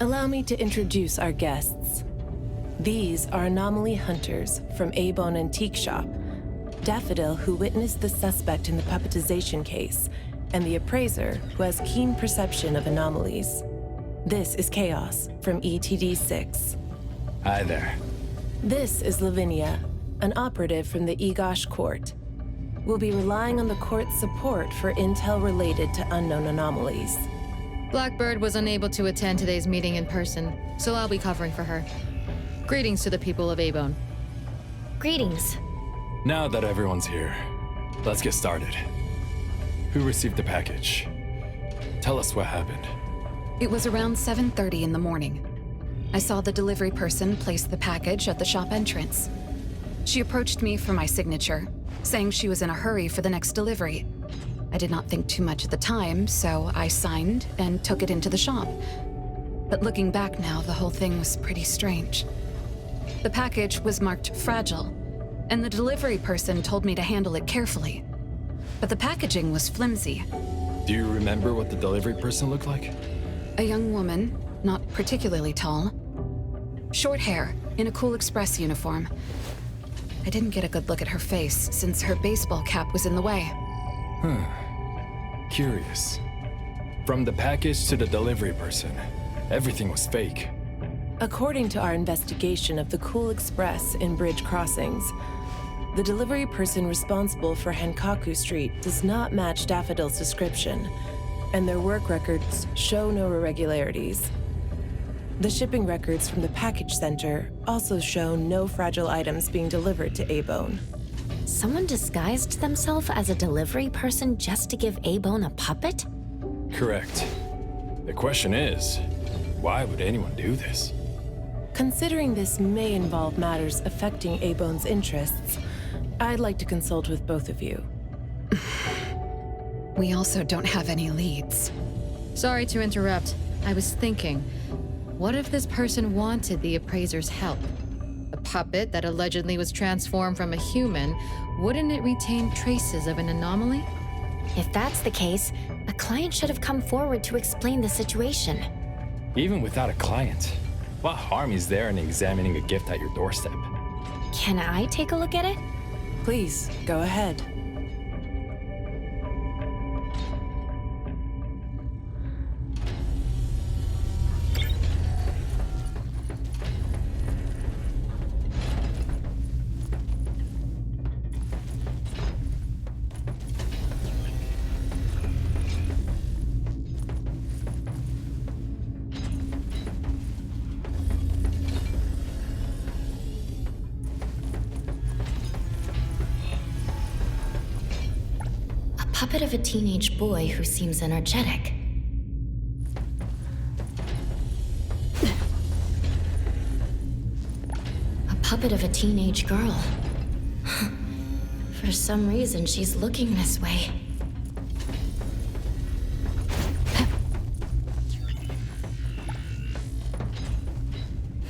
Allow me to introduce our guests. These are anomaly hunters from A-Bone Antique Shop, Daffodil, who witnessed the suspect in the puppetization case, and the appraiser, who has keen perception of anomalies. This is Chaos from ETD-6. Hi there. This is Lavinia, an operative from the Egosh Court. We'll be relying on the court's support for intel related to unknown anomalies. Blackbird was unable to attend today's meeting in person, so I'll be covering for her. Greetings to the people of A-Bone. Greetings. Now that everyone's here, let's get started. Who received the package? Tell us what happened. It was around 7:30 in the morning. I saw the delivery person place the package at the shop entrance. She approached me for my signature, saying she was in a hurry for the next delivery. I did not think too much at the time, so I signed and took it into the shop. But looking back now, the whole thing was pretty strange. The package was marked fragile, and the delivery person told me to handle it carefully. But the packaging was flimsy. Do you remember what the delivery person looked like? A young woman, not particularly tall. Short hair, in a Cool Express uniform. I didn't get a good look at her face since her baseball cap was in the way. Curious. From the package to the delivery person, everything was fake. According to our investigation of the Cool Express in Bridge Crossings, the delivery person responsible for Hankaku Street does not match Daffodil's description, and their work records show no irregularities. The shipping records from the package center also show no fragile items being delivered to A-Bone. Someone disguised themselves as a delivery person just to give A-Bone a puppet? Correct. The question is, why would anyone do this? Considering this may involve matters affecting A-Bone's interests, I'd like to consult with both of you. We also don't have any leads. Sorry to interrupt. I was thinking, what if this person wanted the appraiser's help? A puppet that allegedly was transformed from a human, wouldn't it retain traces of an anomaly? If that's the case, a client should have come forward to explain the situation. Even without a client, what harm is there in examining a gift at your doorstep? Can I take a look at it? Please, go ahead. Puppet of a teenage boy who seems energetic. A puppet of a teenage girl. For some reason, she's looking this way.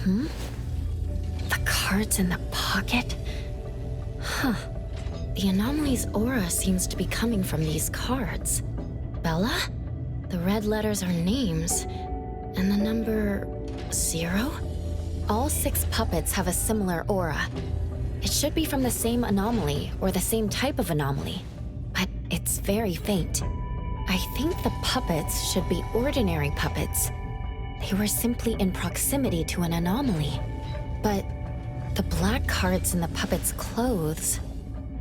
The cards in the pocket? Huh. The anomaly's aura seems to be coming from these cards. Bella? The red letters are names, and the number 0? All 6 puppets have a similar aura. It should be from the same anomaly, or the same type of anomaly, but it's very faint. I think the puppets should be ordinary puppets. They were simply in proximity to an anomaly. But the black cards in the puppets' clothes...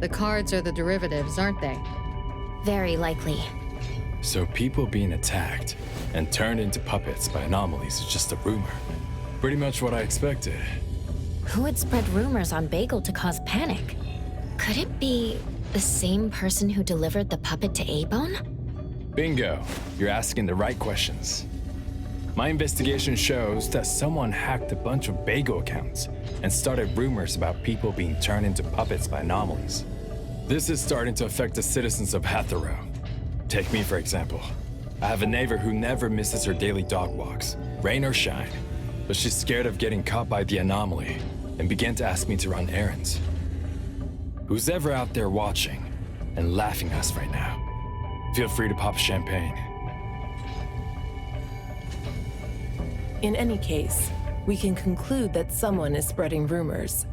The cards are the derivatives, aren't they? Very likely. So people being attacked and turned into puppets by anomalies is just a rumor. Pretty much what I expected. Who would spread rumors on Bagel to cause panic? Could it be the same person who delivered the puppet to A-Bone? Bingo, you're asking the right questions. My investigation shows that someone hacked a bunch of Bagel accounts and started rumors about people being turned into puppets by anomalies. This is starting to affect the citizens of Hatharo. Take me, for example. I have a neighbor who never misses her daily dog walks, rain or shine, but she's scared of getting caught by the anomaly and began to ask me to run errands. Who's ever out there watching and laughing at us right now, feel free to pop champagne. In any case, we can conclude that someone is spreading rumors.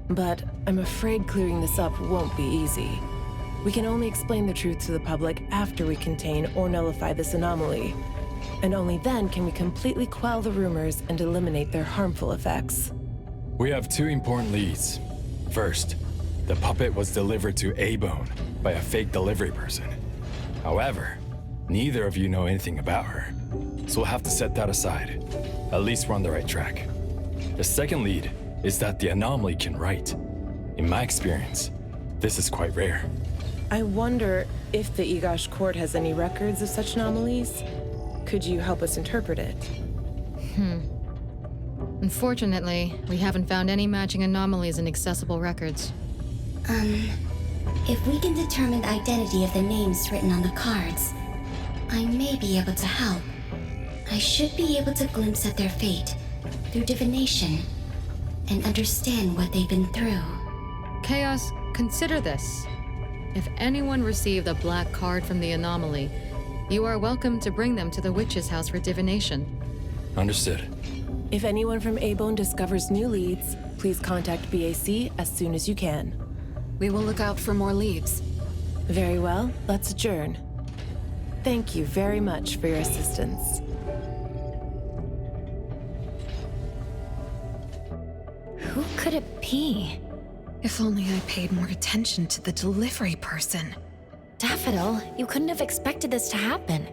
But I'm afraid clearing this up won't be easy. We can only explain the truth to the public after we contain or nullify this anomaly. And only then can we completely quell the rumors and eliminate their harmful effects. We have two important leads. First, the puppet was delivered to A-Bone by a fake delivery person. However, neither of you know anything about her, so we'll have to set that aside. At least we're on the right track. The second lead is that the anomaly can write. In my experience, this is quite rare. I wonder if the Egosh court has any records of such anomalies? Could you help us interpret it? Unfortunately, we haven't found any matching anomalies in accessible records. If we can determine the identity of the names written on the cards, I may be able to help. I should be able to glimpse at their fate through divination and understand what they've been through. Chaos, consider this. If anyone received a black card from the anomaly, you are welcome to bring them to the witch's house for divination. Understood. If anyone from A-Bone discovers new leads, please contact BAC as soon as you can. We will look out for more leads. Very well, let's adjourn. Thank you very much for your assistance. Who could it be? If only I paid more attention to the delivery person. Daffodil, you couldn't have expected this to happen.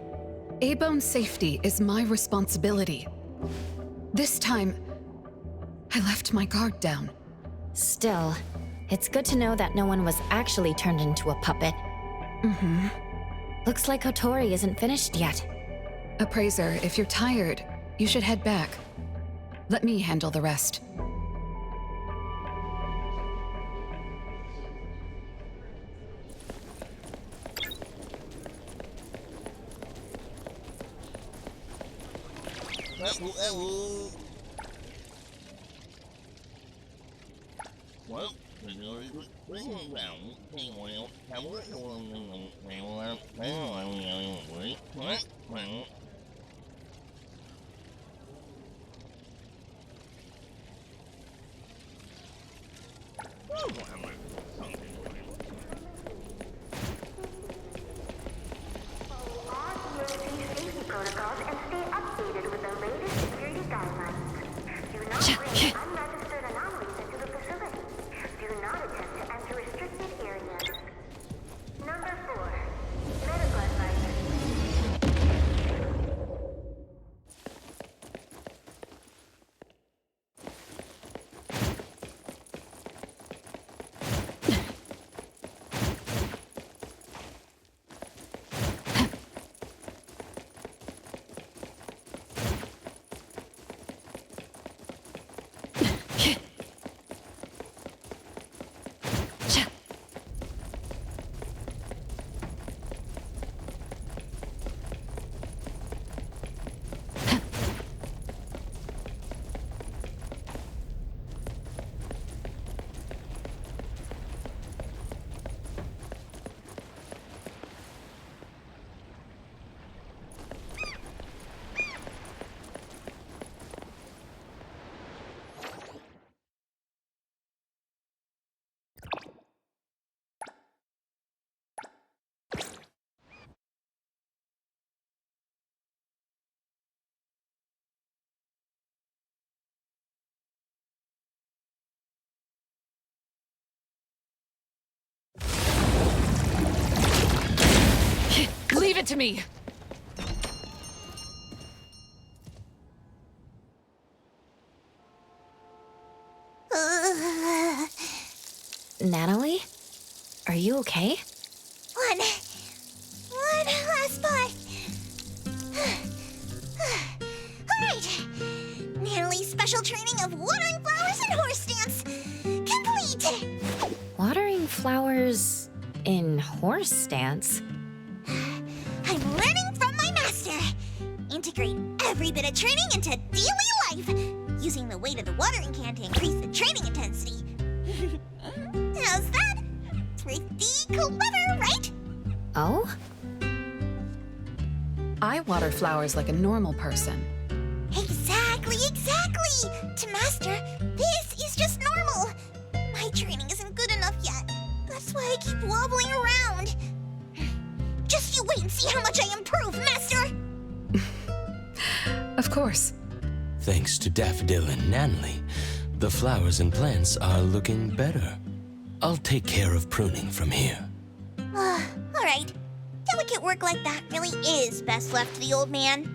A-Bone's safety is my responsibility. This time, I left my guard down. Still, it's good to know that no one was actually turned into a puppet. Looks like Kotori isn't finished yet. Appraiser, if you're tired, you should head back. Let me handle the rest. Leave it to me! Natalie? Are you okay? One last part. Alright. Natalie's special training of watering flowers and horse stance complete. Watering flowers in horse stance? I'm learning from my master. Integrate every bit of training into daily life, using the weight of the watering can to increase the training intensity. How's that? Pretty clever, right? Oh? I water flowers like a normal person. Exactly. Exactly! To Master, this is just normal. My training isn't good enough yet. That's why I keep wobbling around. Just you wait and see how much I improve, Master! Of course. Thanks to Daffodil and Nanley, the flowers and plants are looking better. I'll take care of pruning from here. Alright. Delicate work like that really is best left to the old man.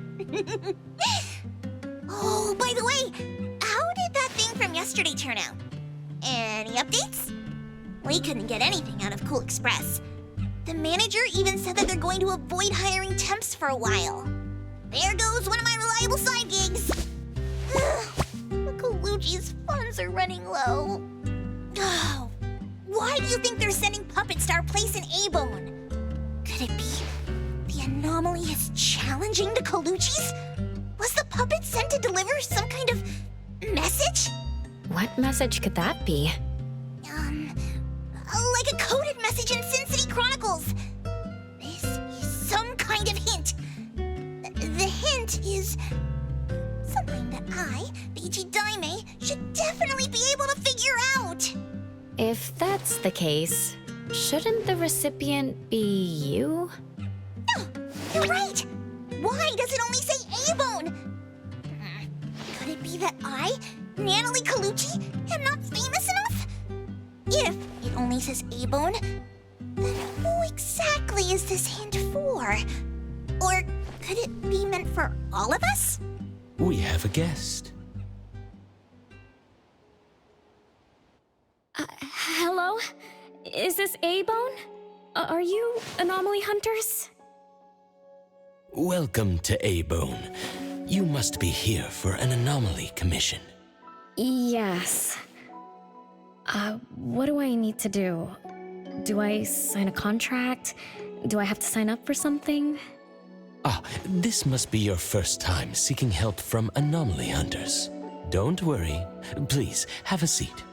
Oh, by the way, how did that thing from yesterday turn out? Any updates? We couldn't get anything out of Cool Express. The manager even said that they're going to avoid hiring temps for a while. There goes one of my reliable side gigs. The Colucci's funds are running low. Oh, why do you think they're sending puppets to our place in A-Bone? Could it be the anomaly is challenging the Colucci's? Was the puppet sent to deliver some kind of message? What message could that be? Like a coded message in Sin City Chronicles. This is some kind of hint. The hint is something that I, Beiji Daime, should definitely be able to figure out. If that's the case, shouldn't the recipient be you? No, you're right. Why does it only say A-Bone? Could it be that I, Natalie Colucci, am not famous enough? If it only says A-Bone, then who exactly is this hint for? Or could it be meant for all of us? We have a guest. Hello? Is this A-Bone? Are you anomaly hunters? Welcome to A-Bone. You must be here for an anomaly commission. Yes. What do I need to do? Do I sign a contract? Do I have to sign up for something? Ah, this must be your first time seeking help from anomaly hunters. Don't worry. Please, have a seat.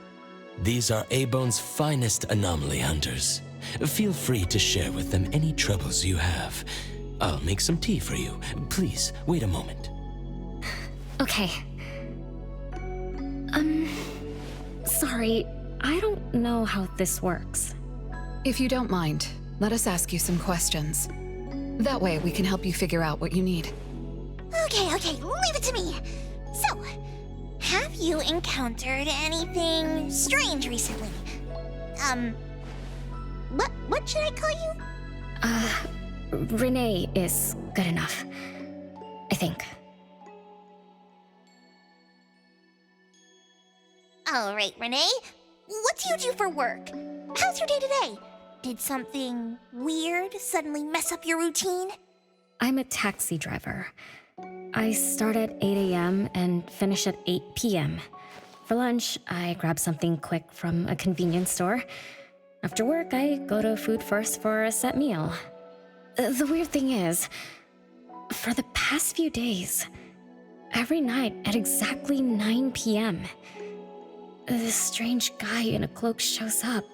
These are A-Bone's finest anomaly hunters. Feel free to share with them any troubles you have. I'll make some tea for you. Please, wait a moment. Okay. Sorry, I don't know how this works. If you don't mind, let us ask you some questions. That way we can help you figure out what you need. Okay, leave it to me. So, have you encountered anything strange recently? What should I call you? René is good enough. I think. Alright, René. What do you do for work? How's your day today? Did something weird suddenly mess up your routine? I'm a taxi driver. I start at 8 a.m. and finish at 8 p.m. For lunch, I grab something quick from a convenience store. After work, I go to Food First for a set meal. The weird thing is, for the past few days, every night at exactly 9 p.m., this strange guy in a cloak shows up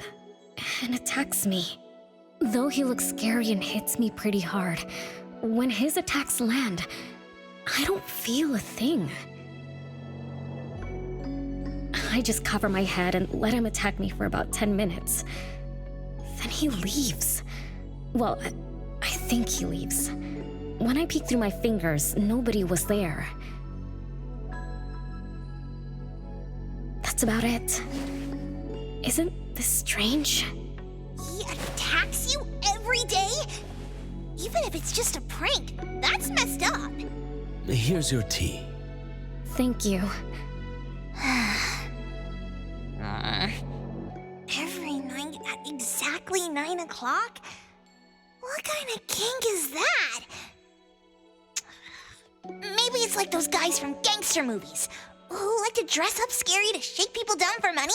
and attacks me. Though he looks scary and hits me pretty hard, when his attacks land, I don't feel a thing. I just cover my head and let him attack me for about 10 minutes. Then he leaves. Well, I think he leaves. When I peek through my fingers, nobody was there. That's about it. Isn't this strange? He attacks you every day? Even if it's just a prank, that's messed up. Here's your tea. Thank you. Every night at exactly 9 o'clock? What kind of kink is that? Maybe it's like those guys from gangster movies who like to dress up scary to shake people down for money.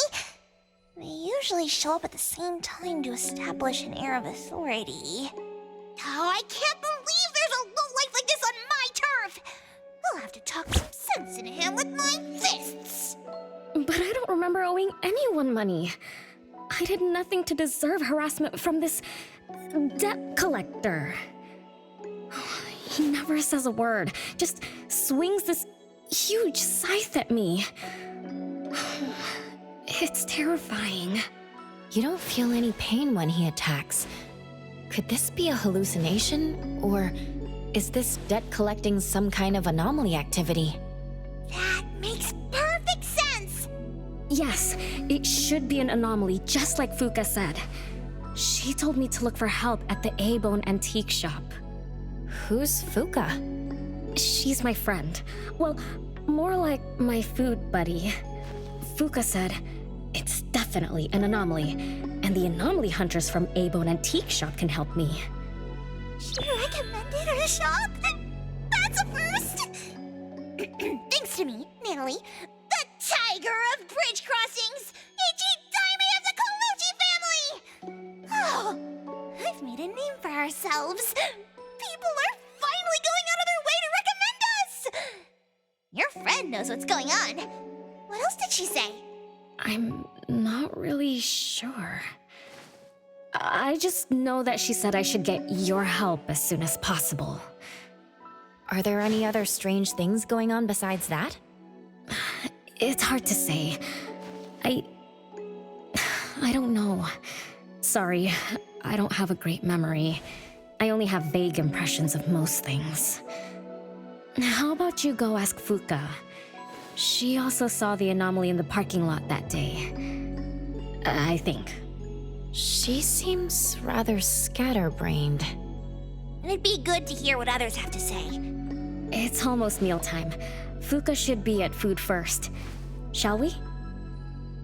They usually show up at the same time to establish an air of authority. Oh, I can't believe there's a lowlife like this on my turf! I'll have to talk some sense into him with my fists. But I don't remember owing anyone money. I did nothing to deserve harassment from this debt collector. He never says a word, just swings this huge scythe at me. It's terrifying. You don't feel any pain when he attacks. Could this be a hallucination? Or is this debt collecting some kind of anomaly activity? That makes perfect sense! Yes, it should be an anomaly, just like Fuka said. She told me to look for help at the A-Bone antique shop. Who's Fuka? She's my friend. Well, more like my food buddy. Fuka said, it's definitely an anomaly, and the anomaly hunters from A-Bone Antique Shop can help me. She recommended her shop? That's a first! Thanks to me, Natalie, the tiger of bridge crossings, Ichi-Daime of the Colucci family! Oh, I've made a name for ourselves. People are finally going out of their way to recommend us! Your friend knows what's going on. What else did she say? I'm not really sure. I just know that she said I should get your help as soon as possible. Are there any other strange things going on besides that? It's hard to say. I don't know. Sorry, I don't have a great memory. I only have vague impressions of most things. How about you go ask Fuka? She also saw the anomaly in the parking lot that day. I think. She seems rather scatterbrained. And it'd be good to hear what others have to say. It's almost mealtime. Fuka should be at food first. Shall we?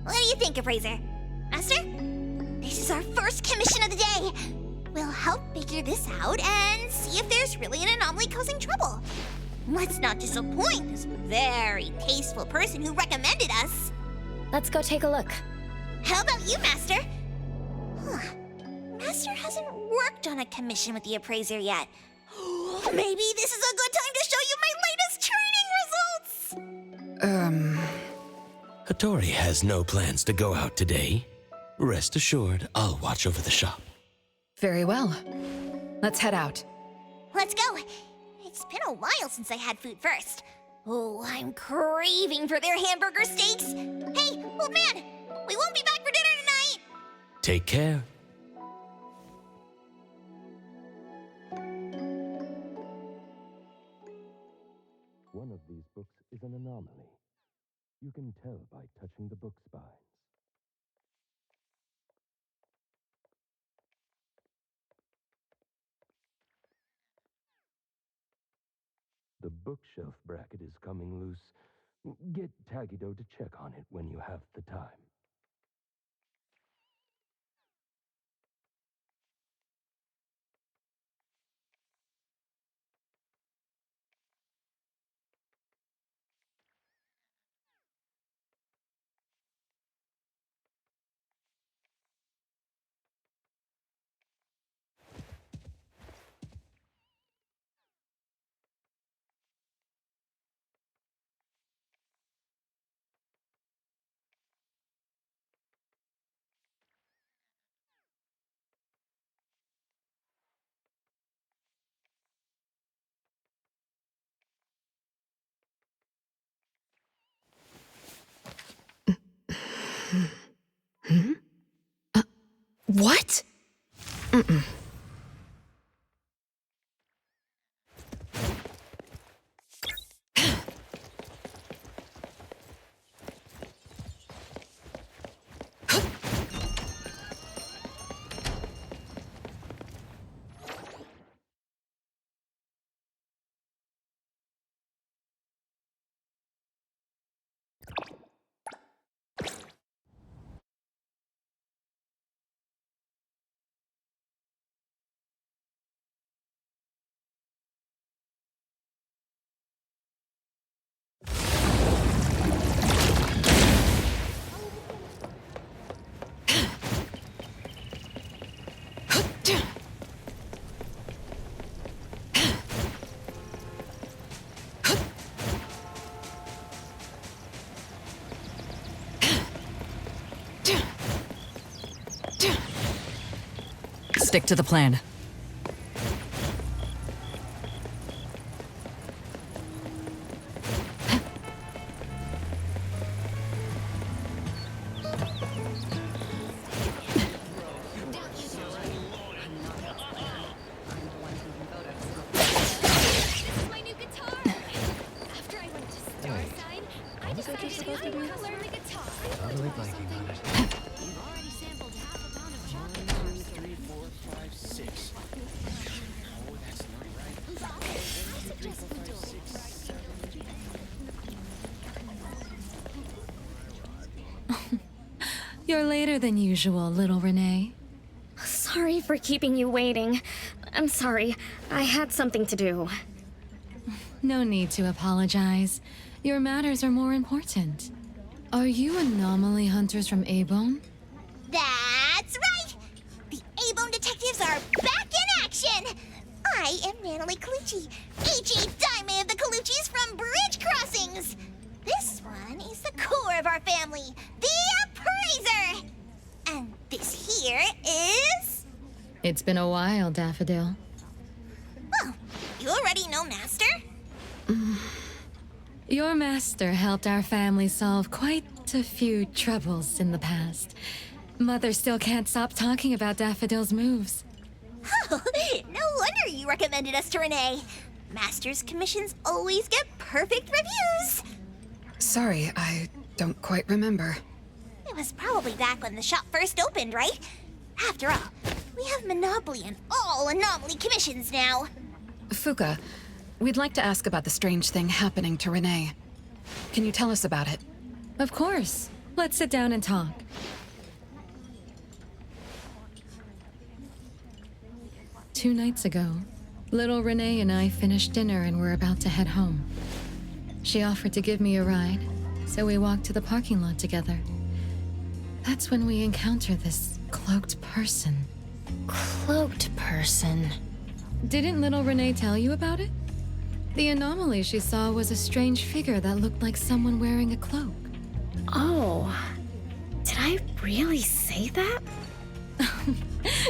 What do you think, Appraiser? Master? This is our first commission of the day. We'll help figure this out and see if there's really an anomaly causing trouble. Let's not disappoint this very tasteful person who recommended us. Let's go take a look. How about you, Master? Huh. Master hasn't worked on a commission with the Appraiser yet. Maybe this is a good time to show you my latest training results! Hattori has no plans to go out today. Rest assured, I'll watch over the shop. Very well. Let's head out. Let's go. It's been a while since I had food first. Oh, I'm craving for their hamburger steaks. Hey, old man, we won't be back for dinner tonight. Take care. One of these books is an anomaly. You can tell by touching the book spines. The bookshelf bracket is coming loose. Get Tagido to check on it when you have the time. What? Mm-mm. Stick to the plan. I decided to use my color like a top. Totally blanking on it. You've already sampled half a pound of chocolate. 1, 2, 3, 4, 5, 6. Oh, that's not right. I suggest we do it. You're later than usual, little Renee. Sorry for keeping you waiting. I'm sorry. I had something to do. No need to apologize. Your matters are more important. Are you anomaly hunters from A-Bone? That's right! The A-Bone detectives are back in action! I am Natalie Colucci, H.E. Daime of the Coluccis from Bridge Crossings! This one is the core of our family, the Appraiser! And this here is... It's been a while, Daffodil. Well, you already know Master? Your master helped our family solve quite a few troubles in the past. Mother still can't stop talking about Daffodil's moves. Oh, no wonder you recommended us to Renee. Master's commissions always get perfect reviews. Sorry, I don't quite remember. It was probably back when the shop first opened, right? After all, we have monopoly on all anomaly commissions now. Fuka, we'd like to ask about the strange thing happening to Renee. Can you tell us about it? Of course. Let's sit down and talk. Two nights ago, little Renee and I finished dinner and were about to head home. She offered to give me a ride, so we walked to the parking lot together. That's when we encountered this cloaked person. Cloaked person. Didn't little Renee tell you about it? The anomaly she saw was a strange figure that looked like someone wearing a cloak. Oh, did I really say that?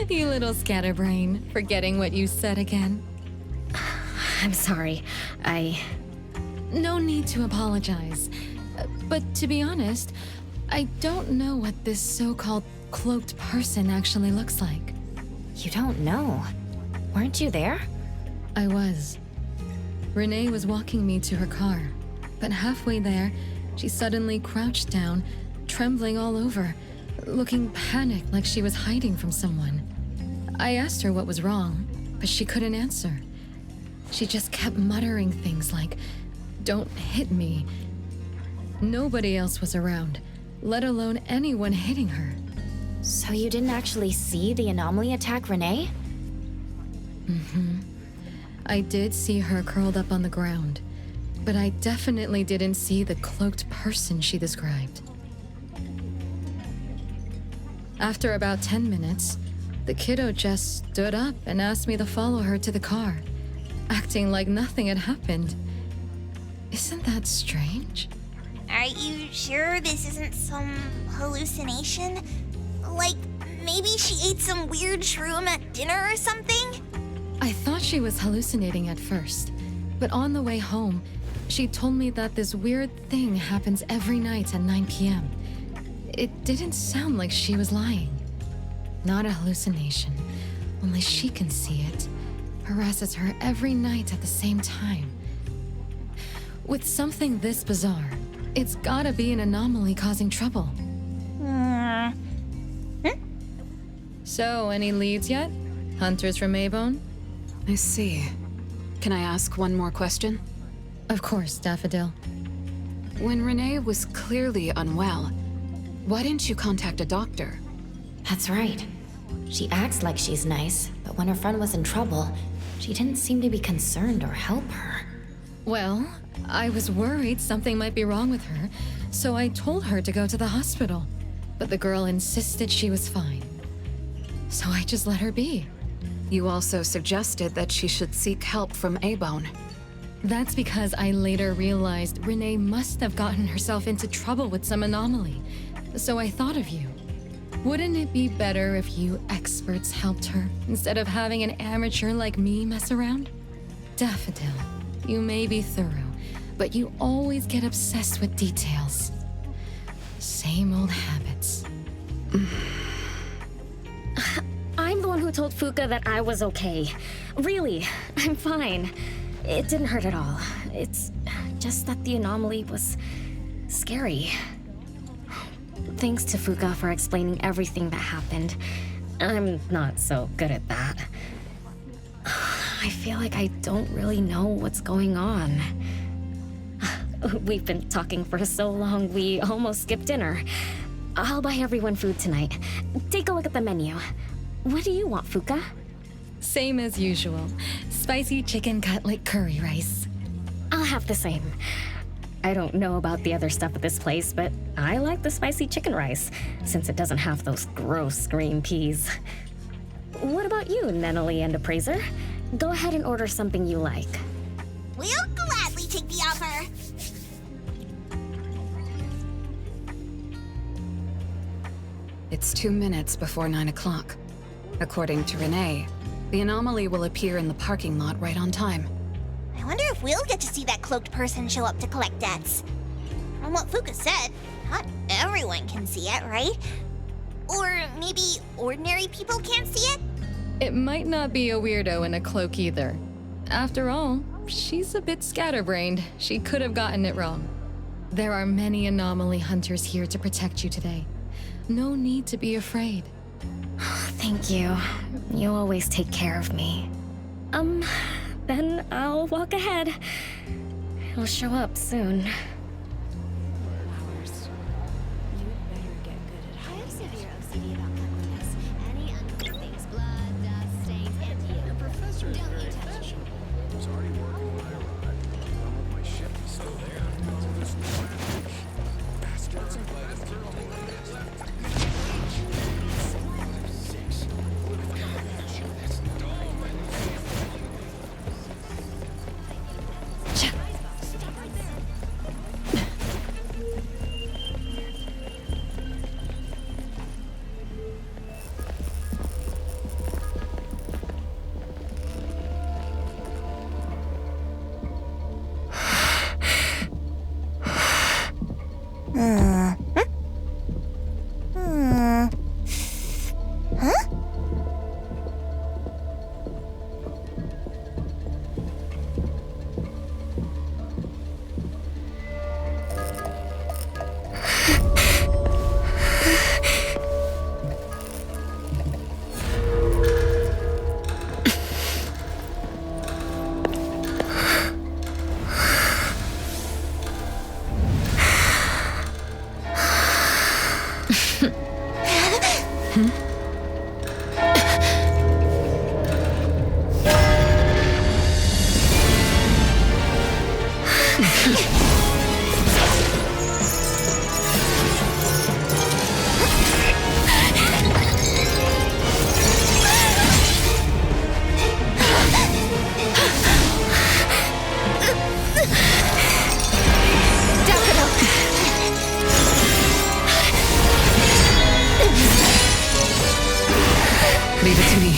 You little scatterbrain, forgetting what you said again. I'm sorry. No need to apologize. But to be honest, I don't know what this so-called cloaked person actually looks like. You don't know. Weren't you there? I was. Renee was walking me to her car, but halfway there, she suddenly crouched down, trembling all over, looking panicked like she was hiding from someone. I asked her what was wrong, but she couldn't answer. She just kept muttering things like, "Don't hit me." Nobody else was around, let alone anyone hitting her. So you didn't actually see the anomaly attack Renee? I did see her curled up on the ground, but I definitely didn't see the cloaked person she described. After about 10 minutes, the kiddo just stood up and asked me to follow her to the car, acting like nothing had happened. Isn't that strange? Are you sure this isn't some hallucination? Like, maybe she ate some weird shroom at dinner or something? I thought she was hallucinating at first, but on the way home, she told me that this weird thing happens every night at 9 p.m. It didn't sound like she was lying. Not a hallucination, only she can see it. Harasses her every night at the same time. With something this bizarre, it's gotta be an anomaly causing trouble. So, any leads yet? Hunters from A-Bone? I see. Can I ask one more question? Of course, Daffodil. When Renee was clearly unwell, why didn't you contact a doctor? That's right. She acts like she's nice, but when her friend was in trouble, she didn't seem to be concerned or help her. Well, I was worried something might be wrong with her, so I told her to go to the hospital. But the girl insisted she was fine. So I just let her be. You also suggested that she should seek help from A-Bone. That's because I later realized Renee must have gotten herself into trouble with some anomaly. So I thought of you. Wouldn't it be better if you experts helped her, instead of having an amateur like me mess around? Daffodil, you may be thorough, but you always get obsessed with details. Same old habits. I'm the one who told Fuka that I was okay. Really, I'm fine. It didn't hurt at all. It's just that the anomaly was scary. Thanks to Fuka for explaining everything that happened. I'm not so good at that. I feel like I don't really know what's going on. We've been talking for so long, we almost skipped dinner. I'll buy everyone food tonight. Take a look at the menu. What do you want, Fuka? Same as usual. Spicy chicken cutlet curry rice. I'll have the same. I don't know about the other stuff at this place, but I like the spicy chicken rice, since it doesn't have those gross green peas. What about you, Nenali and Appraiser? Go ahead and order something you like. We'll gladly take the offer. It's 2 minutes before 9 o'clock. According to Rene, the anomaly will appear in the parking lot right on time. I wonder if we'll get to see that cloaked person show up to collect debts. From what Fuka said, not everyone can see it, right? Or maybe ordinary people can't see it? It might not be a weirdo in a cloak either. After all, she's a bit scatterbrained. She could have gotten it wrong. There are many anomaly hunters here to protect you today. No need to be afraid. Thank you. You always take care of me. Then I'll walk ahead. He'll show up soon. Leave it to me.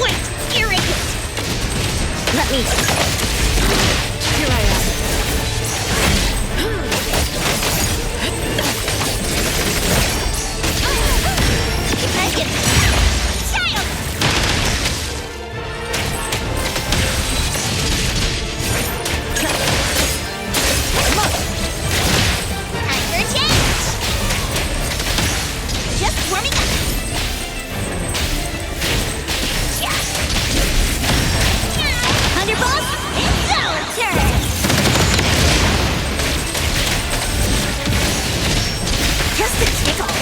Wait, irritant! Let me... Here I am. Take it! Child! Time for a change! Just warming up. Thunderbolt, it's our turn! Just a tickle.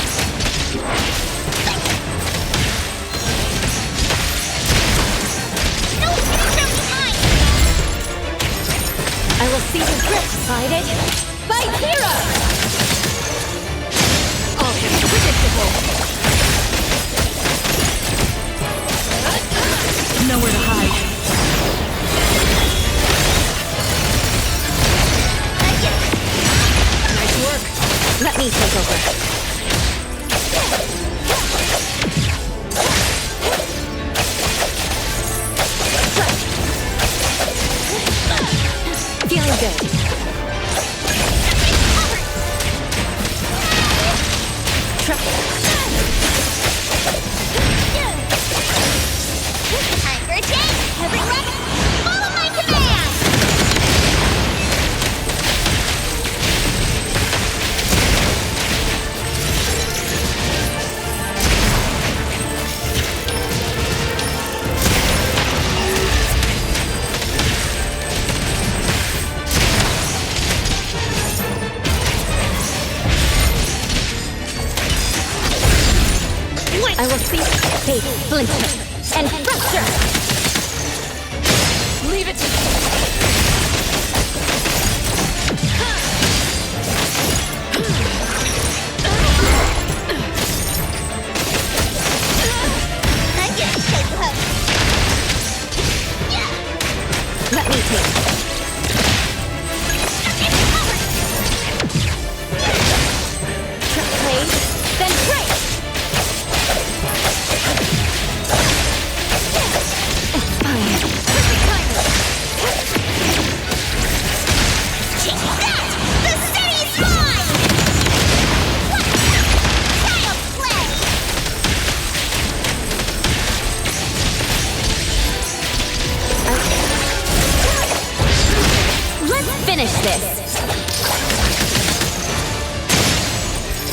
No, it's mine! I will see the grip, decided. Fight hero! All him predictable. Nowhere to hide. Nice work. Let me take over. Feeling good. Time for a change! Everyone, follow my command! I will see fate flinching and fracture. Leave it to me. I'm getting shake the hook. Let me take it. Play, then break. Check that! The city's mine! Child's play! Let's finish this.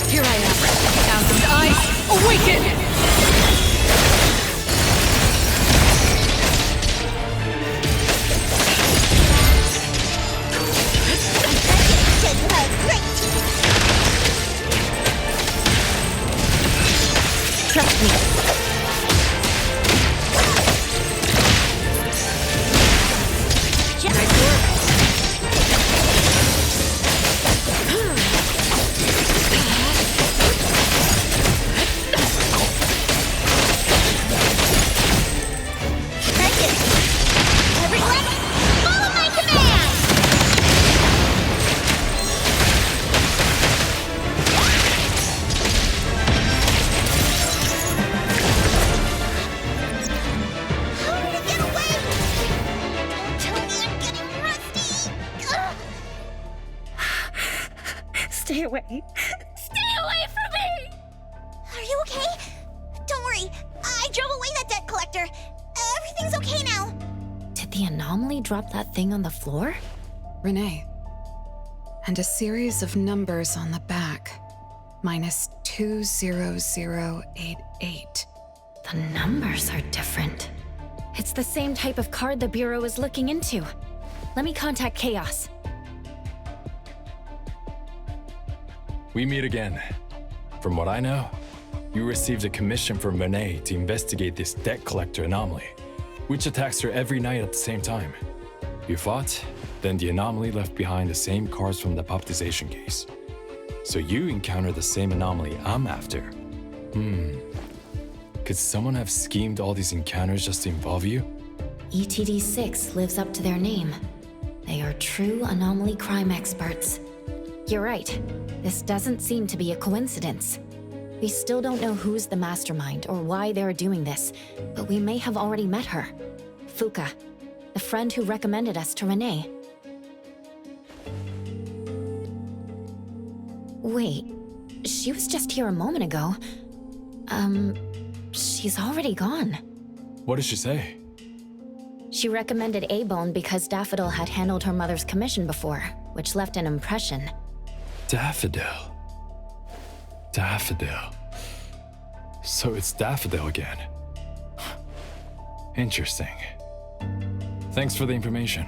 Here I am. Thousand eyes, awaken! Shake the hook, great! Trust me. Nice work. Thank you! Everyone, follow my command! How did it get away? Don't tell me I'm getting rusty! Ugh. Stay away. Stay away from me! Are you okay? Don't worry, I drove away that debt collector. Everything's okay now. Did the anomaly drop that thing on the floor? René. And a series of numbers on the back. Minus 20088. The numbers are different. It's the same type of card the Bureau is looking into. Let me contact Chaos. We meet again. From what I know, you received a commission from René to investigate this debt collector anomaly, which attacks her every night at the same time. You fought, then the anomaly left behind the same cards from the baptization case. So you encountered the same anomaly I'm after. Could someone have schemed all these encounters just to involve you? ETD6 lives up to their name. They are true anomaly crime experts. You're right. This doesn't seem to be a coincidence. We still don't know who's the mastermind or why they're doing this, but we may have already met her. Fuka, the friend who recommended us to René. Wait, she was just here a moment ago. She's already gone. What did she say? She recommended A-Bone because Daffodil had handled her mother's commission before, which left an impression. Daffodil. Daffodil. So it's Daffodil again. Interesting. Thanks for the information.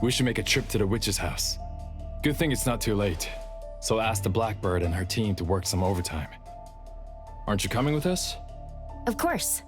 We should make a trip to the witch's house. Good thing it's not too late. So I'll ask the Blackbird and her team to work some overtime. Aren't you coming with us? Of course.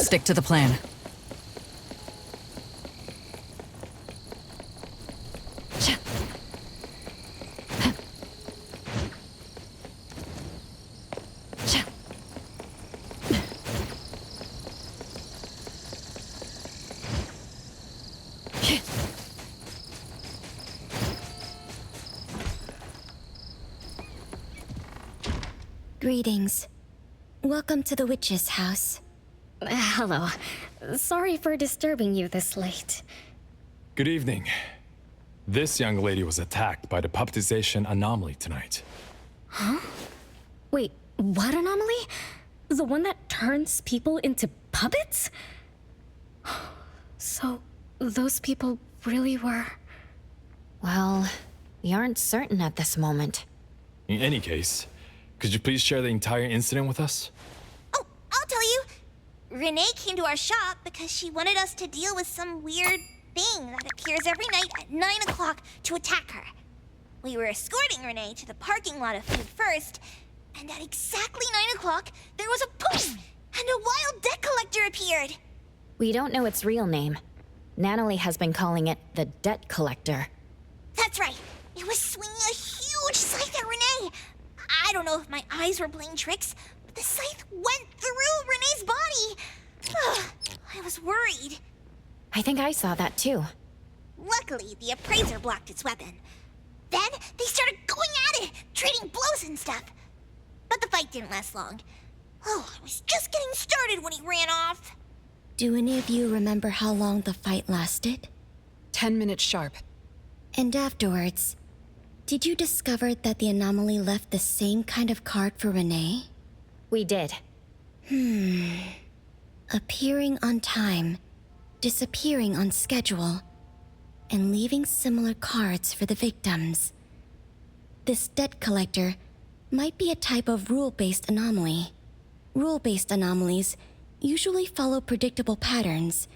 Stick to the plan. Greetings. Welcome to the witch's house. Hello. Sorry for disturbing you this late. Good evening. This young lady was attacked by the puppetization anomaly tonight. Huh? Wait, what anomaly? The one that turns people into puppets? So, those people really were... Well, we aren't certain at this moment. In any case, could you please share the entire incident with us? Oh, I'll tell you. Renee came to our shop because she wanted us to deal with some weird thing that appears every night at 9 o'clock to attack her. We were escorting Renee to the parking lot of food first, and at exactly 9 o'clock, there was a poof, and a wild debt collector appeared. We don't know its real name. Natalie has been calling it the debt collector. That's right. It was swinging a huge scythe at Renee. I don't know if my eyes were playing tricks, but the scythe went through Renee's body. I was worried. I think I saw that too. Luckily, the appraiser blocked its weapon. Then they started going at it, trading blows and stuff. But the fight didn't last long. Oh, I was just getting started when he ran off. Do any of you remember how long the fight lasted? 10 minutes sharp. And afterwards, did you discover that the anomaly left the same kind of card for Renee? We did. Appearing on time, disappearing on schedule, and leaving similar cards for the victims. This debt collector might be a type of rule-based anomaly. Rule-based anomalies usually follow predictable patterns.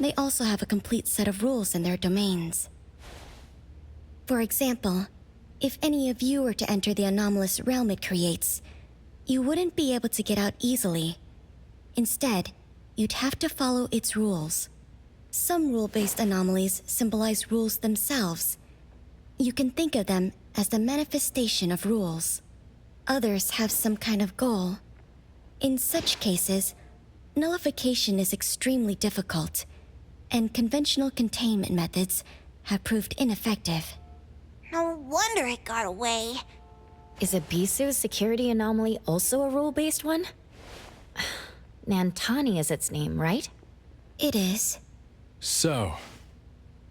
They also have a complete set of rules in their domains. For example, if any of you were to enter the anomalous realm it creates, you wouldn't be able to get out easily. Instead, you'd have to follow its rules. Some rule-based anomalies symbolize rules themselves. You can think of them as the manifestation of rules. Others have some kind of goal. In such cases, nullification is extremely difficult, and conventional containment methods have proved ineffective. No wonder it got away. Is Abisu's security anomaly also a rule-based one? Nantani is its name, right? It is. So,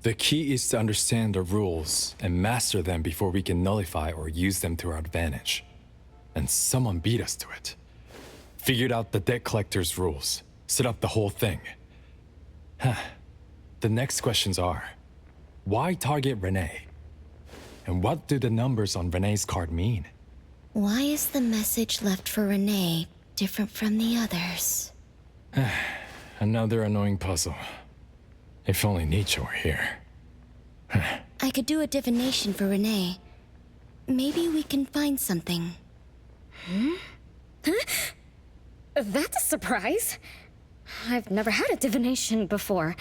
the key is to understand the rules and master them before we can nullify or use them to our advantage. And someone beat us to it. Figured out the debt collector's rules, set up the whole thing. The next questions are, why target Renee? And what do the numbers on Renee's card mean? Why is the message left for Renee different from the others? Another annoying puzzle. If only Nietzsche were here. I could do a divination for Renee. Maybe we can find something. That's a surprise. I've never had a divination before.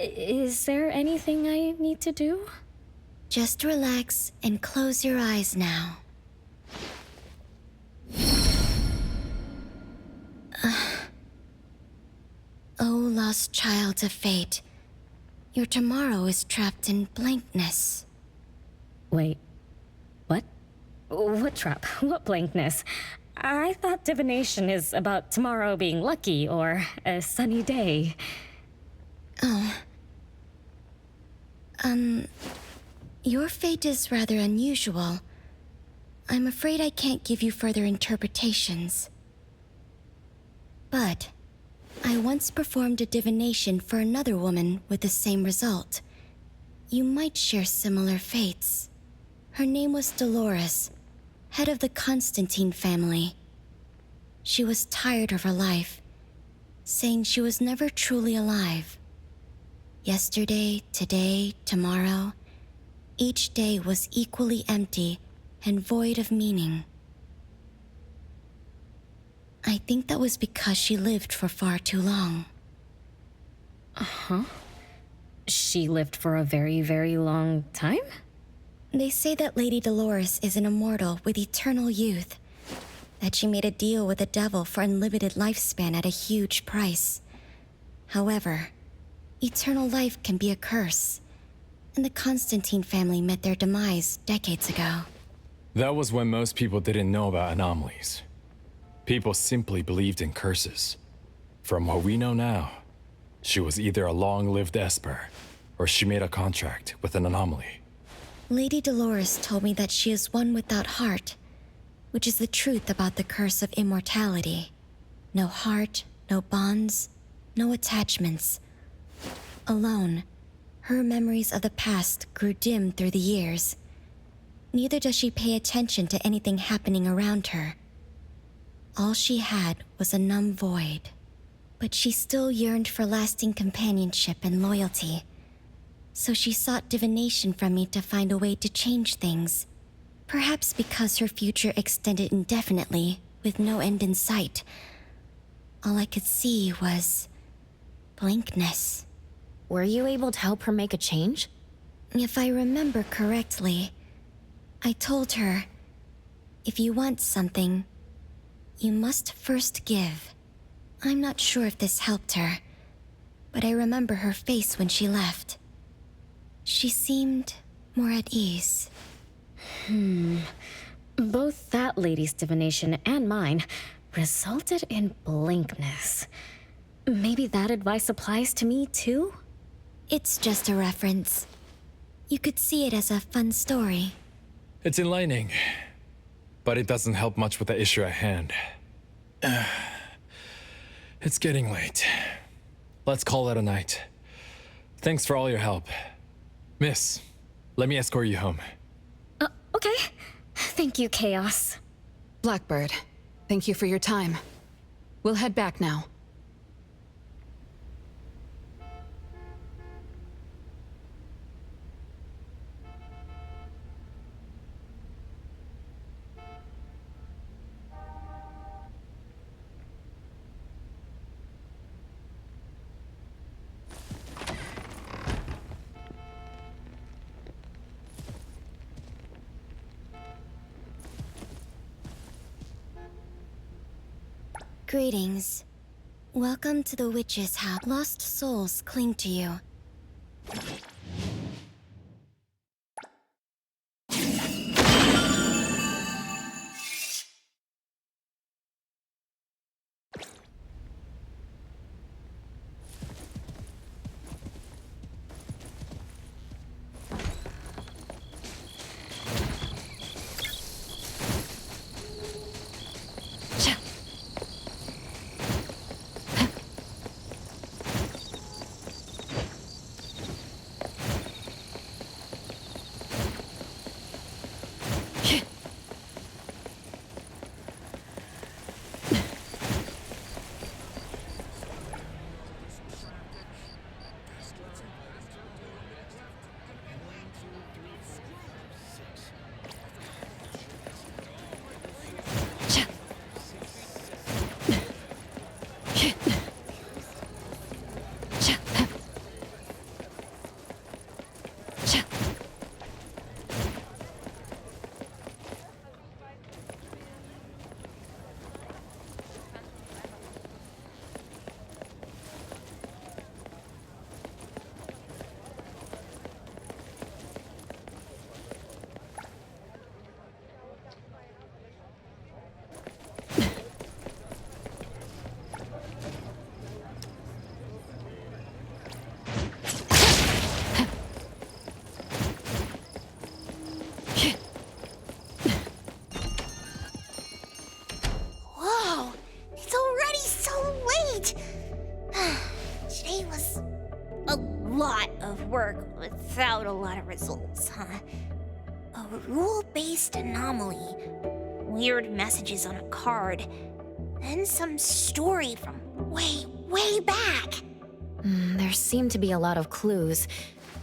Is there anything I need to do? Just relax and close your eyes now. Oh, lost child of fate. Your tomorrow is trapped in blankness. Wait, what? What trap? What blankness? I thought divination is about tomorrow being lucky or a sunny day. Oh. Your fate is rather unusual. I'm afraid I can't give you further interpretations. But I once performed a divination for another woman with the same result. You might share similar fates. Her name was Dolores, head of the Constantine family. She was tired of her life, saying she was never truly alive. Yesterday, today, tomorrow, each day was equally empty and void of meaning. I think that was because she lived for far too long. Uh-huh. She lived for a very, very long time? They say that Lady Dolores is an immortal with eternal youth. That she made a deal with the devil for unlimited lifespan at a huge price. However, eternal life can be a curse. And the Constantine family met their demise decades ago. That was when most people didn't know about anomalies. People simply believed in curses. From what we know now, she was either a long-lived Esper, or she made a contract with an anomaly. Lady Dolores told me that she is one without heart, which is the truth about the curse of immortality. No heart, no bonds, no attachments. Alone, her memories of the past grew dim through the years. Neither does she pay attention to anything happening around her. All she had was a numb void. But she still yearned for lasting companionship and loyalty. So she sought divination from me to find a way to change things. Perhaps because her future extended indefinitely, with no end in sight. All I could see was blankness. Were you able to help her make a change? If I remember correctly, I told her, if you want something, you must first give. I'm not sure if this helped her, but I remember her face when she left. She seemed more at ease. Both that lady's divination and mine resulted in blankness. Maybe that advice applies to me too? It's just a reference. You could see it as a fun story. It's enlightening, but it doesn't help much with the issue at hand. It's getting late. Let's call it a night. Thanks for all your help. Miss, let me escort you home. Okay. Thank you, Chaos. Blackbird, thank you for your time. We'll head back now. Greetings. Welcome to the witch's house. Lost souls cling to you. Without a lot of results, huh? A rule-based anomaly, weird messages on a card, and some story from way back. There seem to be a lot of clues,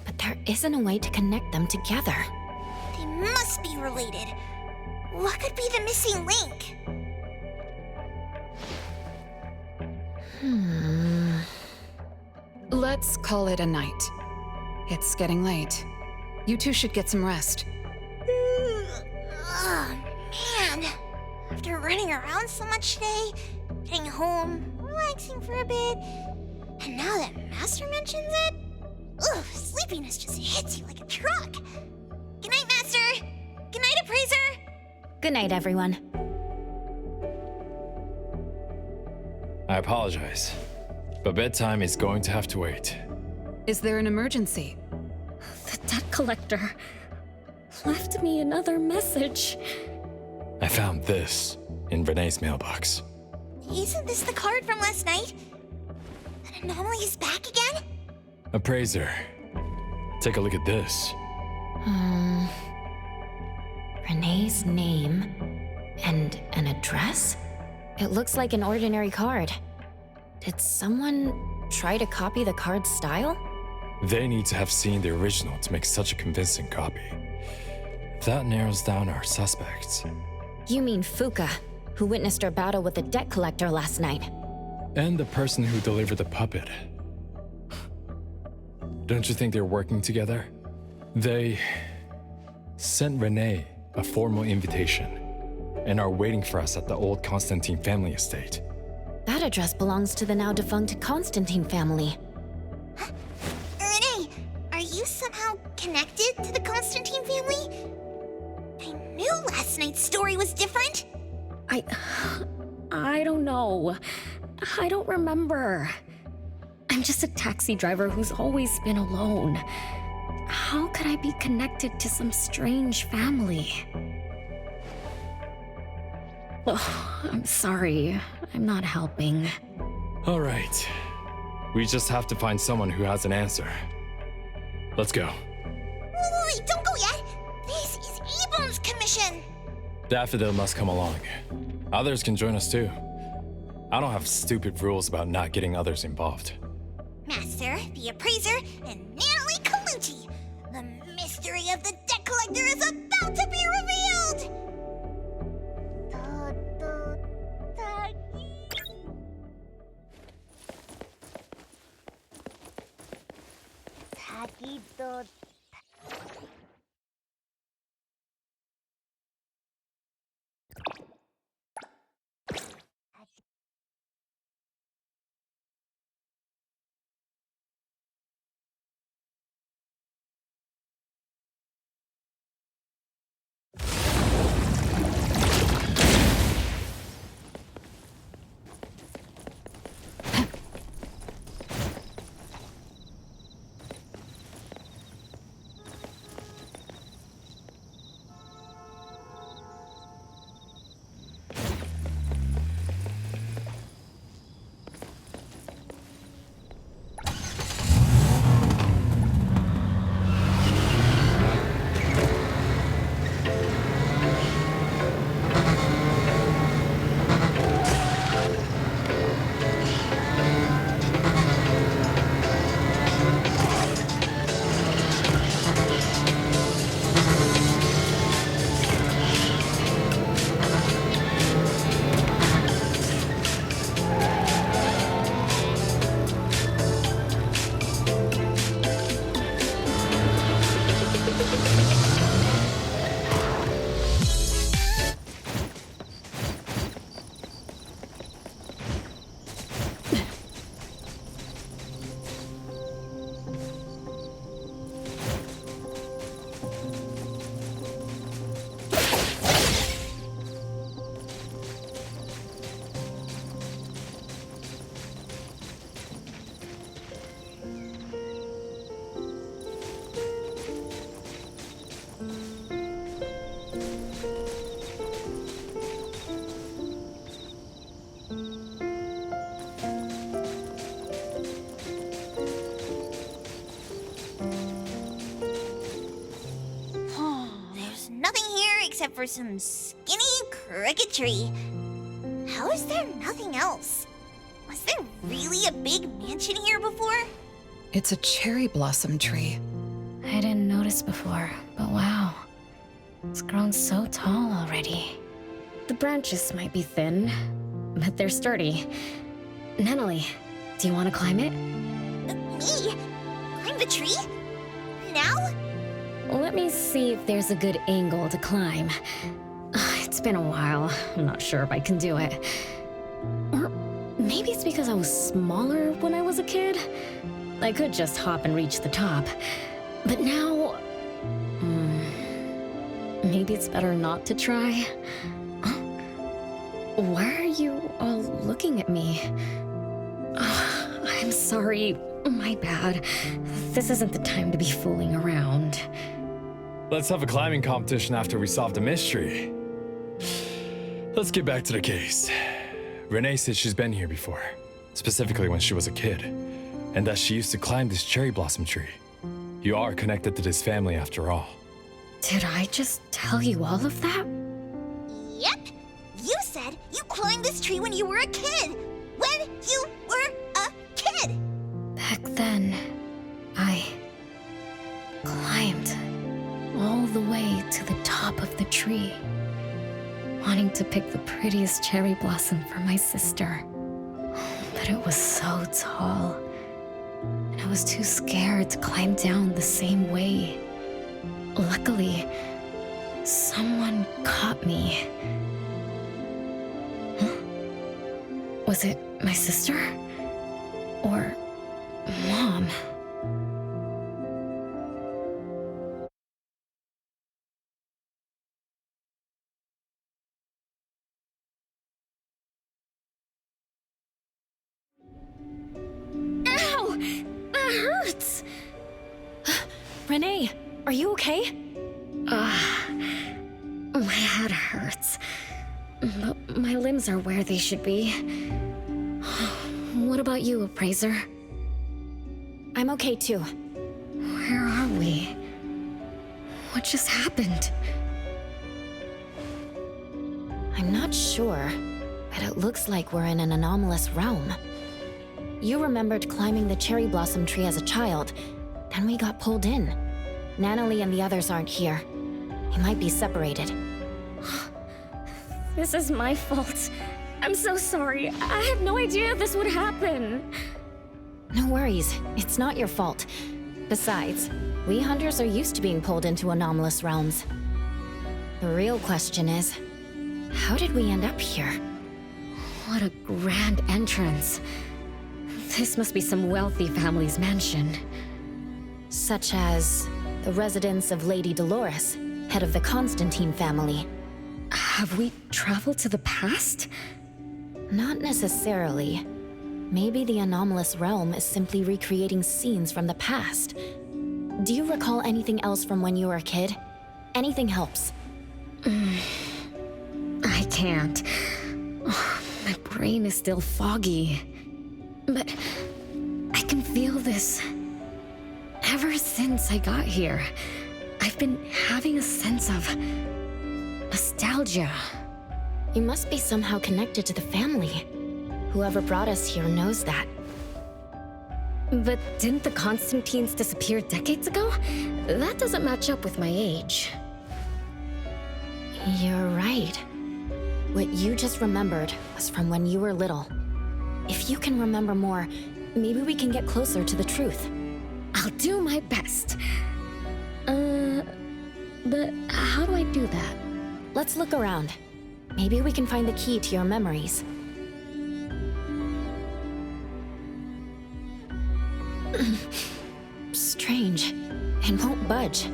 but there isn't a way to connect them together. They must be related. What could be the missing link? Let's call it a night. It's getting late. You two should get some rest. Oh, man. After running around so much today, getting home, relaxing for a bit, and now that Master mentions it, sleepiness just hits you like a truck. Good night, Master. Good night, Appraiser. Good night, everyone. I apologize, but bedtime is going to have to wait. Is there an emergency? The debt collector left me another message. I found this in Rene's mailbox. Isn't this the card from last night? An anomaly is back again? Appraiser, take a look at this. Rene's name and an address? It looks like an ordinary card. Did someone try to copy the card's style? They need to have seen the original to make such a convincing copy. That narrows down our suspects. You mean Fuka, who witnessed our battle with the debt collector last night. And the person who delivered the puppet. Don't you think they're working together? They sent Rene a formal invitation and are waiting for us at the old Constantine family estate. That address belongs to the now defunct Constantine family. Rene, are you somehow connected to the Constantine family? I knew last night's story was different. I don't know. I don't remember. I'm just a taxi driver who's always been alone. How could I be connected to some strange family? Oh, I'm sorry. I'm not helping. All right. We just have to find someone who has an answer. Let's go. Wait, don't go yet. This is Abel's commission. Daffodil must come along. Others can join us too. I don't have stupid rules about not getting others involved. Master, the Appraiser, and nearly Colucci. The mystery of the debt collector is about to be revealed! Except for some skinny crooked tree. How is there nothing else? Was there really a big mansion here before? It's a cherry blossom tree. I didn't notice before, but wow. It's grown so tall already. The branches might be thin, but they're sturdy. Natalie, do you want to climb it? Me? Climb the tree? Now? Let me see if there's a good angle to climb. It's been a while. I'm not sure if I can do it. Or maybe it's because I was smaller when I was a kid. I could just hop and reach the top. But now... maybe it's better not to try. Why are you all looking at me? I'm sorry. My bad. This isn't the time to be fooling around. Let's have a climbing competition after we solve the mystery. Let's get back to the case. Renee said she's been here before, specifically when she was a kid, and that she used to climb this cherry blossom tree. You are connected to this family after all. Did I just tell you all of that? Yep. You said you climbed this tree when you were a kid. When you were a kid. Back then, I climbed all the way to the top of the tree, wanting to pick the prettiest cherry blossom for my sister. But it was so tall, and I was too scared to climb down the same way. Luckily, someone caught me. Huh? Was it my sister? Or Mom? Ow! That hurts! Renee, are you okay? My head hurts, but my limbs are where they should be. What about you, Appraiser? I'm okay too. Where are we? What just happened? I'm not sure, but it looks like we're in an anomalous realm. You remembered climbing the cherry blossom tree as a child, then we got pulled in. Natalie and the others aren't here. We might be separated. This is my fault. I'm so sorry. I had no idea this would happen. No worries, it's not your fault. Besides, we hunters are used to being pulled into anomalous realms. The real question is, how did we end up here? What a grand entrance. This must be some wealthy family's mansion. Such as the residence of Lady Dolores, head of the Constantine family. Have we traveled to the past? Not necessarily. Maybe the anomalous realm is simply recreating scenes from the past. Do you recall anything else from when you were a kid? Anything helps. I can't. My brain is still foggy. But I can feel this. Ever since I got here, I've been having a sense of nostalgia. You must be somehow connected to the family. Whoever brought us here knows that. But didn't the Constantines disappear decades ago? That doesn't match up with my age. You're right. What you just remembered was from when you were little. If you can remember more, maybe we can get closer to the truth. I'll do my best. But how do I do that? Let's look around. Maybe we can find the key to your memories. Strange. It won't budge.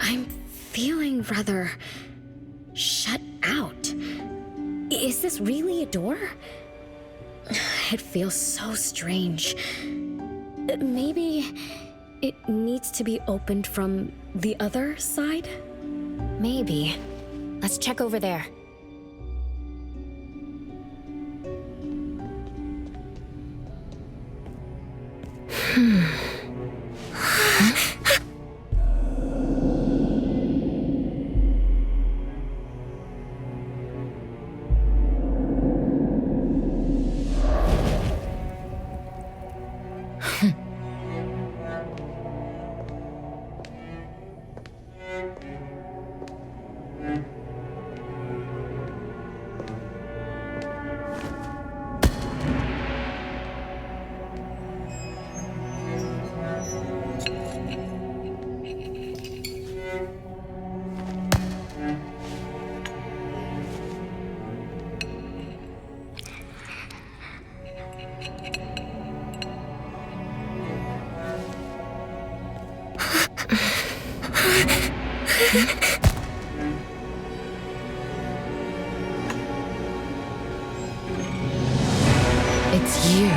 I'm feeling rather shut out. Is this really a door? It feels so strange. Maybe it needs to be opened from the other side? Maybe. Let's check over there. It's you.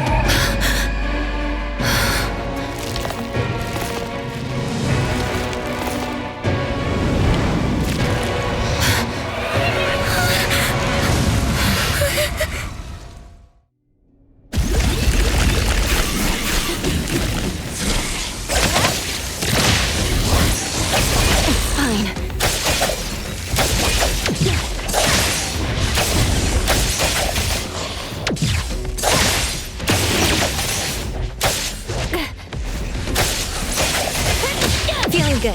Feeling good.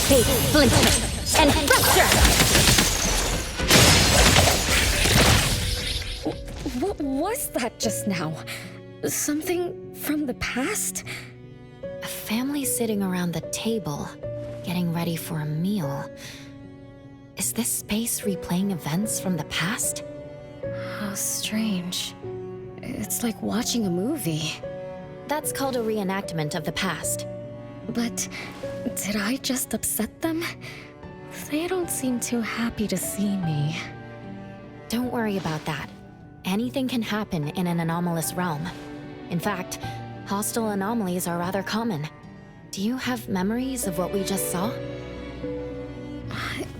Hey, flinch and fracture! What was that just now? Something from the past? A family sitting around the table, getting ready for a meal. Is this space replaying events from the past? How strange. It's like watching a movie. That's called a reenactment of the past. But did I just upset them? They don't seem too happy to see me. Don't worry about that. Anything can happen in an anomalous realm. In fact, hostile anomalies are rather common. Do you have memories of what we just saw?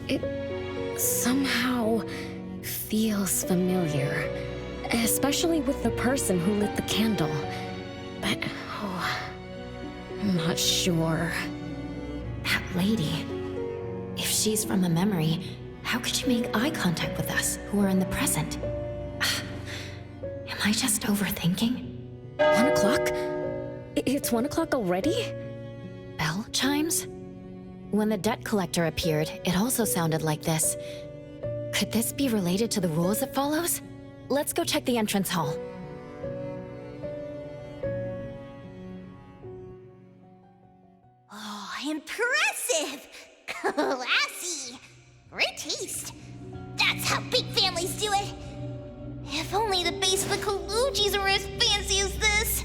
It somehow feels familiar. Especially with the person who lit the candle. But, I'm not sure. That lady. If she's from a memory, how could she make eye contact with us, who are in the present? Am I just overthinking? 1 o'clock? It's 1 o'clock already? Bell chimes? When the debt collector appeared, it also sounded like this. Could this be related to the rules it follows? Let's go check the entrance hall. Oh, impressive! Classy! Great taste! That's how big families do it! If only the base of the Kalujis were as fancy as this!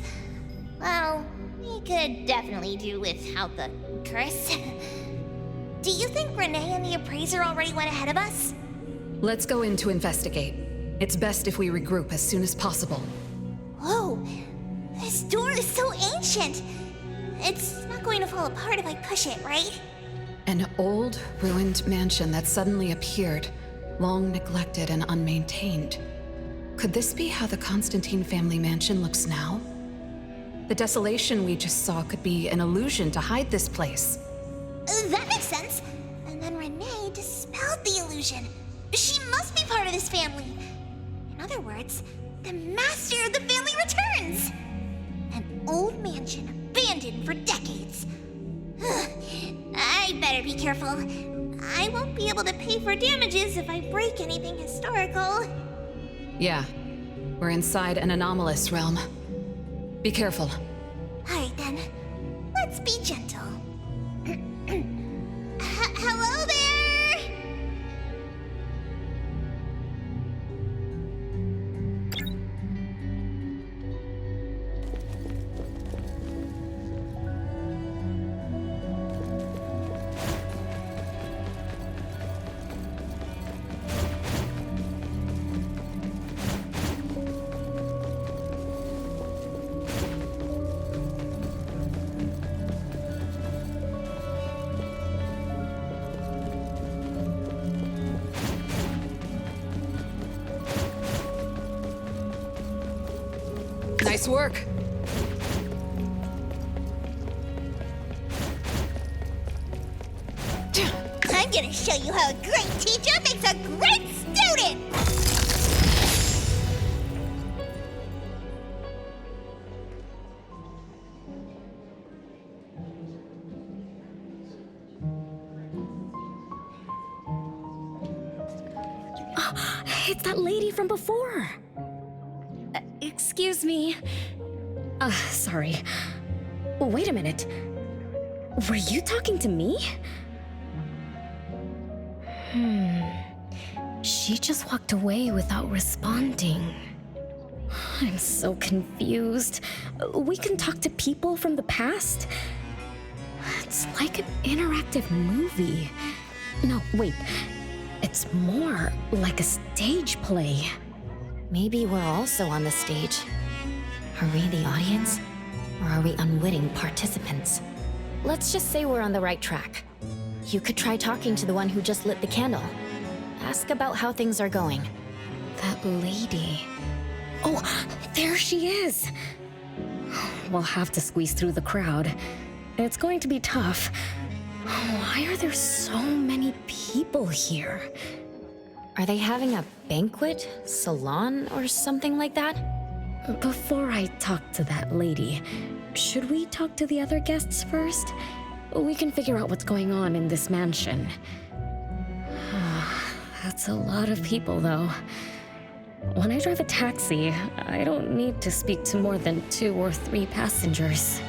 Well, we could definitely do without the curse. Do you think Renee and the appraiser already went ahead of us? Let's go in to investigate. It's best if we regroup as soon as possible. Whoa! This door is so ancient! It's not going to fall apart if I push it, right? An old, ruined mansion that suddenly appeared, long neglected and unmaintained. Could this be how the Constantine family mansion looks now? The desolation we just saw could be an illusion to hide this place. That makes sense. And then Renee dispelled the illusion. She must be part of this family. In other words, the master of the family returns. An old mansion abandoned for decades. I better be careful. I won't be able to pay for damages if I break anything historical. Yeah, we're inside an anomalous realm. Be careful. Alright then, let's be gentle. Hello there! Nice work. I'm gonna show you how a great teacher makes a great student! It's that lady from before. Excuse me. Sorry. Wait a minute. Were you talking to me? She just walked away without responding. I'm so confused. We can talk to people from the past? It's like an interactive movie. No, wait. It's more like a stage play. Maybe we're also on the stage. Are we the audience? Or are we unwitting participants? Let's just say we're on the right track. You could try talking to the one who just lit the candle. Ask about how things are going. That lady. Oh, there she is! We'll have to squeeze through the crowd. It's going to be tough. Why are there so many people here? Are they having a banquet, salon, or something like that? Before I talk to that lady, should we talk to the other guests first? We can figure out what's going on in this mansion. That's a lot of people, though. When I drive a taxi, I don't need to speak to more than 2 or 3 passengers.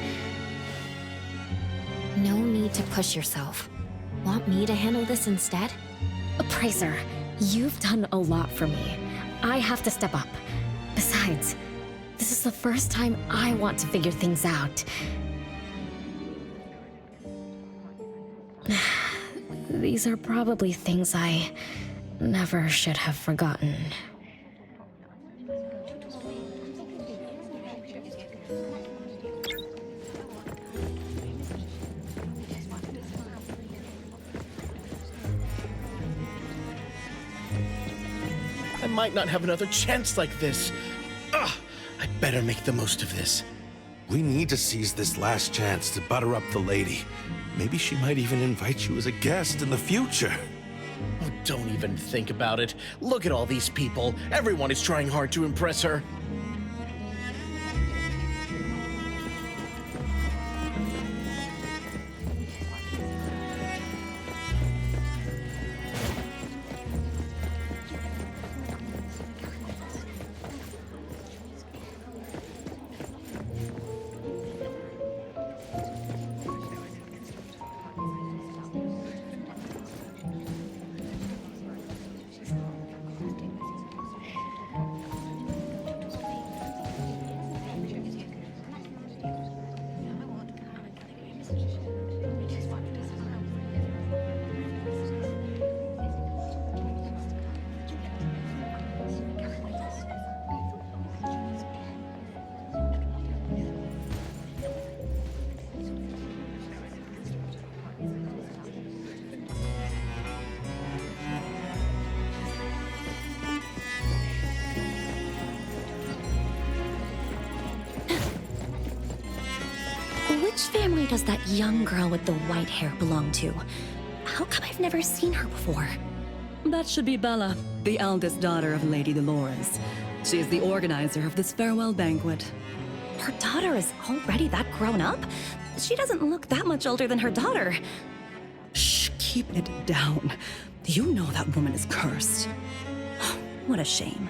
No need to push yourself. Want me to handle this instead? Appraiser, you've done a lot for me. I have to step up. Besides, this is the first time I want to figure things out. These are probably things I never should have forgotten. I might not have another chance like this. Ugh, I better make the most of this. We need to seize this last chance to butter up the lady. Maybe she might even invite you as a guest in the future. Oh, don't even think about it. Look at all these people. Everyone is trying hard to impress her. Which family does that young girl with the white hair belong to? How come I've never seen her before? That should be Bella, the eldest daughter of Lady Dolores. She is the organizer of this farewell banquet. Her daughter is already that grown up? She doesn't look that much older than her daughter. Shh, keep it down. You know that woman is cursed. What a shame.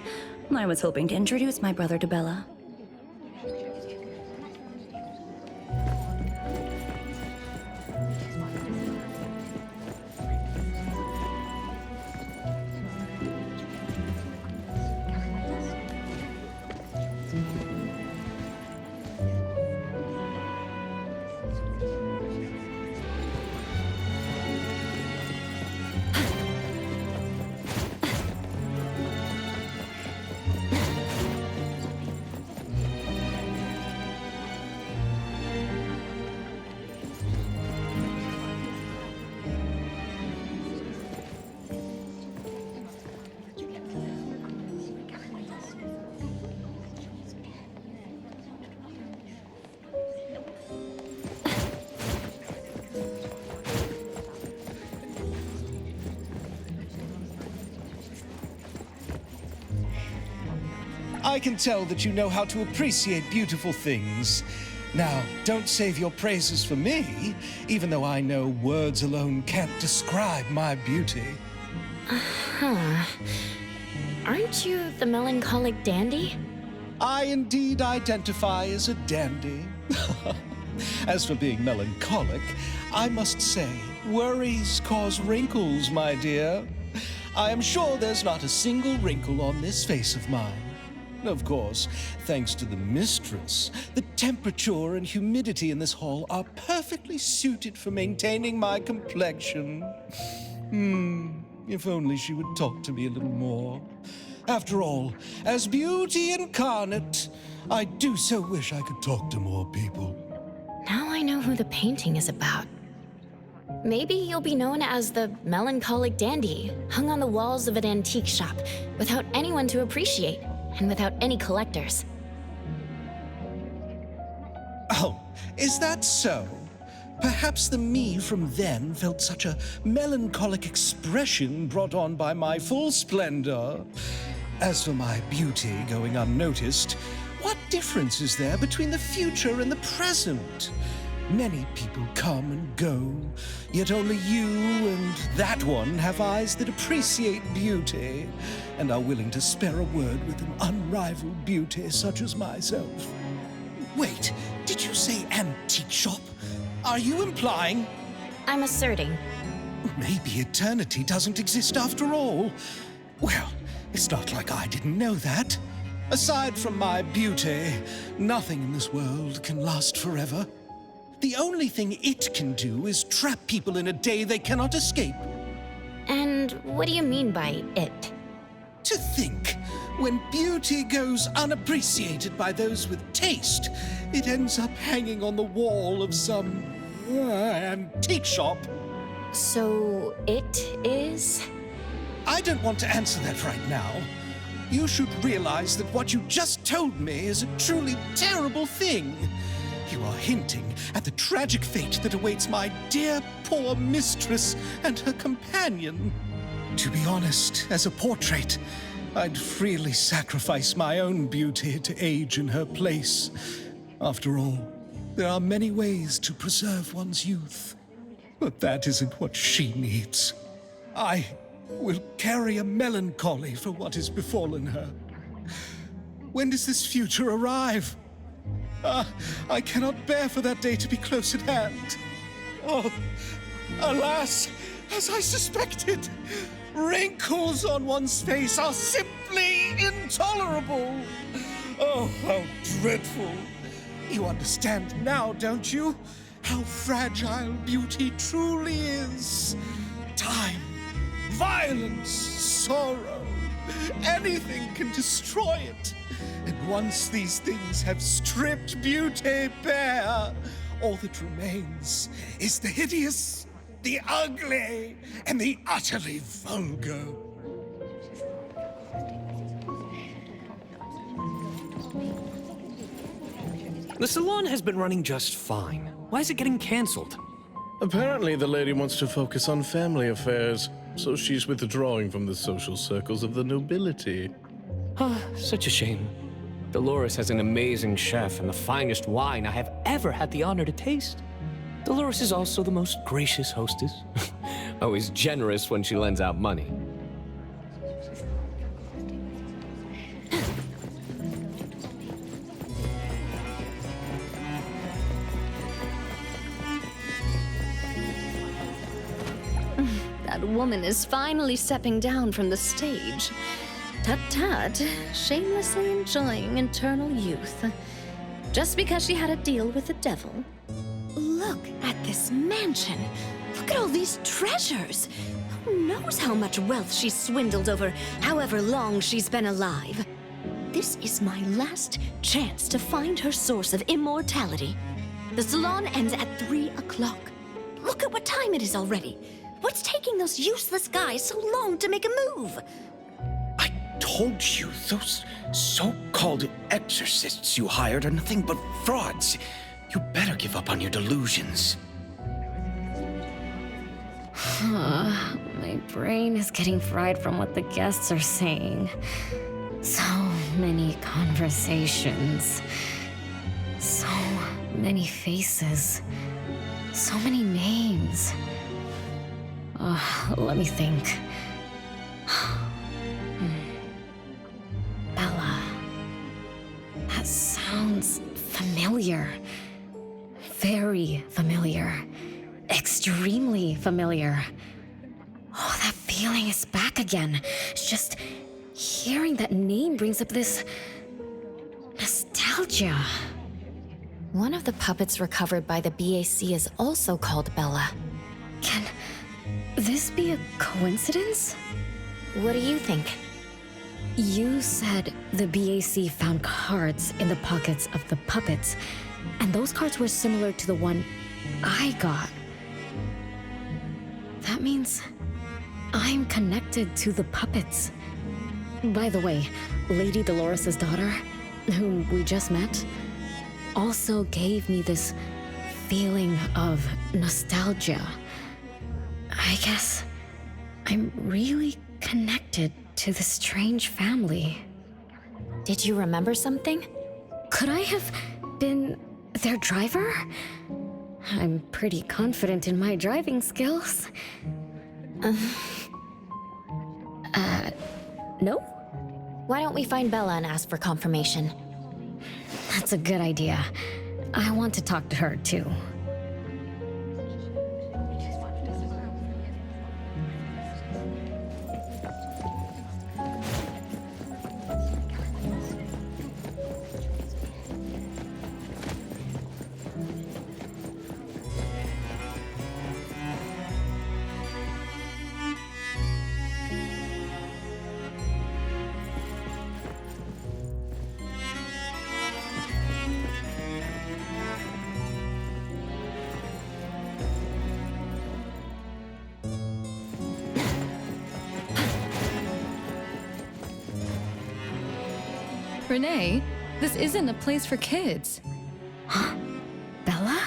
I was hoping to introduce my brother to Bella. I can tell that you know how to appreciate beautiful things. Now, don't save your praises for me, even though I know words alone can't describe my beauty. Aren't you the melancholic dandy? I indeed identify as a dandy. As for being melancholic, I must say, worries cause wrinkles, my dear. I am sure there's not a single wrinkle on this face of mine. Of course, thanks to the mistress, the temperature and humidity in this hall are perfectly suited for maintaining my complexion. If only she would talk to me a little more. After all, as beauty incarnate, I do so wish I could talk to more people. Now I know who the painting is about. Maybe you'll be known as the melancholic dandy, hung on the walls of an antique shop, without anyone to appreciate, and without any collectors. Oh, is that so? Perhaps the me from then felt such a melancholic expression brought on by my full splendor. As for my beauty going unnoticed, what difference is there between the future and the present? Many people come and go, yet only you and that one have eyes that appreciate beauty and are willing to spare a word with an unrivaled beauty such as myself. Wait, did you say antique shop? Are you implying? I'm asserting. Maybe eternity doesn't exist after all. Well, it's not like I didn't know that. Aside from my beauty, nothing in this world can last forever. The only thing it can do is trap people in a day they cannot escape. And what do you mean by it? To think, when beauty goes unappreciated by those with taste, it ends up hanging on the wall of some antique shop. So it is? I don't want to answer that right now. You should realize that what you just told me is a truly terrible thing. You are hinting at the tragic fate that awaits my dear, poor mistress and her companion. To be honest, as a portrait, I'd freely sacrifice my own beauty to age in her place. After all, there are many ways to preserve one's youth. But that isn't what she needs. I will carry a melancholy for what has befallen her. When does this future arrive? I cannot bear for that day to be close at hand. Oh, alas, as I suspected, wrinkles on one's face are simply intolerable. Oh, how dreadful. You understand now, don't you? How fragile beauty truly is. Time, violence, sorrow, anything can destroy it. And once these things have stripped beauty bare, all that remains is the hideous, the ugly, and the utterly vulgar. The salon has been running just fine. Why is it getting cancelled? Apparently the lady wants to focus on family affairs, so she's withdrawing from the social circles of the nobility. Such a shame. Dolores has an amazing chef and the finest wine I have ever had the honor to taste. Dolores is also the most gracious hostess. Always generous when she lends out money. That woman is finally stepping down from the stage. Tut-tut, shamelessly enjoying eternal youth. Just because she had a deal with the devil. Look at this mansion. Look at all these treasures. Who knows how much wealth she's swindled over however long she's been alive. This is my last chance to find her source of immortality. The salon ends at 3 o'clock. Look at what time it is already. What's taking those useless guys so long to make a move? Told you, those so-called exorcists you hired are nothing but frauds. You better give up on your delusions. My brain is getting fried from what the guests are saying. So many conversations. So many faces. So many names. Let me think. Bella. That sounds familiar. very familiar. Extremely familiar. Oh, that feeling is back again. It's just hearing that name brings up this nostalgia. One of the puppets recovered by the BAC is also called Bella. Can this be a coincidence? What do you think? You said the BAC found cards in the pockets of the puppets, and those cards were similar to the one I got. That means I'm connected to the puppets. By the way, Lady Dolores' daughter, whom we just met, also gave me this feeling of nostalgia. I guess I'm really connected to this strange family. Did you remember something? Could I have been their driver? I'm pretty confident in my driving skills. No? Why don't we find Bella and ask for confirmation? That's a good idea. I want to talk to her too. Renee, this isn't a place for kids. Huh? Bella?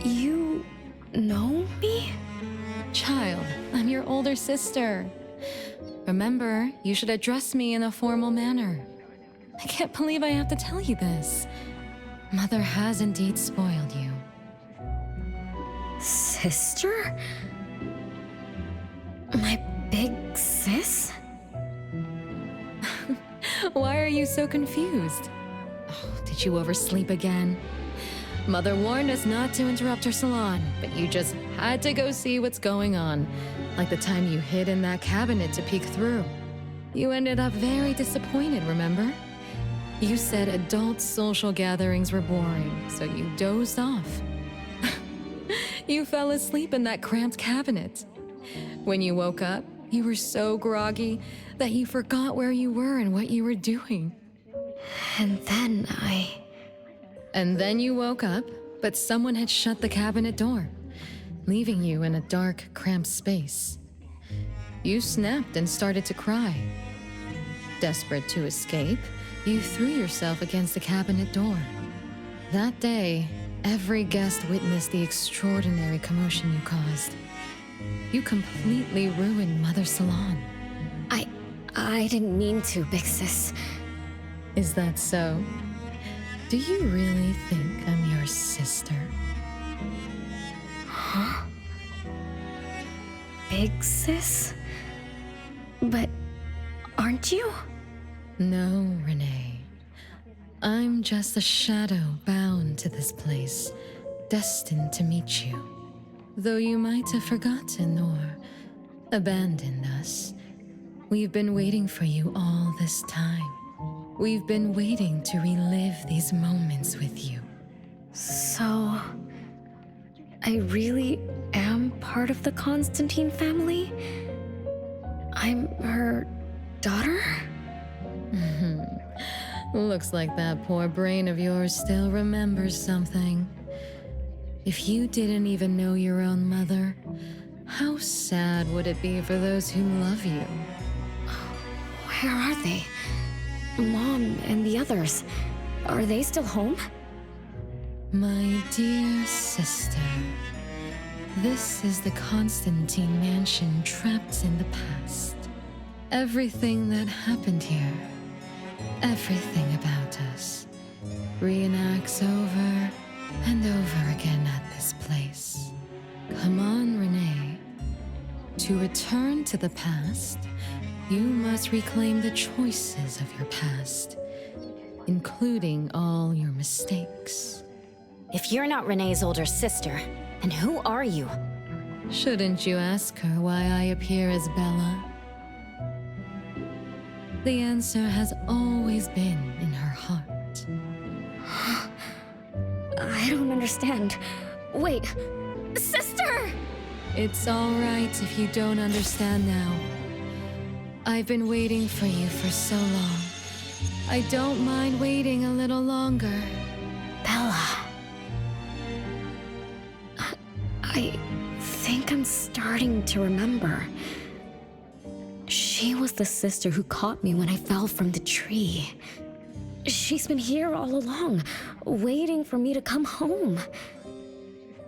You know me? Child, I'm your older sister. Remember, you should address me in a formal manner. I can't believe I have to tell you this. Mother has indeed spoiled you. Sister? My big sis? Why are you so confused? Oh, did you oversleep again? Mother warned us not to interrupt her salon, but you just had to go see what's going on. Like the time you hid in that cabinet to peek through. You ended up very disappointed, remember? You said adult social gatherings were boring, so you dozed off. You fell asleep in that cramped cabinet. When you woke up, you were so groggy that you forgot where you were and what you were doing. And then you woke up, but someone had shut the cabinet door, leaving you in a dark, cramped space. You snapped and started to cry. Desperate to escape, you threw yourself against the cabinet door. That day, every guest witnessed the extraordinary commotion you caused. You completely ruined Mother's salon. I didn't mean to, big sis. Is that so? Do you really think I'm your sister? Huh? Big sis? But aren't you? No, Renee. I'm just a shadow bound to this place, destined to meet you. Though you might have forgotten or abandoned us, we've been waiting for you all this time. We've been waiting to relive these moments with you. So, I really am part of the Constantine family? I'm her daughter? Looks like that poor brain of yours still remembers something. If you didn't even know your own mother, how sad would it be for those who love you? Where are they? Mom and the others. Are they still home? My dear sister, this is the Constantine mansion trapped in the past. Everything that happened here, everything about us, reenacts over and over again at this place. Come on, Renee. To return to the past, you must reclaim the choices of your past, including all your mistakes. If you're not Rene's older sister, then who are you? Shouldn't you ask her why I appear as Bella? The answer has always been in her heart. I don't understand. Wait, sister! It's all right if you don't understand now. I've been waiting for you for so long. I don't mind waiting a little longer. Bella. I think I'm starting to remember. She was the sister who caught me when I fell from the tree. She's been here all along, waiting for me to come home.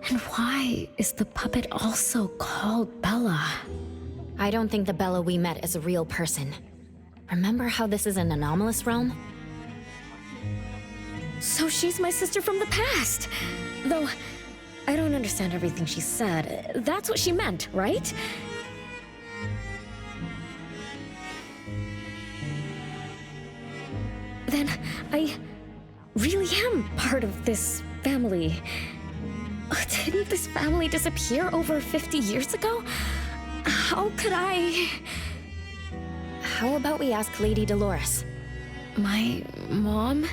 And why is the puppet also called Bella? I don't think the Bella we met is a real person. Remember how this is an anomalous realm? So she's my sister from the past. Though, I don't understand everything she said. That's what she meant, right? Then I really am part of this family. Didn't this family disappear over 50 years ago? How could I... How about we ask Lady Dolores? My mom?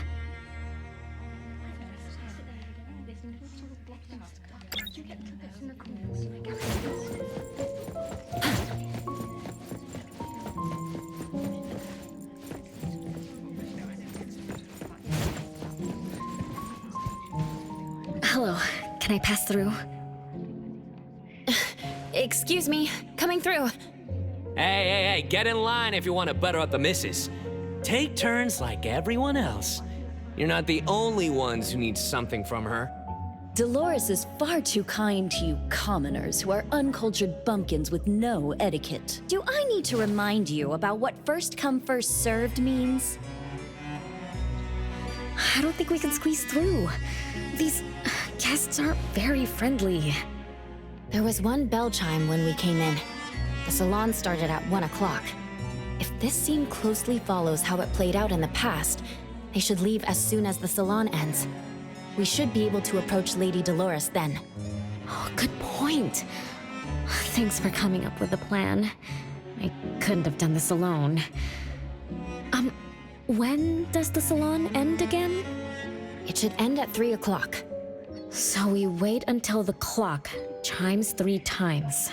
Hello, can I pass through? Excuse me, coming through. Hey, get in line if you want to butter up the missus. Take turns like everyone else. You're not the only ones who need something from her. Dolores is far too kind to you commoners who are uncultured bumpkins with no etiquette. Do I need to remind you about what first come first served means? I don't think we can squeeze through. These guests aren't very friendly. There was one bell chime when we came in. The salon started at 1 o'clock. If this scene closely follows how it played out in the past, they should leave as soon as the salon ends. We should be able to approach Lady Dolores then. Oh, good point. Thanks for coming up with a plan. I couldn't have done this alone. When does the salon end again? It should end at 3 o'clock. So we wait until the clock chimes 3 times.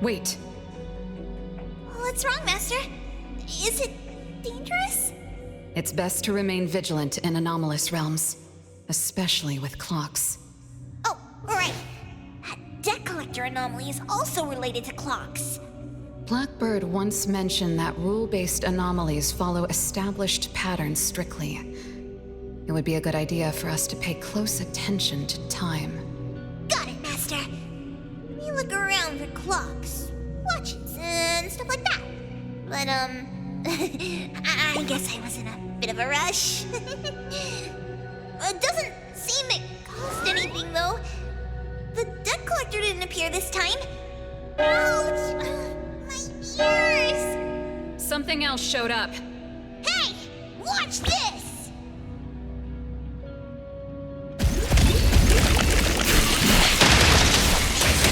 Wait. What's wrong, Master? Is it dangerous? It's best to remain vigilant in anomalous realms, especially with clocks. Oh, right. That debt collector anomaly is also related to clocks. Blackbird once mentioned that rule-based anomalies follow established patterns strictly. It would be a good idea for us to pay close attention to time. Got it, Master. We look around for clocks, watches, and stuff like that. But, I guess I was in a bit of a rush. It doesn't seem it cost anything, though. The debt collector didn't appear this time. Ouch! My ears! Something else showed up. Hey! Watch this!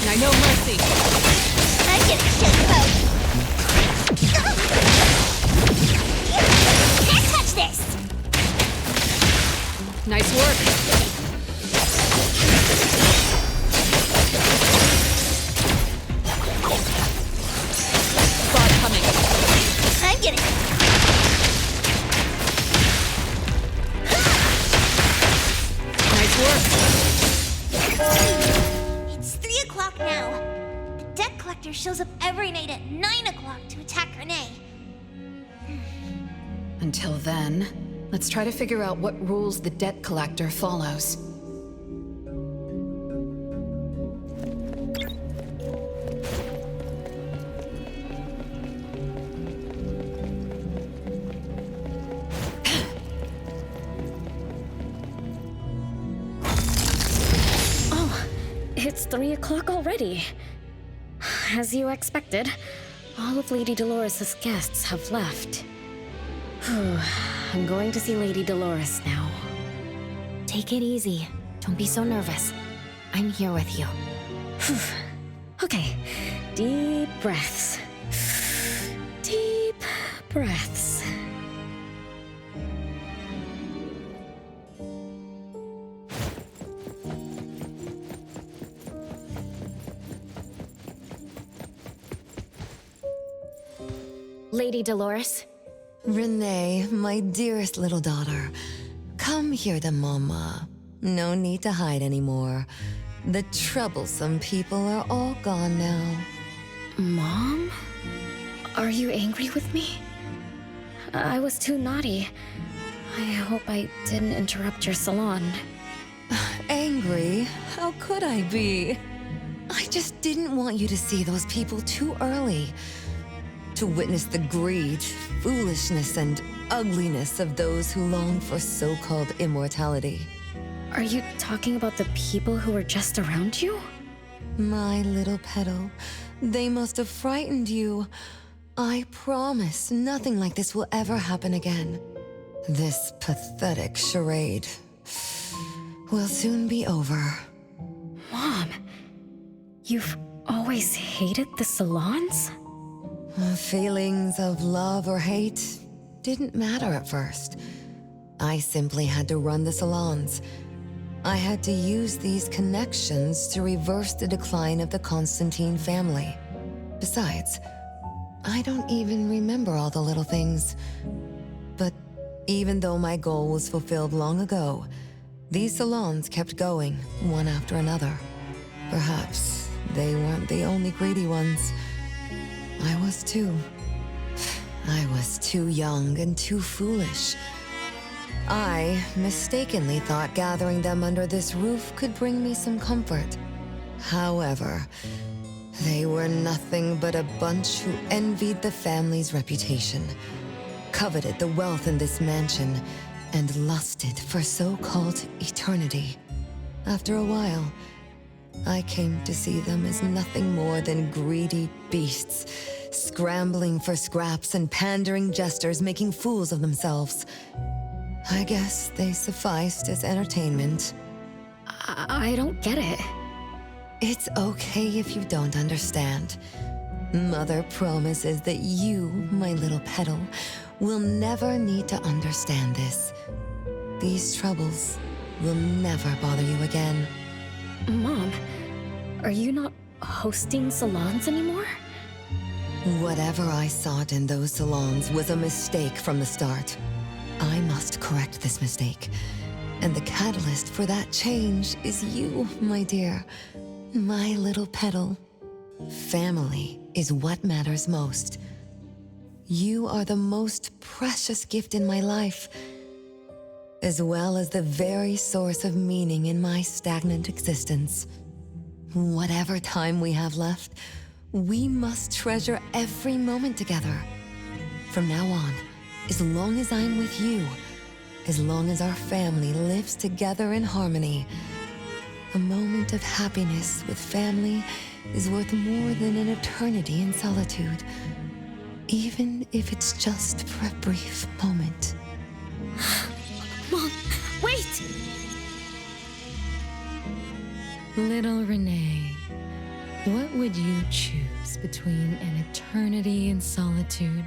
Now, no mercy. I'm getting shit. Can't touch this! Nice work. I'm getting o'clock now. The debt collector shows up every night at 9 o'clock to attack Rene. Until then, let's try to figure out what rules the debt collector follows. It's 3 o'clock already. As you expected, all of Lady Dolores' guests have left. I'm going to see Lady Dolores now. Take it easy. Don't be so nervous. I'm here with you. Okay, deep breaths. Deep breaths. Lady Dolores? Rene, my dearest little daughter, come here to Mama. No need to hide anymore. The troublesome people are all gone now. Mom? Are you angry with me? I was too naughty. I hope I didn't interrupt your salon. Angry? How could I be? I just didn't want you to see those people too early. To witness the greed, foolishness, and ugliness of those who long for so-called immortality. Are you talking about the people who were just around you? My little petal, they must have frightened you. I promise nothing like this will ever happen again. This pathetic charade will soon be over. Mom, you've always hated the salons? Feelings of love or hate didn't matter at first. I simply had to run the salons. I had to use these connections to reverse the decline of the Constantine family. Besides, I don't even remember all the little things. But even though my goal was fulfilled long ago, these salons kept going, one after another. Perhaps they weren't the only greedy ones. I was too. I was too young and too foolish. I mistakenly thought gathering them under this roof could bring me some comfort. However, they were nothing but a bunch who envied the family's reputation, coveted the wealth in this mansion, and lusted for so-called eternity. After a while, I came to see them as nothing more than greedy beasts, scrambling for scraps and pandering jesters making fools of themselves. I guess they sufficed as entertainment. I don't get it. It's okay if you don't understand. Mother promises that you, my little petal, will never need to understand this. These troubles will never bother you again. Mom, are you not hosting salons anymore? Whatever I sought in those salons was a mistake from the start. I must correct this mistake. And the catalyst for that change is you, my dear. My little petal. Family is what matters most. You are the most precious gift in my life, as well as the very source of meaning in my stagnant existence. Whatever time we have left, we must treasure every moment together. From now on, as long as I'm with you, as long as our family lives together in harmony, a moment of happiness with family is worth more than an eternity in solitude, even if it's just for a brief moment. Mom, wait! Little Rene, what would you choose between an eternity in solitude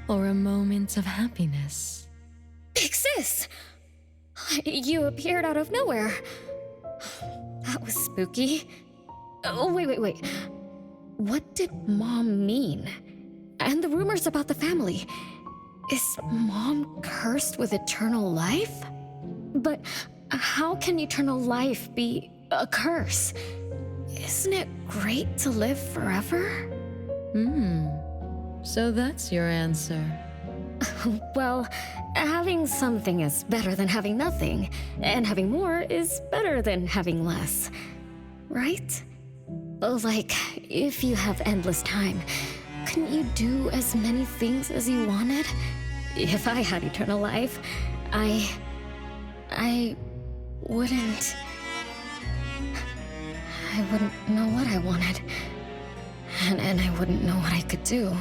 or a moment of happiness? Big Sis! You appeared out of nowhere. That was spooky. Oh, wait. What did Mom mean? And the rumors about the family. Is Mom cursed with eternal life? But how can eternal life be a curse? Isn't it great to live forever? So that's your answer. Well, having something is better than having nothing, and having more is better than having less. Right? Like, if you have endless time, couldn't you do as many things as you wanted? If I had eternal life, I wouldn't know what I wanted. And I wouldn't know what I could do.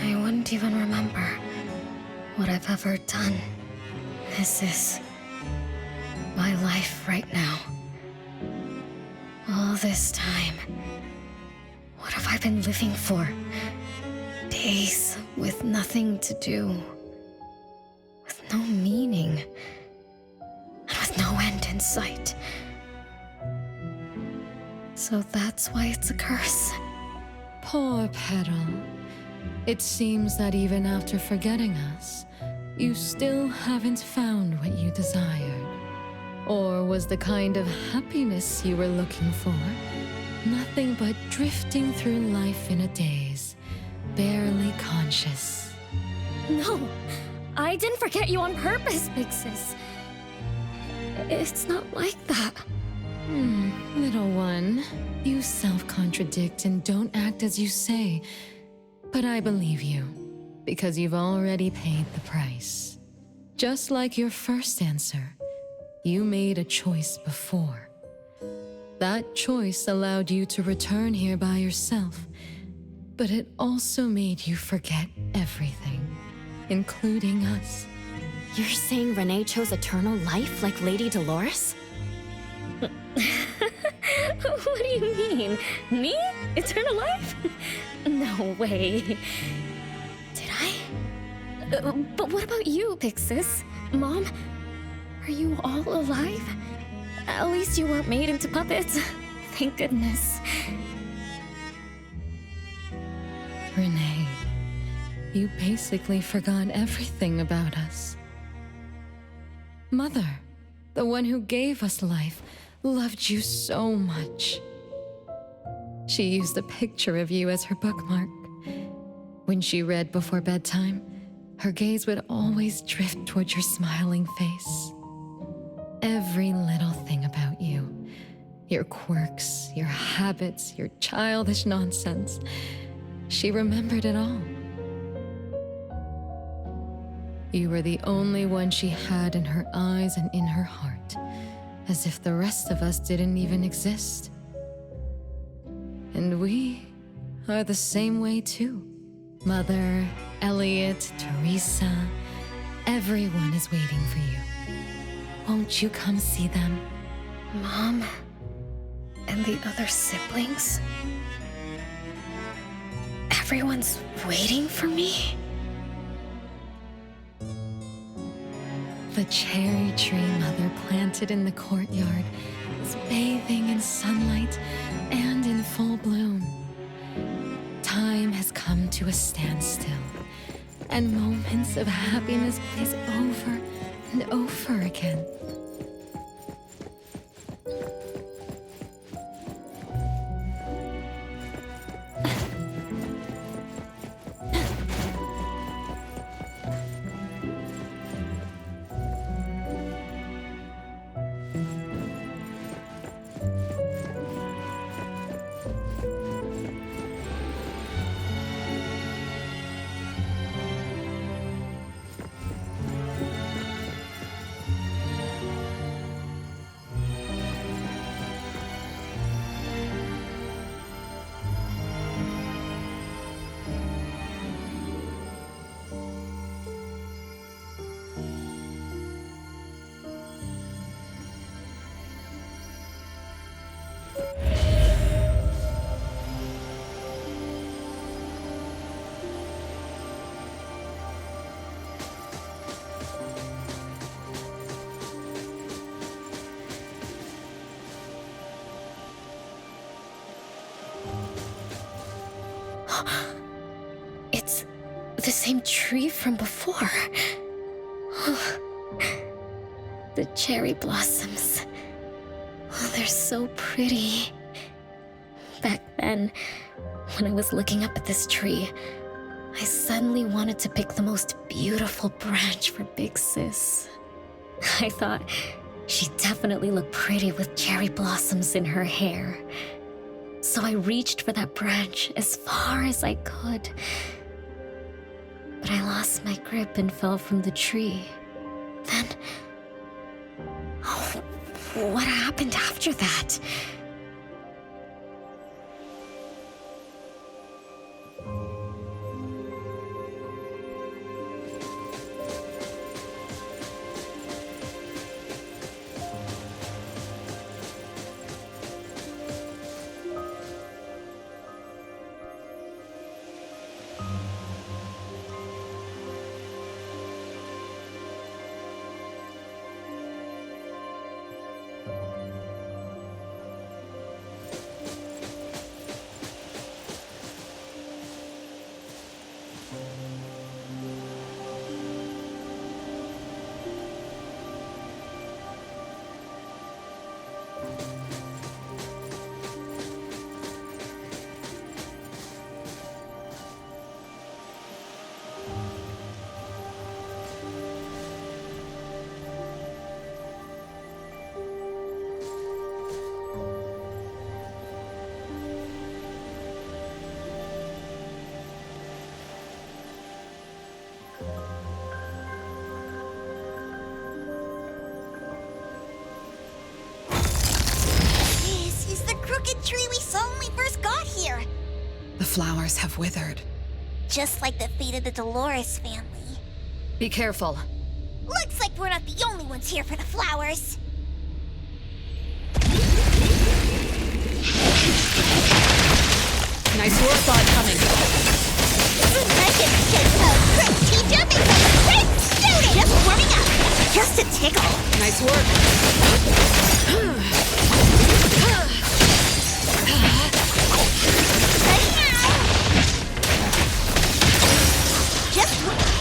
I wouldn't even remember what I've ever done. This is my life right now. All this time. What have I been living for? Days with nothing to do. With no meaning. And with no end in sight. So that's why it's a curse. Poor Petal. It seems that even after forgetting us, you still haven't found what you desired. Or was the kind of happiness you were looking for nothing but drifting through life in a daze, barely conscious? No, I didn't forget you on purpose, Big Sis. It's not like that. Little one, you self-contradict and don't act as you say. But I believe you, because you've already paid the price. Just like your first answer, you made a choice before. That choice allowed you to return here by yourself, but it also made you forget everything, including us. You're saying René chose eternal life like Lady Dolores? What do you mean? Me? Eternal life? No way. Did I? But what about you, Big Sis? Mom? Are you all alive? At least you weren't made into puppets. Thank goodness. René, you basically forgot everything about us. Mother, the one who gave us life, loved you so much. She used a picture of you as her bookmark. When she read before bedtime, her gaze would always drift towards your smiling face. Every little thing about you, your quirks, your habits, your childish nonsense, she remembered it all. You were the only one she had in her eyes and in her heart, as if the rest of us didn't even exist. And we are the same way too. Mother, Elliot, Teresa, everyone is waiting for you. Won't you come see them? Mom and the other siblings? Everyone's waiting for me? The cherry tree Mother planted in the courtyard is bathing in sunlight and in full bloom. Time has come to a standstill, and moments of happiness plays over and over again. It's the same tree from before. The cherry blossoms. Oh, they're so pretty. Back then, when I was looking up at this tree, I suddenly wanted to pick the most beautiful branch for Big Sis. I thought she'd definitely look pretty with cherry blossoms in her hair. So I reached for that branch as far as I could. But I lost my grip and fell from the tree. Then... oh, what happened after that? Tree we saw when we first got here. The flowers have withered. Just like the fate of the Dolores family. Be careful. Looks like we're not the only ones here for the flowers. Nice work on coming. Quick teacher makes us a great student! Just warming up. Just a tickle. Nice work.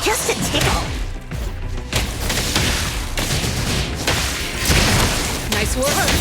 Just a tickle. Nice work.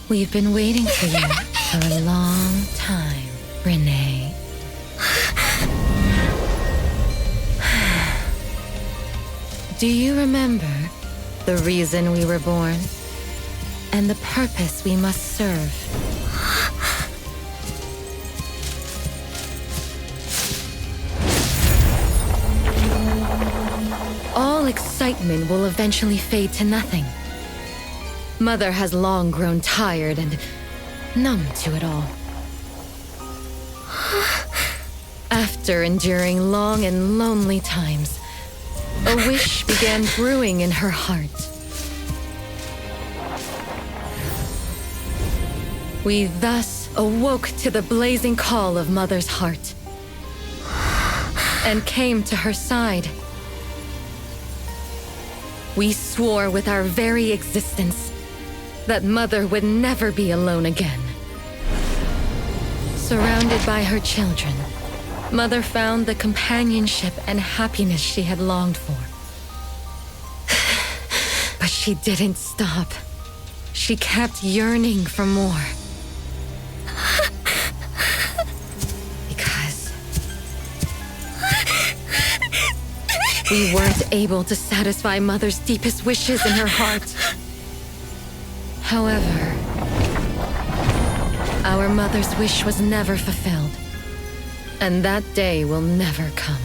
We've been waiting for you for a long time, Rene. Do you remember the reason we were born? And the purpose we must serve? All excitement will eventually fade to nothing. Mother has long grown tired and numb to it all. After enduring long and lonely times, a wish began brewing in her heart. We thus awoke to the blazing call of Mother's heart and came to her side. We swore with our very existence that Mother would never be alone again. Surrounded by her children, Mother found the companionship and happiness she had longed for. But she didn't stop. She kept yearning for more. We weren't able to satisfy Mother's deepest wishes in her heart. However, our mother's wish was never fulfilled, and that day will never come.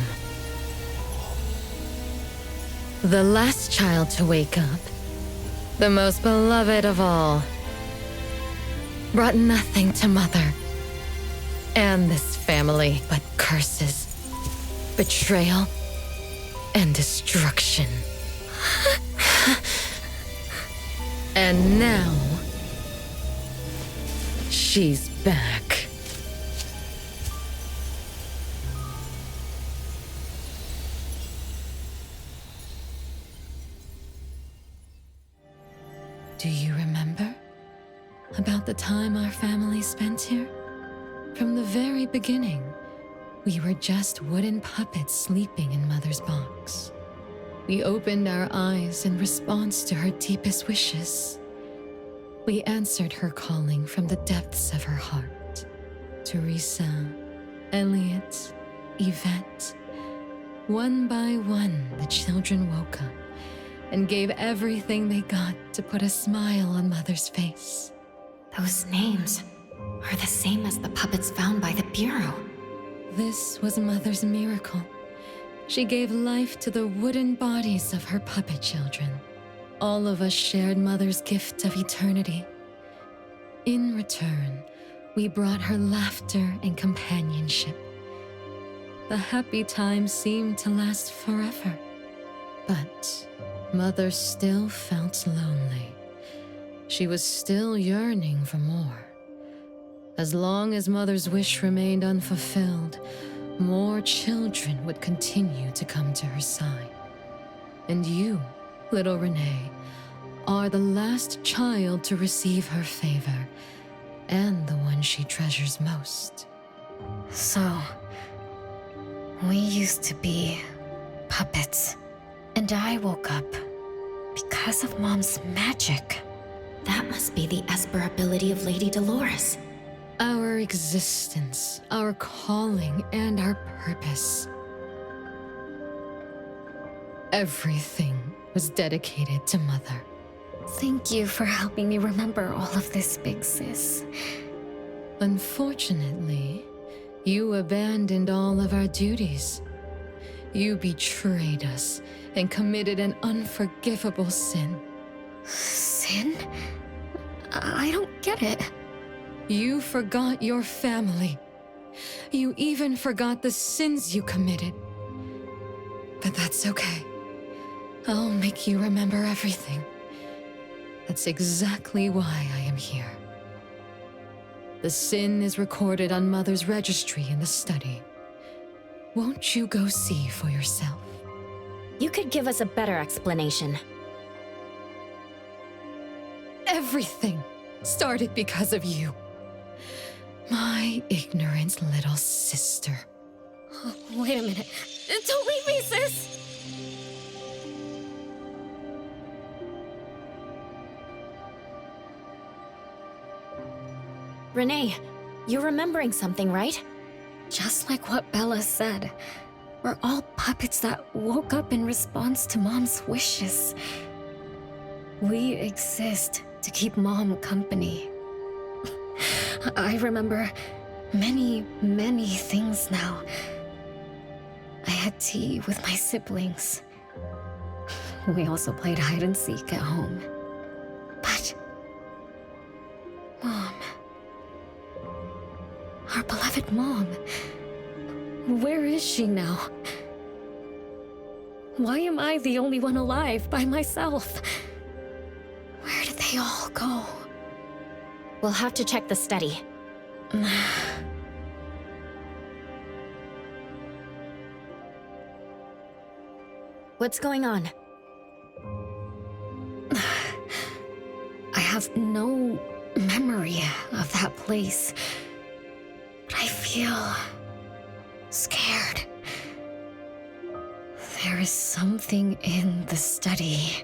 The last child to wake up, the most beloved of all, brought nothing to Mother and this family but curses, betrayal, and destruction. And now, she's back. Do you remember about the time our family spent here? From the very beginning, we were just wooden puppets sleeping in Mother's box. We opened our eyes in response to her deepest wishes. We answered her calling from the depths of her heart. Teresa, Elliot, Yvette. One by one, the children woke up and gave everything they got to put a smile on Mother's face. Those names are the same as the puppets found by the Bureau. This was Mother's miracle. She gave life to the wooden bodies of her puppet children. All of us shared Mother's gift of eternity. In return, we brought her laughter and companionship. The happy times seemed to last forever. But Mother still felt lonely. She was still yearning for more. As long as Mother's wish remained unfulfilled, more children would continue to come to her side. And you, little René, are the last child to receive her favor, and the one she treasures most. So, we used to be puppets, and I woke up because of Mom's magic. That must be the Esper ability of Lady Dolores. Our existence, our calling, and our purpose. Everything was dedicated to Mother. Thank you for helping me remember all of this, Big Sis. Unfortunately, you abandoned all of our duties. You betrayed us and committed an unforgivable sin. Sin? I don't get it. You forgot your family. You even forgot the sins you committed. But that's okay. I'll make you remember everything. That's exactly why I am here. The sin is recorded on Mother's registry in the study. Won't you go see for yourself? You could give us a better explanation. Everything started because of you. My ignorant little sister. Oh, wait a minute. Don't leave me, sis! René, you're remembering something, right? Just like what Bella said. We're all puppets that woke up in response to Mom's wishes. We exist to keep Mom company. I remember many, many things now. I had tea with my siblings. We also played hide and seek at home. But Mom, our beloved Mom, where is she now? Why am I the only one alive by myself? Where did they all go? We'll have to check the study. What's going on? I have no memory of that place, but I feel scared. There is something in the study.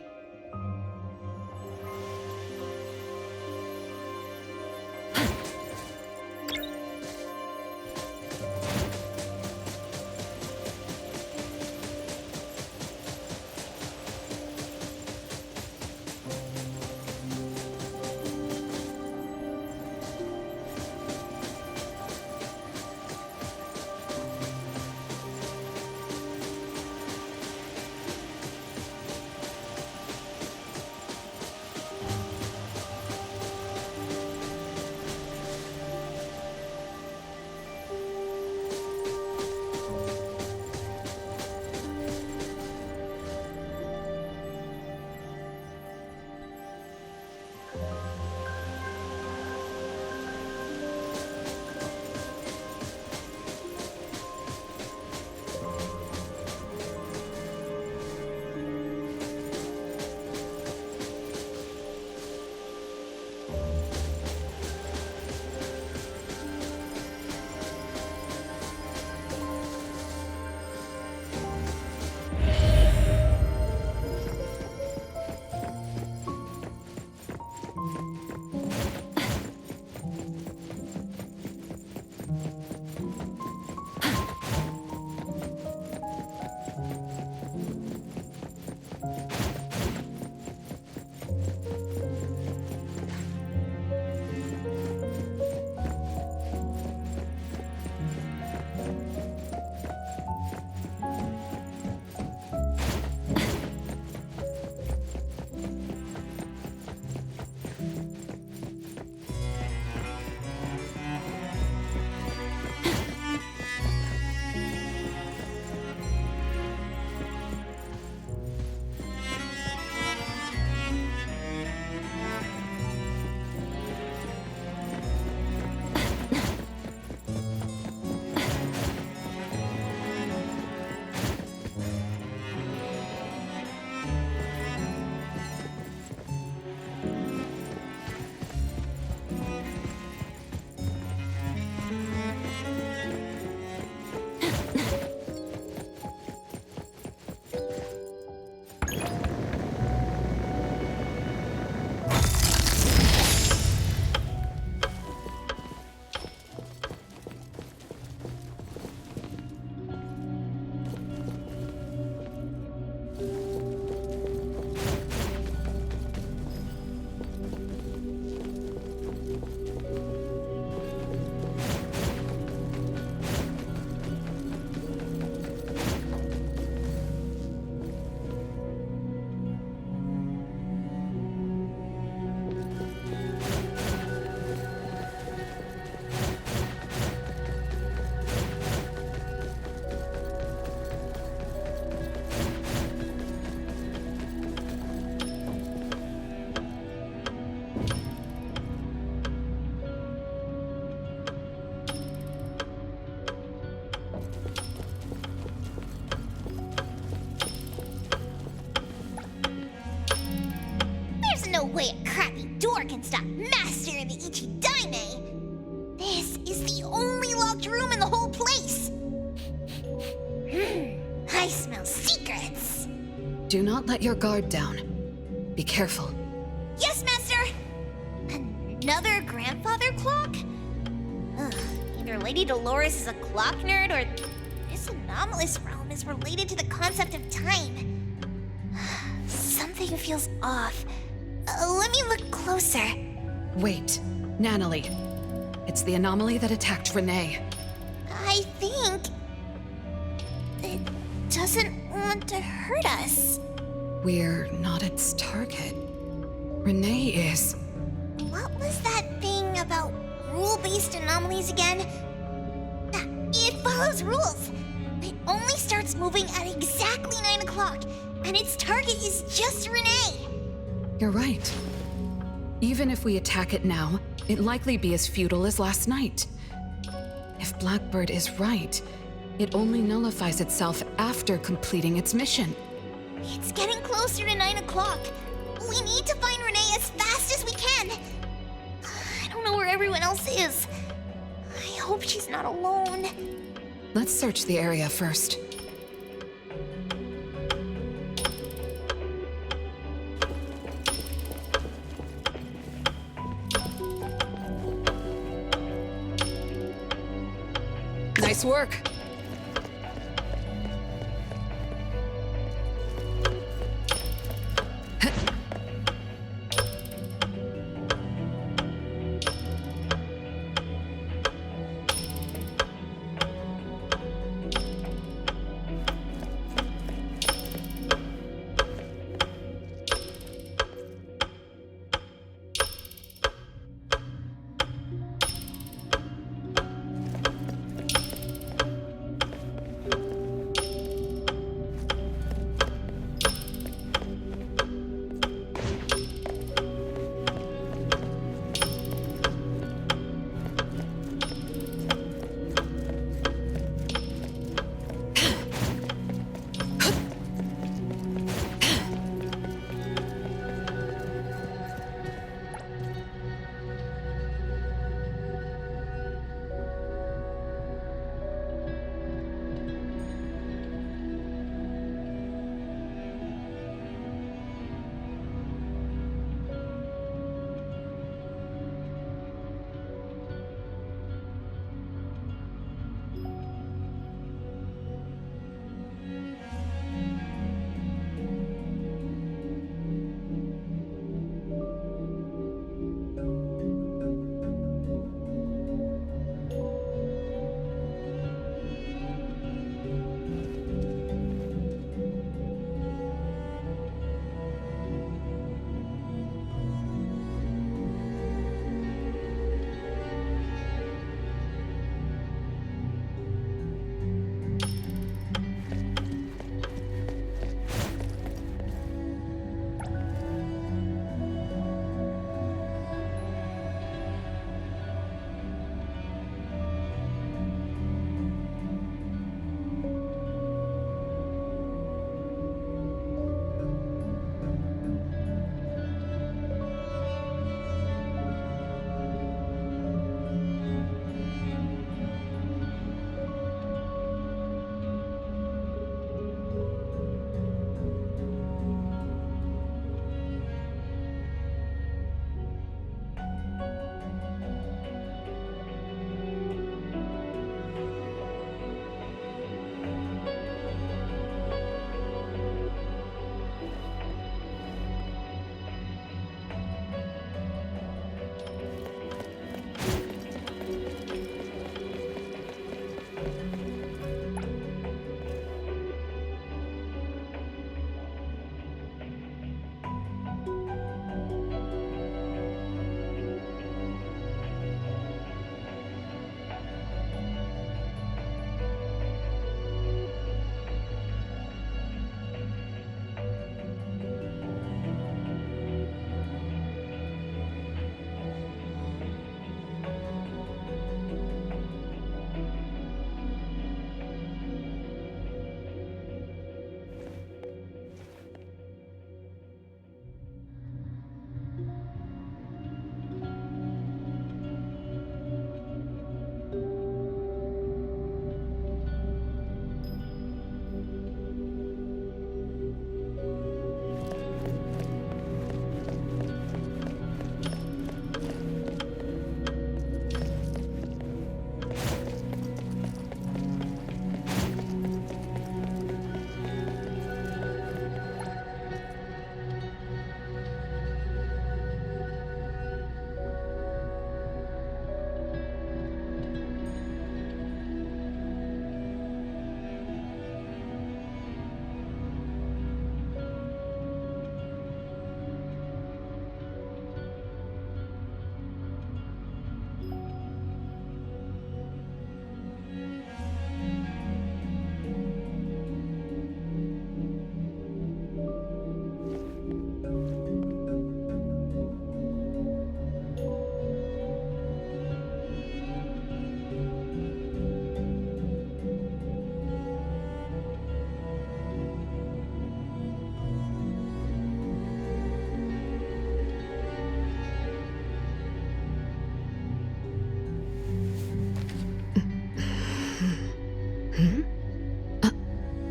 way a crappy door can stop Master and the Ichidaime. This is the only locked room in the whole place. I smell secrets. Do not let your guard down. Be careful. Yes, Master! Another grandfather clock? Ugh, either Lady Dolores is a clock nerd or this anomalous realm is related to the concept of time. Something feels off. Let me look closer. Wait, Nanalie. It's the anomaly that attacked René. I think it doesn't want to hurt us. We're not its target. René is. What was that thing about rule-based anomalies again? It follows rules. It only starts moving at exactly 9 o'clock, and its target is just René. You're right. Even if we attack it now, it'd likely be as futile as last night. If Blackbird is right, it only nullifies itself after completing its mission. It's getting closer to 9 o'clock. We need to find René as fast as we can. I don't know where everyone else is. I hope she's not alone. Let's search the area first. Nice work.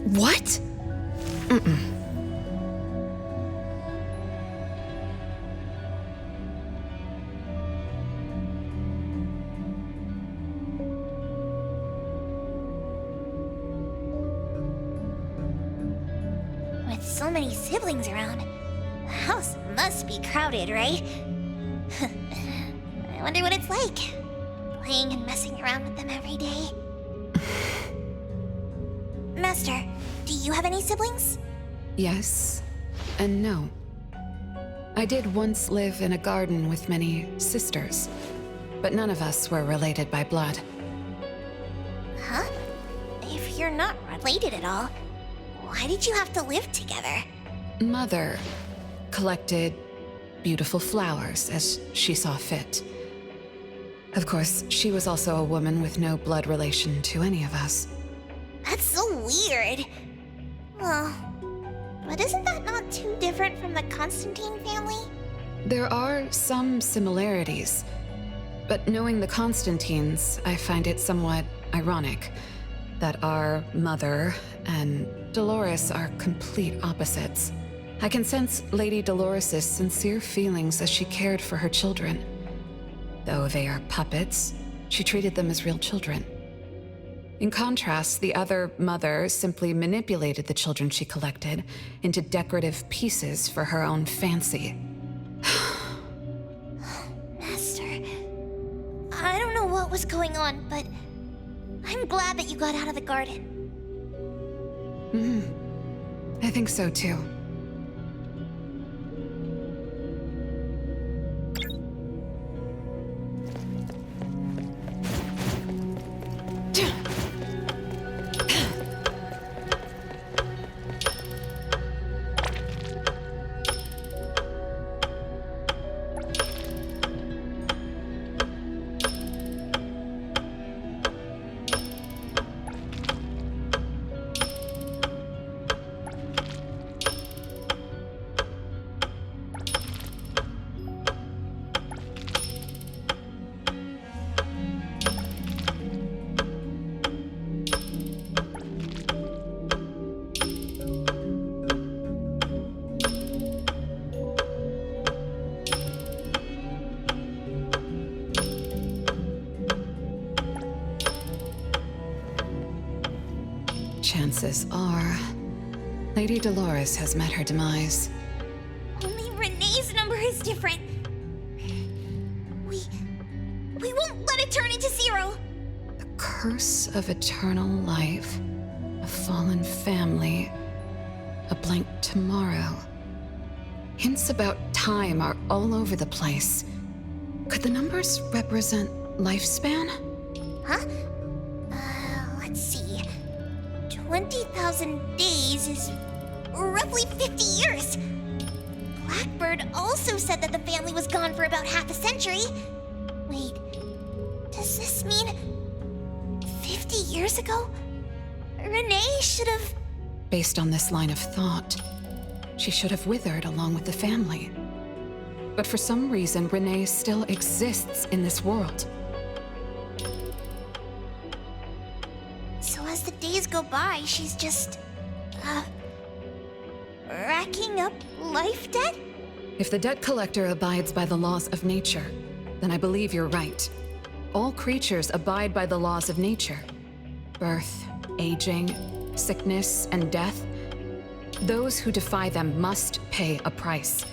What? Mm-mm. With so many siblings around, the house must be crowded, right? I wonder what it's like, playing and messing around with them every day. Master, do you have any siblings? Yes and no. I did once live in a garden with many sisters, but none of us were related by blood. Huh? If you're not related at all, why did you have to live together? Mother collected beautiful flowers as she saw fit. Of course, she was also a woman with no blood relation to any of us. That's so weird. Well, but isn't that not too different from the Constantine family? There are some similarities, but knowing the Constantines, I find it somewhat ironic that our mother and Dolores are complete opposites. I can sense Lady Dolores' sincere feelings as she cared for her children. Though they are puppets, she treated them as real children. In contrast, the other mother simply manipulated the children she collected into decorative pieces for her own fancy. Master, I don't know what was going on, but I'm glad that you got out of the garden. I think so too. Chances are, Lady Dolores has met her demise. Only Rene's number is different. We won't let it turn into 0. The curse of eternal life, a fallen family, a blank tomorrow. Hints about time are all over the place. Could the numbers represent lifespan? Huh? Let's see. 20,000 days is roughly 50 years. Blackbird also said that the family was gone for about half a century. Wait, does this mean 50 years ago? Rene should have... Based on this line of thought, she should have withered along with the family. But for some reason, Rene still exists in this world. So as the days go by, she's just... racking up life debt? If the debt collector abides by the laws of nature, then I believe you're right. All creatures abide by the laws of nature. Birth, aging, sickness, and death. Those who defy them must pay a price.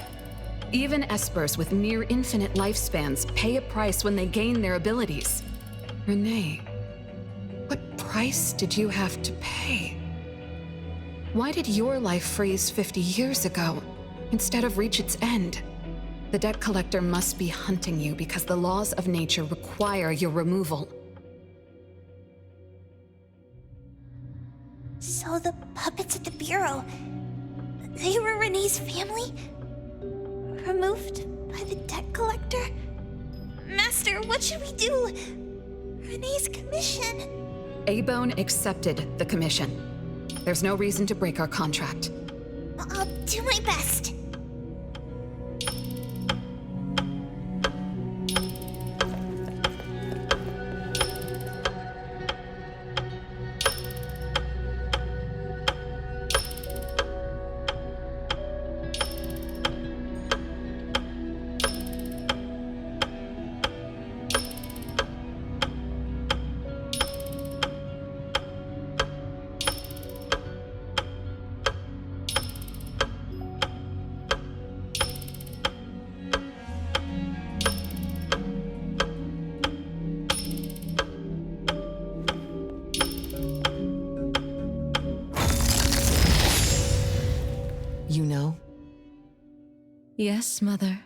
Even espers with near infinite lifespans pay a price when they gain their abilities. Rene, what price did you have to pay? Why did your life freeze 50 years ago instead of reach its end? The debt collector must be hunting you because the laws of nature require your removal. So the puppets at the bureau, they were Rene's family? Removed by the debt collector? Master, what should we do? Rene's commission. A-Bone accepted the commission. There's no reason to break our contract. I'll do my best. You know? Yes, Mother.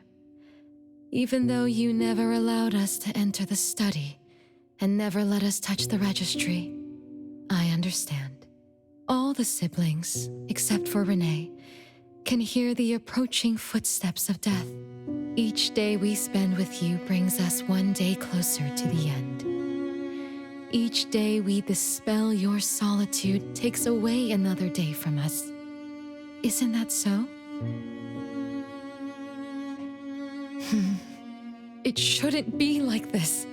Even though you never allowed us to enter the study and never let us touch the registry, I understand. All the siblings, except for René, can hear the approaching footsteps of death. Each day we spend with you brings us one day closer to the end. Each day we dispel your solitude takes away another day from us. Isn't that so? It shouldn't be like this.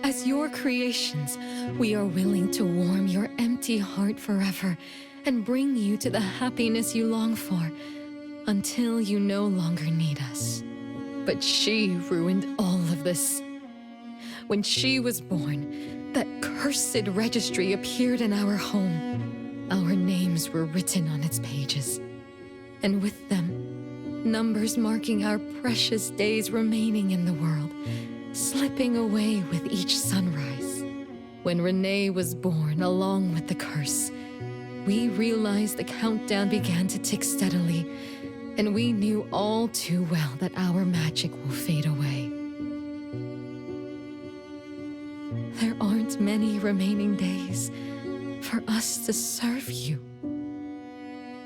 As your creations, we are willing to warm your empty heart forever and bring you to the happiness you long for until you no longer need us. But she ruined all of this. When she was born, that cursed registry appeared in our home. Our names were written on its pages, and with them, numbers marking our precious days remaining in the world, slipping away with each sunrise. When René was born along with the curse, we realized the countdown began to tick steadily, and we knew all too well that our magic will fade away. There aren't many remaining days for us to serve you.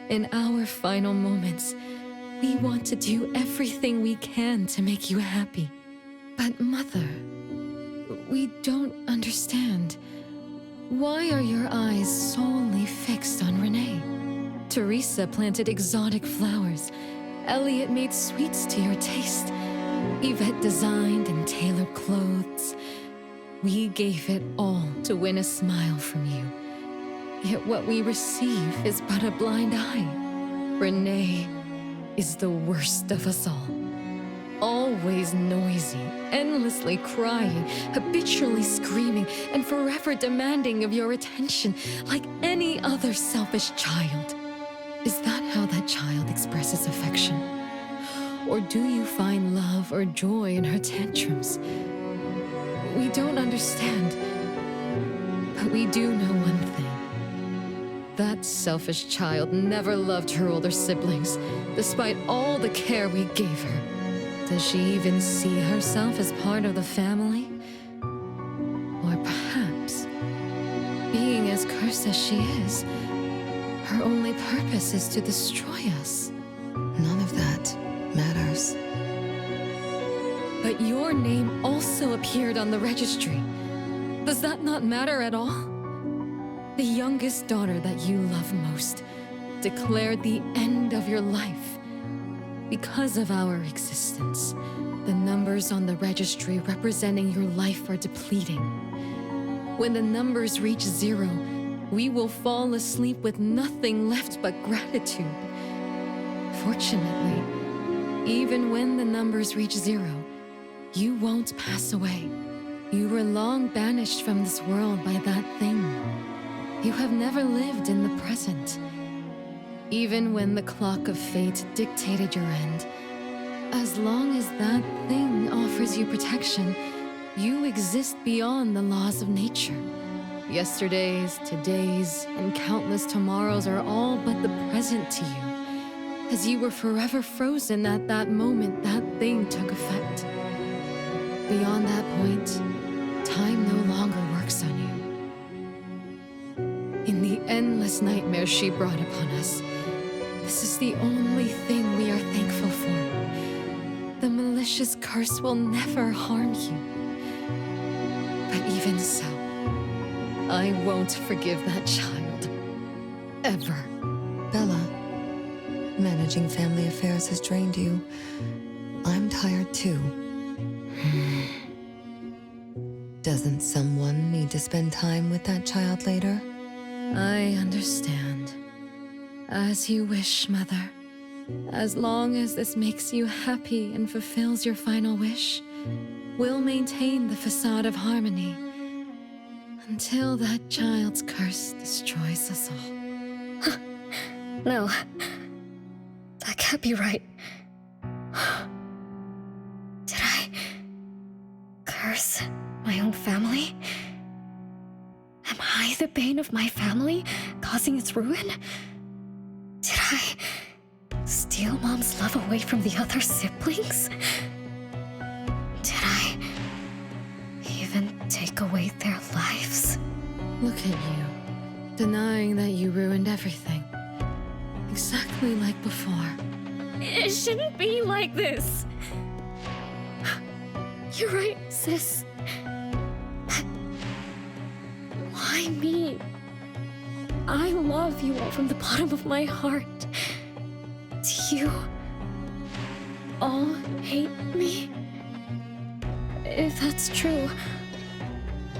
In our final moments, we want to do everything we can to make you happy. But Mother, we don't understand. Why are your eyes solely fixed on René? Teresa planted exotic flowers. Elliot made sweets to your taste. Yvette designed and tailored clothes. We gave it all to win a smile from you. Yet what we receive is but a blind eye. René is the worst of us all. Always noisy, endlessly crying, habitually screaming, and forever demanding of your attention like any other selfish child. Is that how that child expresses affection? Or do you find love or joy in her tantrums? We don't understand, but we do know one thing. That selfish child never loved her older siblings, despite all the care we gave her. Does she even see herself as part of the family? Or perhaps, being as cursed as she is, her only purpose is to destroy us. None of that matters. But your name also appeared on the registry. Does that not matter at all? The youngest daughter that you love most declared the end of your life. Because of our existence, the numbers on the registry representing your life are depleting. When the numbers reach 0, we will fall asleep with nothing left but gratitude. Fortunately, even when the numbers reach 0, you won't pass away. You were long banished from this world by that thing. You have never lived in the present. Even when the clock of fate dictated your end, as long as that thing offers you protection, you exist beyond the laws of nature. Yesterdays, todays, and countless tomorrows are all but the present to you, as you were forever frozen at that moment that thing took effect. Beyond that point, time no longer works on you. In the endless nightmares she brought upon us, this is the only thing we are thankful for. The malicious curse will never harm you. But even so, I won't forgive that child. Ever. Bella, managing family affairs has drained you. I'm tired too. Doesn't someone need to spend time with that child later? I understand. As you wish, Mother. As long as this makes you happy and fulfills your final wish, we'll maintain the facade of harmony until that child's curse destroys us all. No. That can't be right. Did I curse my own family? Am I the bane of my family, causing its ruin? Did I steal Mom's love away from the other siblings? Did I even take away their lives? Look at you, denying that you ruined everything. Exactly like before. It shouldn't be like this. You're right, sis. But why me? I love you all from the bottom of my heart. Do you all hate me? If that's true,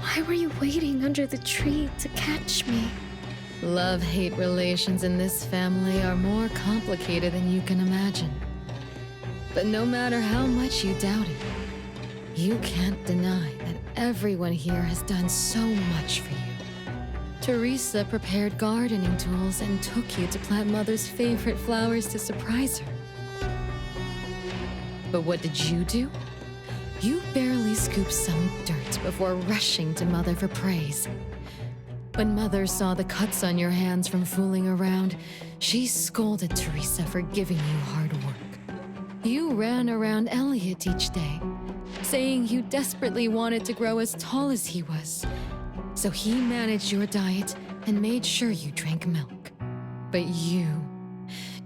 why were you waiting under the tree to catch me? Love-hate relations in this family are more complicated than you can imagine. But no matter how much you doubt it, you can't deny that everyone here has done so much for you. Teresa prepared gardening tools and took you to plant Mother's favorite flowers to surprise her. But what did you do? You barely scooped some dirt before rushing to Mother for praise. When Mother saw the cuts on your hands from fooling around, she scolded Teresa for giving you hard work. You ran around Elliot each day, saying you desperately wanted to grow as tall as he was. So he managed your diet and made sure you drank milk. But you,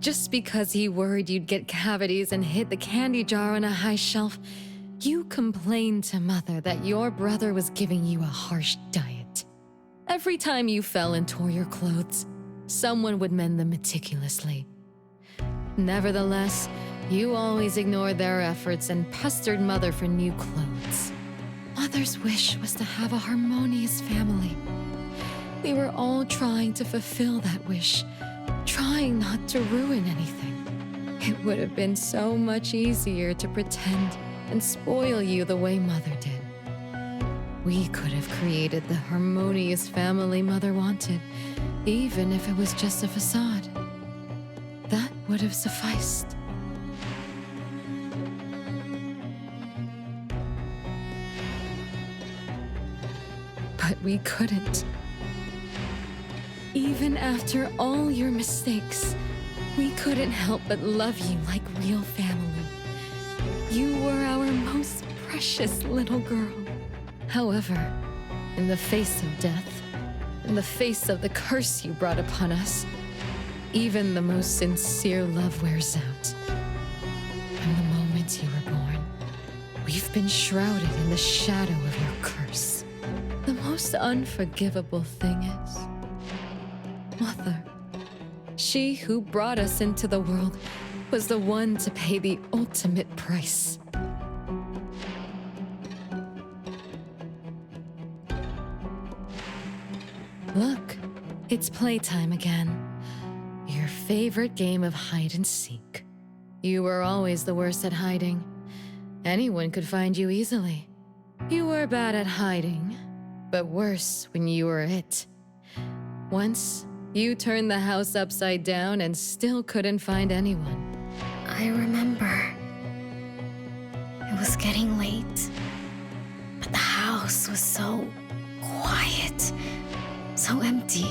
just because he worried you'd get cavities and hid the candy jar on a high shelf, you complained to Mother that your brother was giving you a harsh diet. Every time you fell and tore your clothes, someone would mend them meticulously. Nevertheless, you always ignored their efforts and pestered Mother for new clothes. Mother's wish was to have a harmonious family. We were all trying to fulfill that wish, trying not to ruin anything. It would have been so much easier to pretend and spoil you the way Mother did. We could have created the harmonious family Mother wanted, even if it was just a facade. That would have sufficed. But we couldn't. Even after all your mistakes, we couldn't help but love you like real family. You were our most precious little girl. However, in the face of death, in the face of the curse you brought upon us, even the most sincere love wears out. From the moment you were born, we've been shrouded in the shadow of your curse. The most unforgivable thing is, Mother, she who brought us into the world, was the one to pay the ultimate price. Look, it's playtime again. Your favorite game of hide and seek. You were always the worst at hiding. Anyone could find you easily. You were bad at hiding, but worse when you were it. Once, you turned the house upside down and still couldn't find anyone. I remember. It was getting late, but the house was so quiet, so empty.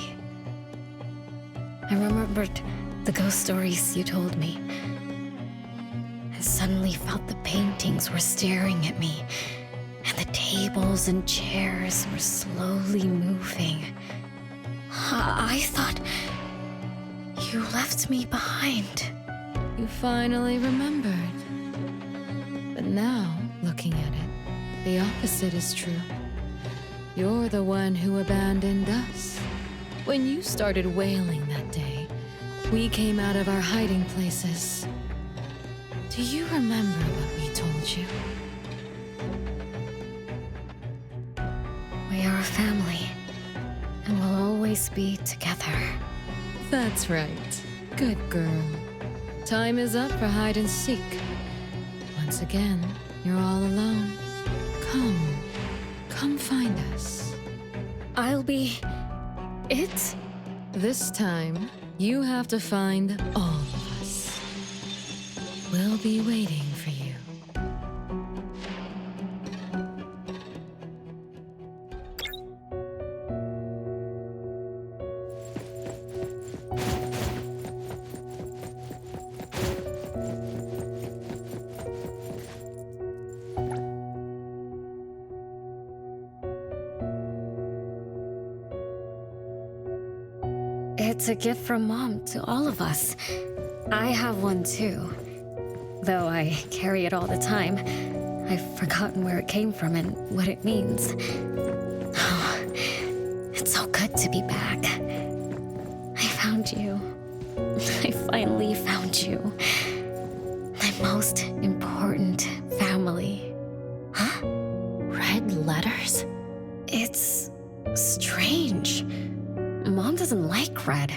I remembered the ghost stories you told me, and suddenly felt the paintings were staring at me, and the tables and chairs were slowly moving. I thought you left me behind. You finally remembered. But now, looking at it, the opposite is true. You're the one who abandoned us. When you started wailing that day, we came out of our hiding places. Do you remember what we told you? We are a family, and we'll always be together. That's right. Good girl. Time is up for hide and seek. Once again, you're all alone. Come find us. I'll be it? This time, you have to find all of us. We'll be waiting for you. It's a gift from Mom to all of us. I have one too. Though I carry it all the time, I've forgotten where it came from and what it means. Oh, it's so good to be back. I found you. I finally found you. My most important family. Huh? Red letters? It's strange. Mom doesn't like red.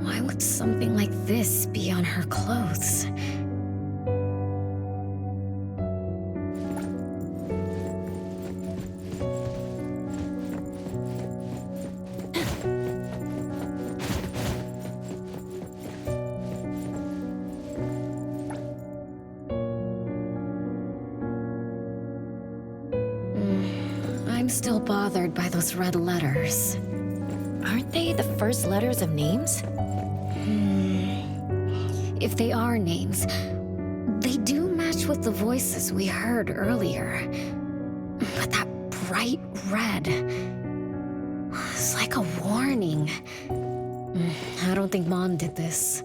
Why would something like this be on her clothes? I'm still bothered by those red letters. Aren't they the first letters of names? If they are names, they do match with the voices we heard earlier. But that bright red, it's like a warning. I don't think Mom did this.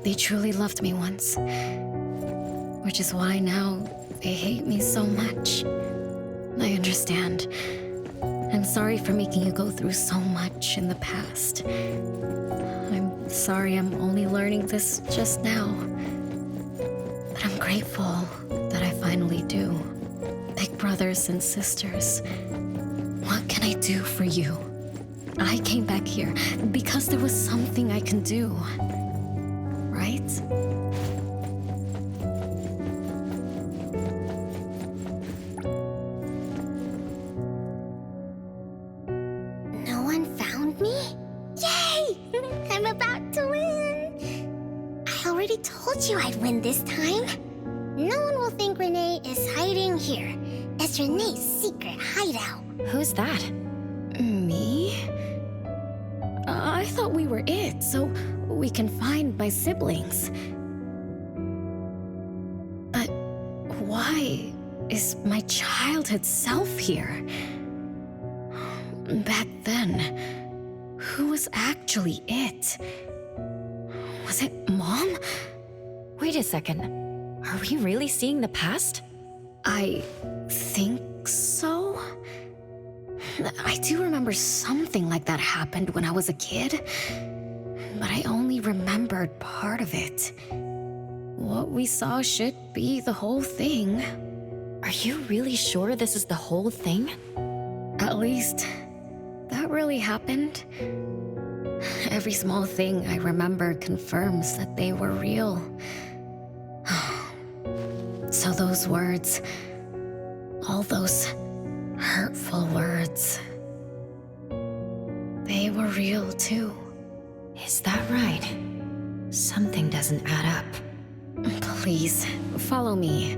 They truly loved me once, which is why now they hate me so much. I understand. I'm sorry for making you go through so much in the past. I'm sorry I'm only learning this just now. But I'm grateful that I finally do. Big brothers and sisters, what can I do for you? I came back here because there was something I can do. Right? No one found me? Yay! I'm about to win! I already told you I'd win this time. No one will think René is hiding here. It's René's secret hideout. Who's that? Me? I thought we were it, so we can find my siblings. But why is my childhood self here? Back then, who was actually it? Was it Mom? Wait a second. Are we really seeing the past? I think so. I do remember something like that happened when I was a kid, but I only remembered part of it. What we saw should be the whole thing. Are you really sure this is the whole thing? At least, that really happened. Every small thing I remember confirms that they were real. So those words, all those hurtful words, they were real too. Is that right? Something doesn't add up. Please, follow me.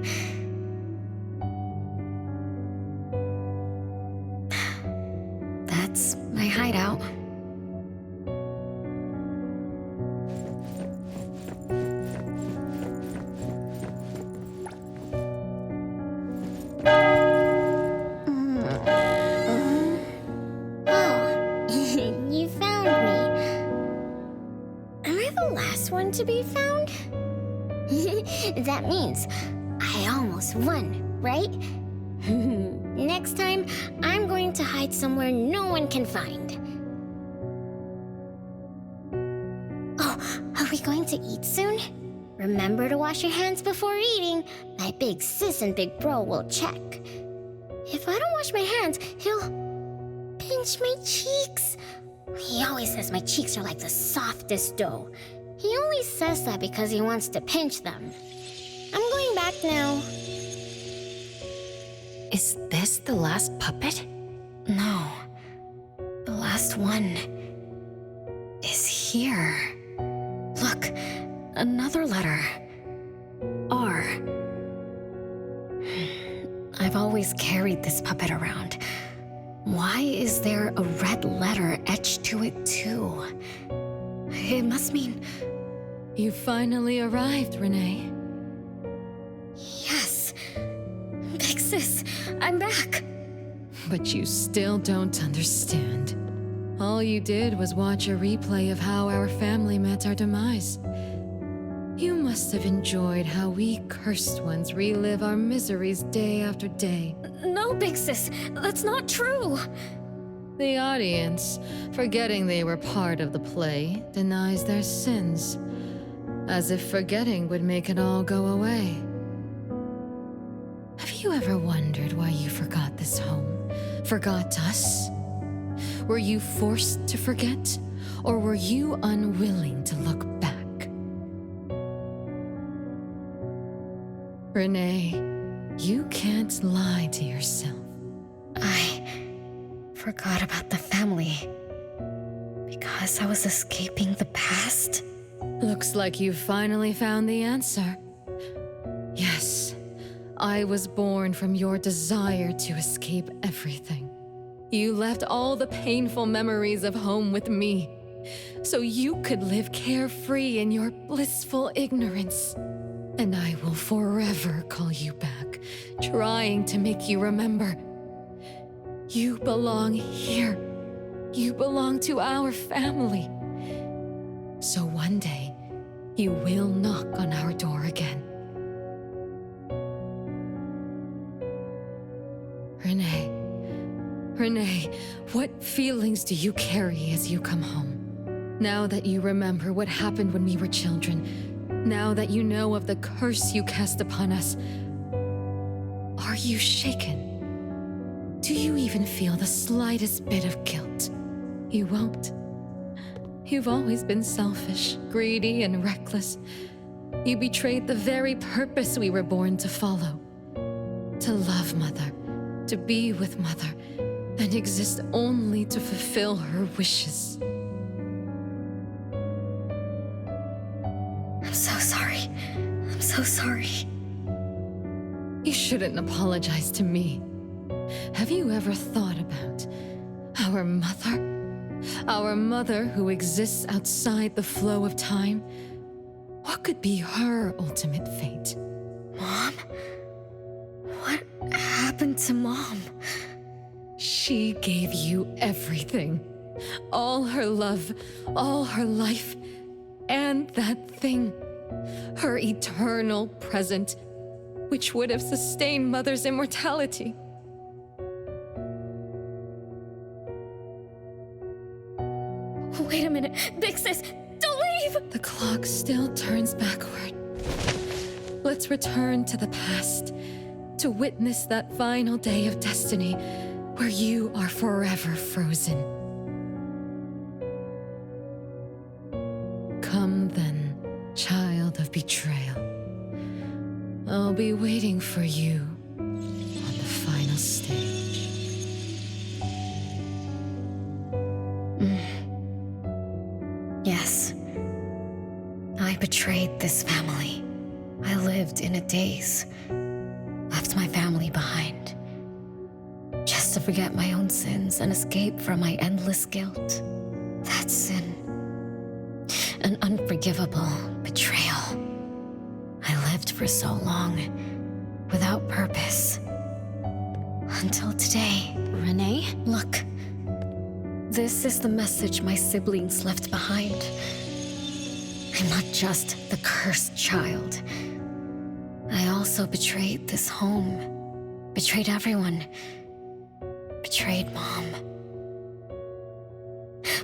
That's my hideout. You found me. Am I the last one to be found? That means I almost won, right? Next time, I'm going to hide somewhere no one can find. Oh, are we going to eat soon? Remember to wash your hands before eating. My big sis and big bro will check. If I don't wash my hands, he'll pinch my cheeks. He always says my cheeks are like the softest dough. He only says that because he wants to pinch them. I'm going back now. Is this the last puppet? No. The last one is here. Look, another letter. R. I've always carried this puppet around. Why is there a red letter etched to it too? It must mean... You finally arrived, René. Yes. Big sis, I'm back. But you still don't understand. All you did was watch a replay of how our family met our demise. You must have enjoyed how we cursed ones relive our miseries day after day. No, Big Sis, that's not true. The audience, forgetting they were part of the play, denies their sins, as if forgetting would make it all go away. Have you ever wondered why you forgot this home? Forgot us? Were you forced to forget, or were you unwilling to look back? René, you can't lie to yourself. I forgot about the family because I was escaping the past. Looks like you've finally found the answer. Yes, I was born from your desire to escape everything. You left all the painful memories of home with me, so you could live carefree in your blissful ignorance. And I will forever call you back, trying to make you remember. You belong here. You belong to our family. So one day, you will knock on our door again. René, what feelings do you carry as you come home? Now that you remember what happened when we were children, now that you know of the curse you cast upon us, are you shaken? Do you even feel the slightest bit of guilt? You won't. You've always been selfish, greedy, and reckless. You betrayed the very purpose we were born to follow. To love Mother, to be with Mother, and exist only to fulfill her wishes. I'm so sorry. I'm so sorry. You shouldn't apologize to me. Have you ever thought about our mother? Our mother who exists outside the flow of time? What could be her ultimate fate? Mom? What happened to Mom? She gave you everything. All her love, all her life, and that thing. Her eternal present, which would have sustained Mother's immortality. Wait a minute. Big Sis, don't leave! The clock still turns backward. Let's return to the past, to witness that final day of destiny where you are forever frozen. Come then, child of betrayal. I'll be waiting for you on the final stage. Yes. I betrayed this family. I lived in a daze. Left my family behind. Just to forget my own sins and escape from my endless guilt. That sin. An unforgivable betrayal. I lived for so long, without purpose. Until today. René? Look. This is the message my siblings left behind. I'm not just the cursed child. I also betrayed this home. Betrayed everyone. Betrayed Mom.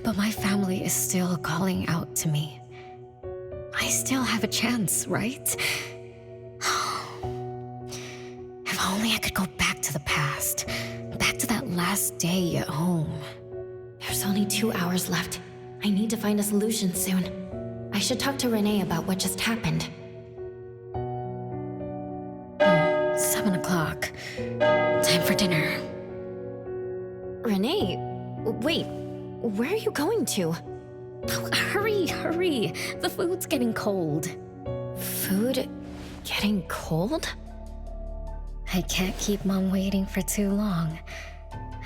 But my family is still calling out to me. I still have a chance, right? If only I could go back to the past. Back to that last day at home. There's only 2 hours left. I need to find a solution soon. I should talk to René about what just happened. 7 o'clock. Time for dinner. René, wait. Where are you going to? Oh, hurry, hurry. The food's getting cold. Food getting cold? I can't keep Mom waiting for too long.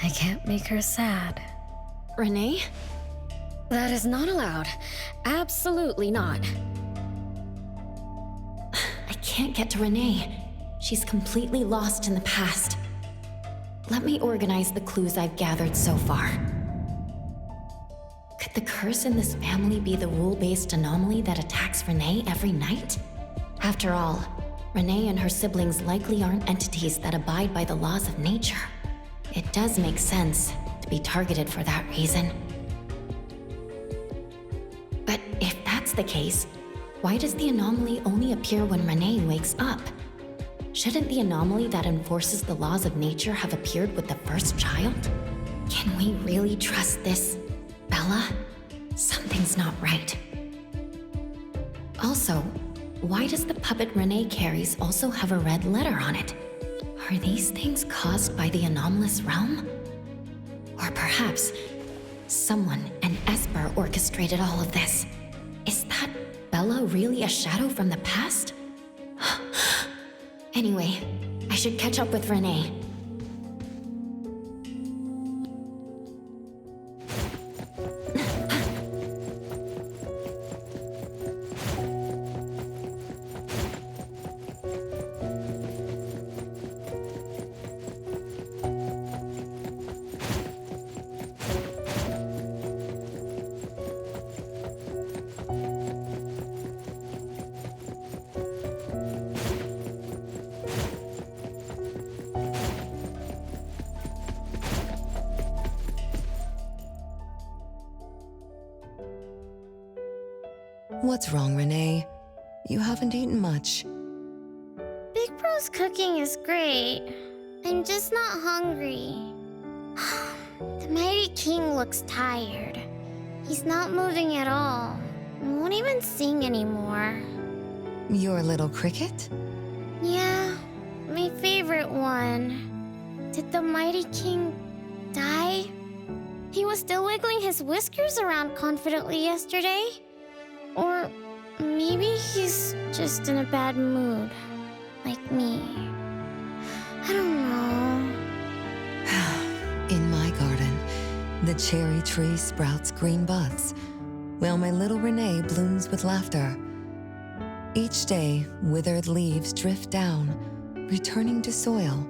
I can't make her sad. Renee? That is not allowed. Absolutely not. I can't get to Renee. She's completely lost in the past. Let me organize the clues I've gathered so far. Could the curse in this family be the rule-based anomaly that attacks Renee every night? After all, Renee and her siblings likely aren't entities that abide by the laws of nature. It does make sense to be targeted for that reason. But if that's the case, why does the anomaly only appear when Renee wakes up? Shouldn't the anomaly that enforces the laws of nature have appeared with the first child? Can we really trust this, Bella? Something's not right. Also, why does the puppet Renee carries also have a red letter on it? Are these things caused by the anomalous realm? Or perhaps someone, an Esper, orchestrated all of this. Is that Bella really a shadow from the past? Anyway, I should catch up with Renee. What's wrong, Renee? You haven't eaten much. Big Bro's cooking is great. I'm just not hungry. The mighty king looks tired. He's not moving at all. Won't even sing anymore. Your little cricket? Yeah, my favorite one. Did the mighty king die? He was still wiggling his whiskers around confidently yesterday. Or maybe he's just in a bad mood, like me. I don't know. In my garden, the cherry tree sprouts green buds, while my little Renee blooms with laughter. Each day, withered leaves drift down, returning to soil,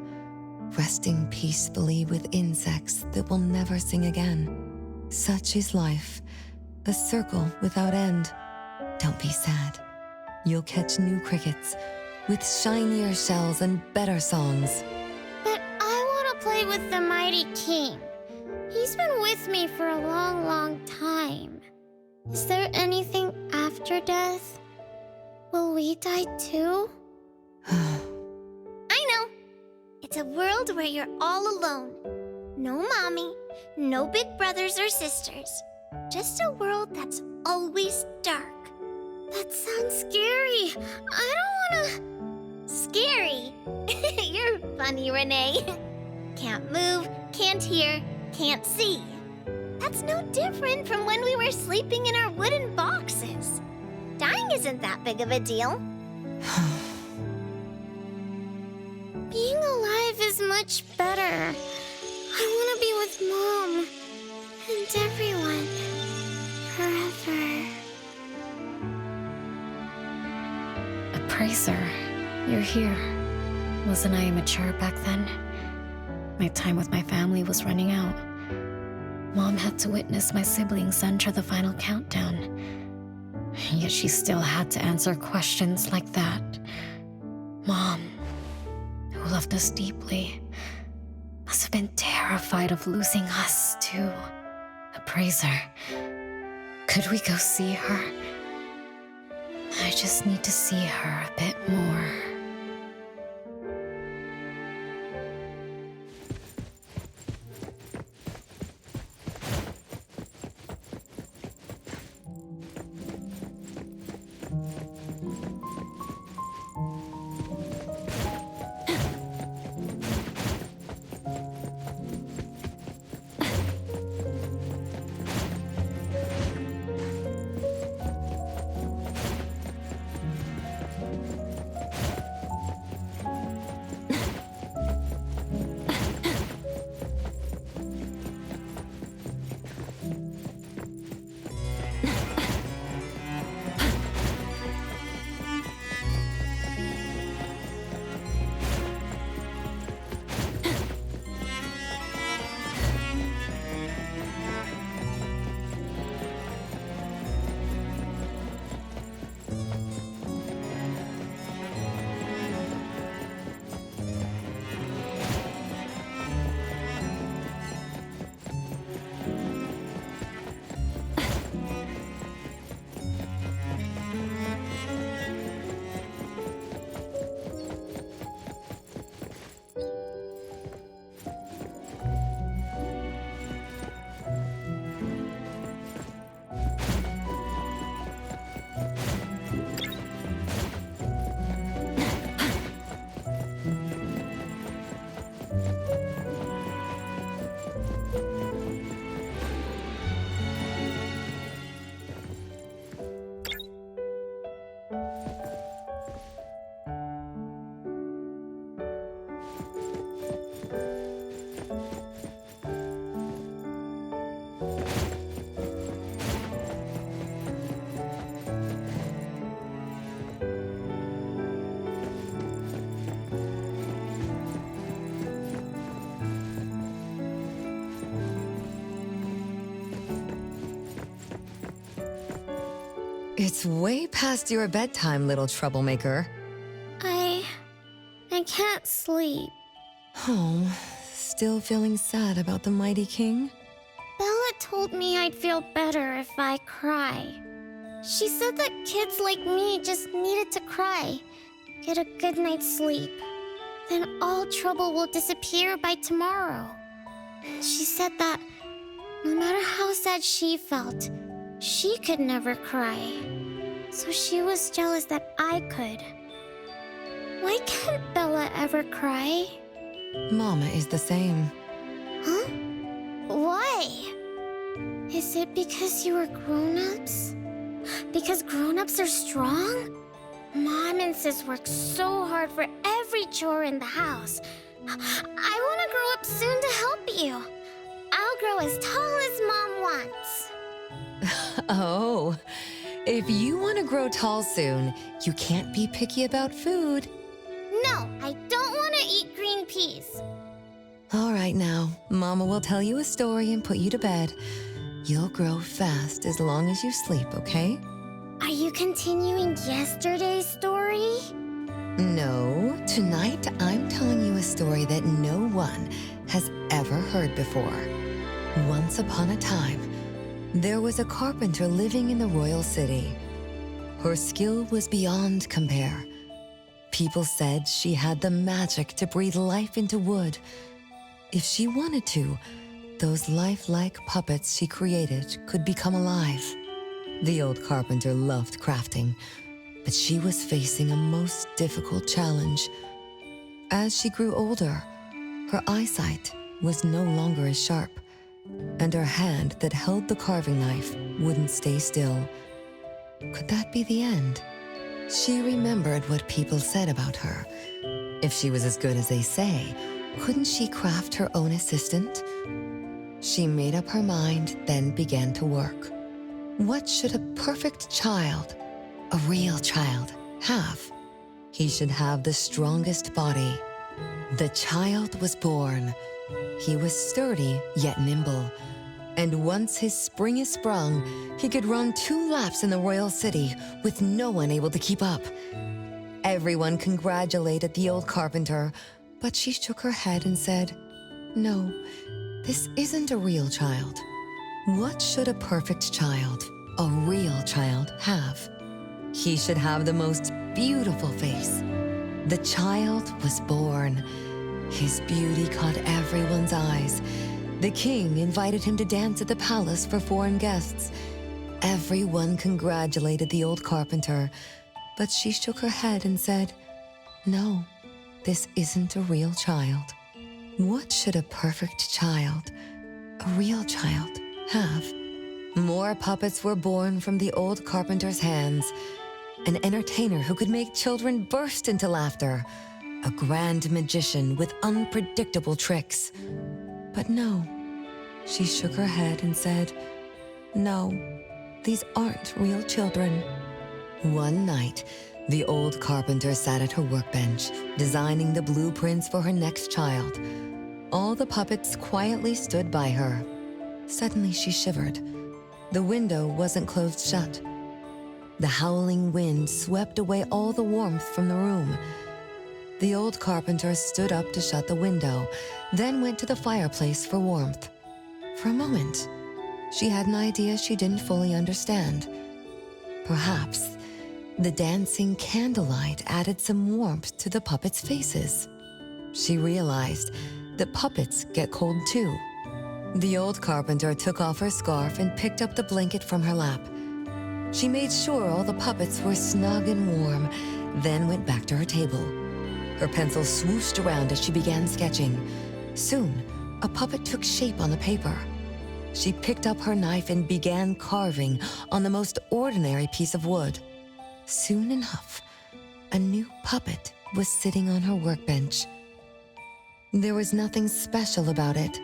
resting peacefully with insects that will never sing again. Such is life, a circle without end. Don't be sad. You'll catch new crickets with shinier shells and better songs. But I want to play with the mighty king. He's been with me for a long, long time. Is there anything after death? Will we die too? I know. It's a world where you're all alone. No mommy, no big brothers or sisters. Just a world that's always dark. That sounds scary. I don't wanna... Scary? You're funny, Renee. Can't move, can't hear, can't see. That's no different from when we were sleeping in our wooden boxes. Dying isn't that big of a deal. Being alive is much better. I wanna be with Mom and everyone forever. Appraiser, you're here. Wasn't I immature back then? My time with my family was running out. Mom had to witness my siblings enter the final countdown. Yet she still had to answer questions like that. Mom, who loved us deeply, must have been terrified of losing us too. Appraiser, could we go see her? I just need to see her a bit more. It's way past your bedtime, little troublemaker. I can't sleep. Oh, still feeling sad about the mighty king? Bella told me I'd feel better if I cry. She said that kids like me just needed to cry, get a good night's sleep. Then all trouble will disappear by tomorrow. She said that no matter how sad she felt, she could never cry. So she was jealous that I could. Why can't Bella ever cry? Mama is the same. Huh? Why? Is it because you were grown-ups? Because grown-ups are strong? Mom and Sis work so hard for every chore in the house. I want to grow up soon to help you. I'll grow as tall as Mom wants. Oh, if you want to grow tall soon, you can't be picky about food. No, I don't want to eat green peas. All right now, Mama will tell you a story and put you to bed. You'll grow fast as long as you sleep, okay? Are you continuing yesterday's story? No, tonight I'm telling you a story that no one has ever heard before. Once upon a time, there was a carpenter living in the royal city. Her skill was beyond compare. People said she had the magic to breathe life into wood. If she wanted to, those lifelike puppets she created could become alive. The old carpenter loved crafting, but she was facing a most difficult challenge. As she grew older, her eyesight was no longer as sharp, and her hand that held the carving knife wouldn't stay still. Could that be the end? She remembered what people said about her. If she was as good as they say, couldn't she craft her own assistant? She made up her mind, then began to work. What should a perfect child, a real child, have? He should have the strongest body. The child was born. He was sturdy, yet nimble. And once his spring is sprung, he could run 2 laps in the royal city with no one able to keep up. Everyone congratulated the old carpenter, but she shook her head and said, "No, this isn't a real child. What should a perfect child, a real child, have? He should have the most beautiful face." The child was born. His beauty caught everyone's eyes. The king invited him to dance at the palace for foreign guests. Everyone congratulated the old carpenter, but she shook her head and said, "No, this isn't a real child. What should a perfect child, a real child, have?" More puppets were born from the old carpenter's hands. An entertainer who could make children burst into laughter. A grand magician with unpredictable tricks. But no, she shook her head and said, "No, these aren't real children." One night, the old carpenter sat at her workbench, designing the blueprints for her next child. All the puppets quietly stood by her. Suddenly she shivered. The window wasn't closed shut. The howling wind swept away all the warmth from the room. The old carpenter stood up to shut the window, then went to the fireplace for warmth. For a moment, she had an idea she didn't fully understand. Perhaps the dancing candlelight added some warmth to the puppets' faces. She realized that puppets get cold too. The old carpenter took off her scarf and picked up the blanket from her lap. She made sure all the puppets were snug and warm, then went back to her table. Her pencil swooshed around as she began sketching. Soon, a puppet took shape on the paper. She picked up her knife and began carving on the most ordinary piece of wood. Soon enough, a new puppet was sitting on her workbench. There was nothing special about it,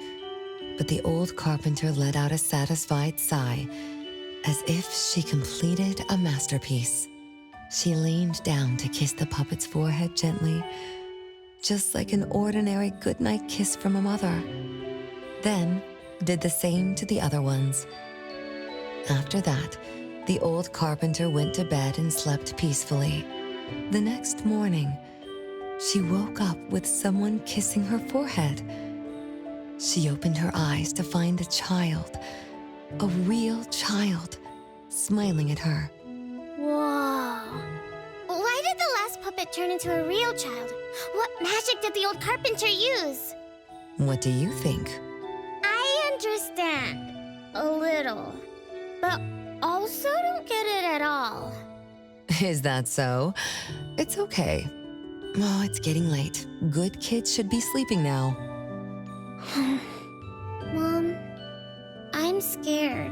but the old carpenter let out a satisfied sigh, as if she completed a masterpiece. She leaned down to kiss the puppet's forehead gently, just like an ordinary goodnight kiss from a mother. Then did the same to the other ones. After that, the old carpenter went to bed and slept peacefully. The next morning, she woke up with someone kissing her forehead. She opened her eyes to find a child, a real child, smiling at her. Whoa. Why did the last puppet turn into a real child? What magic did the old carpenter use? What do you think? I understand. A little. But also don't get it at all. Is that so? It's okay. Oh, it's getting late. Good kids should be sleeping now. Mom, I'm scared.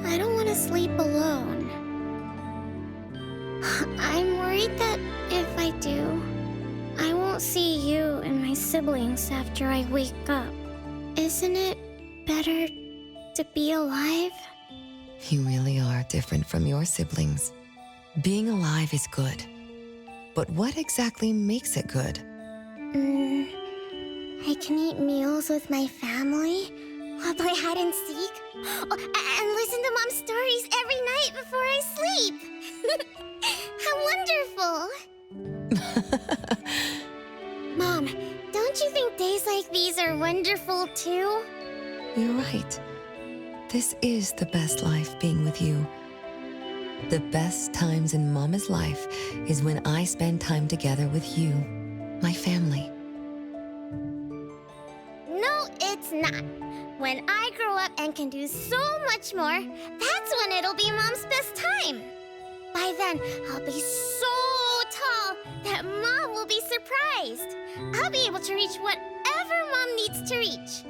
I don't want to sleep alone. I'm worried that if I do, I won't see you and my siblings after I wake up. Isn't it better to be alive? You really are different from your siblings. Being alive is good. But what exactly makes it good? I can eat meals with my family, or play hide and seek, and listen to Mom's stories every night before I sleep. How wonderful! Mom, don't you think days like these are wonderful too? You're right. This is the best life, being with you. The best times in Mama's life is when I spend time together with you, my family. No, it's not. When I grow up and can do so much more, that's when it'll be Mom's best time. By then, I'll be so tall that Mom will be surprised. I'll be able to reach whatever Mom needs to reach.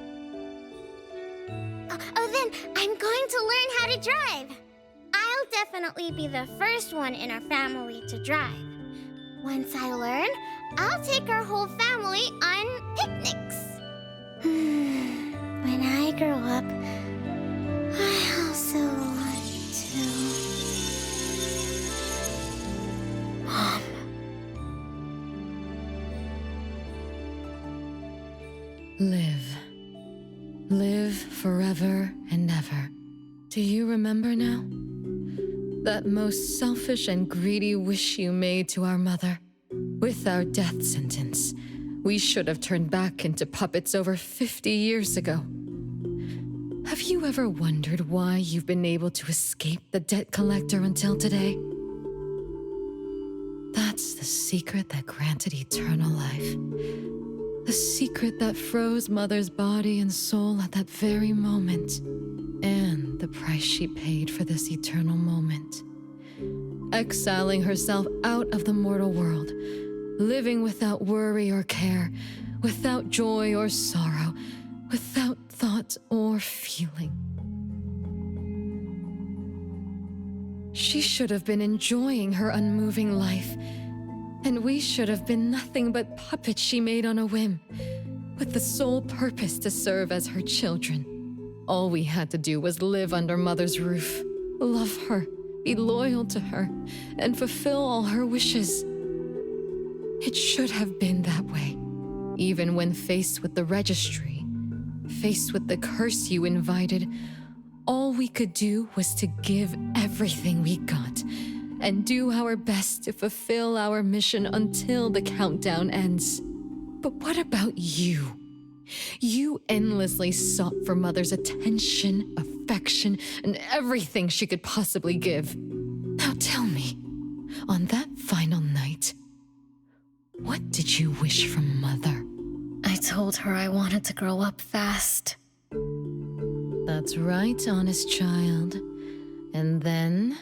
Then I'm going to learn how to drive. I'll definitely be the first one in our family to drive. Once I learn, I'll take our whole family on picnics. When I grow up, I also want to... Mom. Live. Live forever and ever. Do you remember now? That most selfish and greedy wish you made to our mother. With our death sentence, we should have turned back into puppets over 50 years ago. Have you ever wondered why you've been able to escape the debt collector until today? That's the secret that granted eternal life. The secret that froze Mother's body and soul at that very moment. And the price she paid for this eternal moment. Exiling herself out of the mortal world, living without worry or care, without joy or sorrow, without thought or feeling. She should have been enjoying her unmoving life, and we should have been nothing but puppets she made on a whim, with the sole purpose to serve as her children. All we had to do was live under Mother's roof, love her, be loyal to her, and fulfill all her wishes. It should have been that way, even when faced with the registry, faced with the curse you invited. All we could do was to give everything we got and do our best to fulfill our mission until the countdown ends. But what about you? You endlessly sought for Mother's attention, affection, and everything she could possibly give. Now tell me, on that final night, what did you wish from Mother? I told her I wanted to grow up fast. That's right, honest child. And then?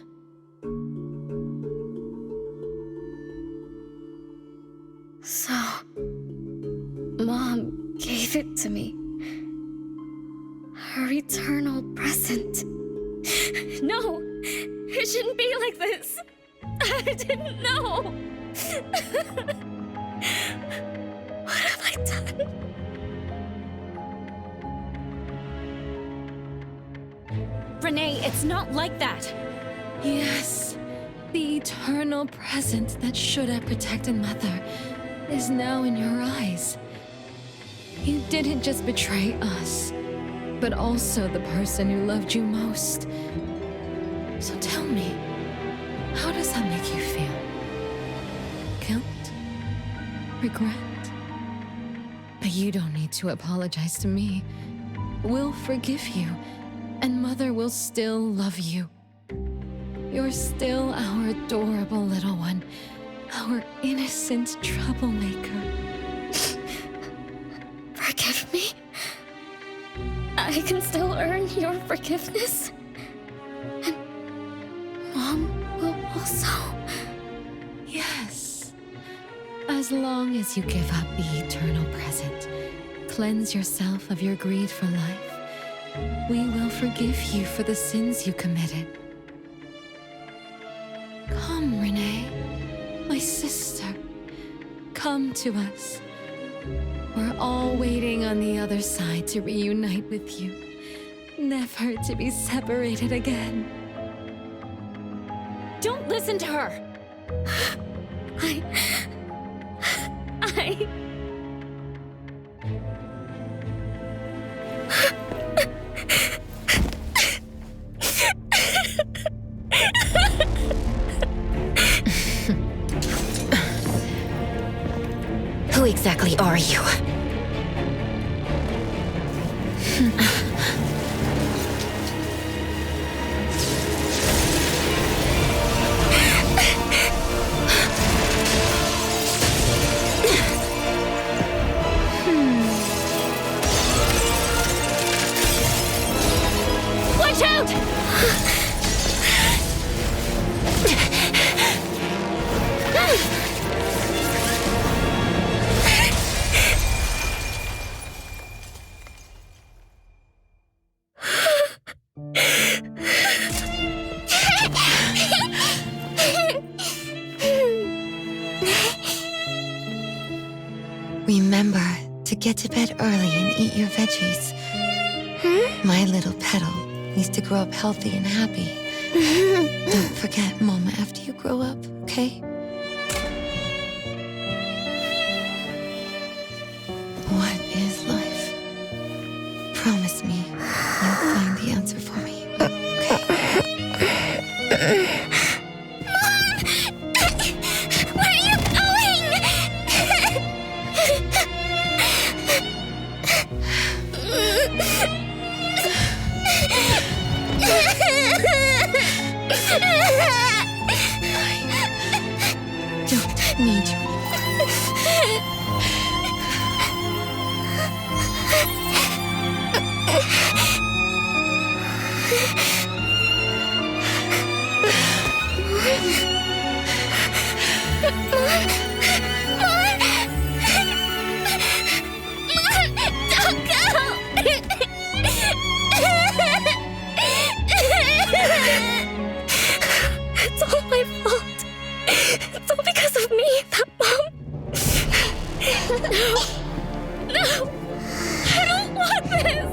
So, Mom gave it to me. Her eternal present. No! It shouldn't be like this! I didn't know! What have I done? Renee, it's not like that! Yes, the eternal presence that should have protected Mother is now in your eyes. You didn't just betray us, but also the person who loved you most. So tell me, how does that make you feel? Guilt? Regret? But you don't need to apologize to me. We'll forgive you, and Mother will still love you. You're still our adorable little one, our innocent troublemaker. Forgive me? I can still earn your forgiveness? And Mom will also? Yes. As long as you give up the eternal present, cleanse yourself of your greed for life, we will forgive you for the sins you committed. Come, Renee, my sister. Come to us. We're all waiting on the other side to reunite with you, never to be separated again. Don't listen to her! Who exactly are you? Watch out! Remember to get to bed early and eat your veggies. My little petal needs to grow up healthy and happy. Don't forget Mama after you grow up, okay? What is life? Promise me you'll find the answer for me, okay? Where are you going? Don't need you. Don't go! It's all my fault. It's all because of me that Mom... No! I don't want this!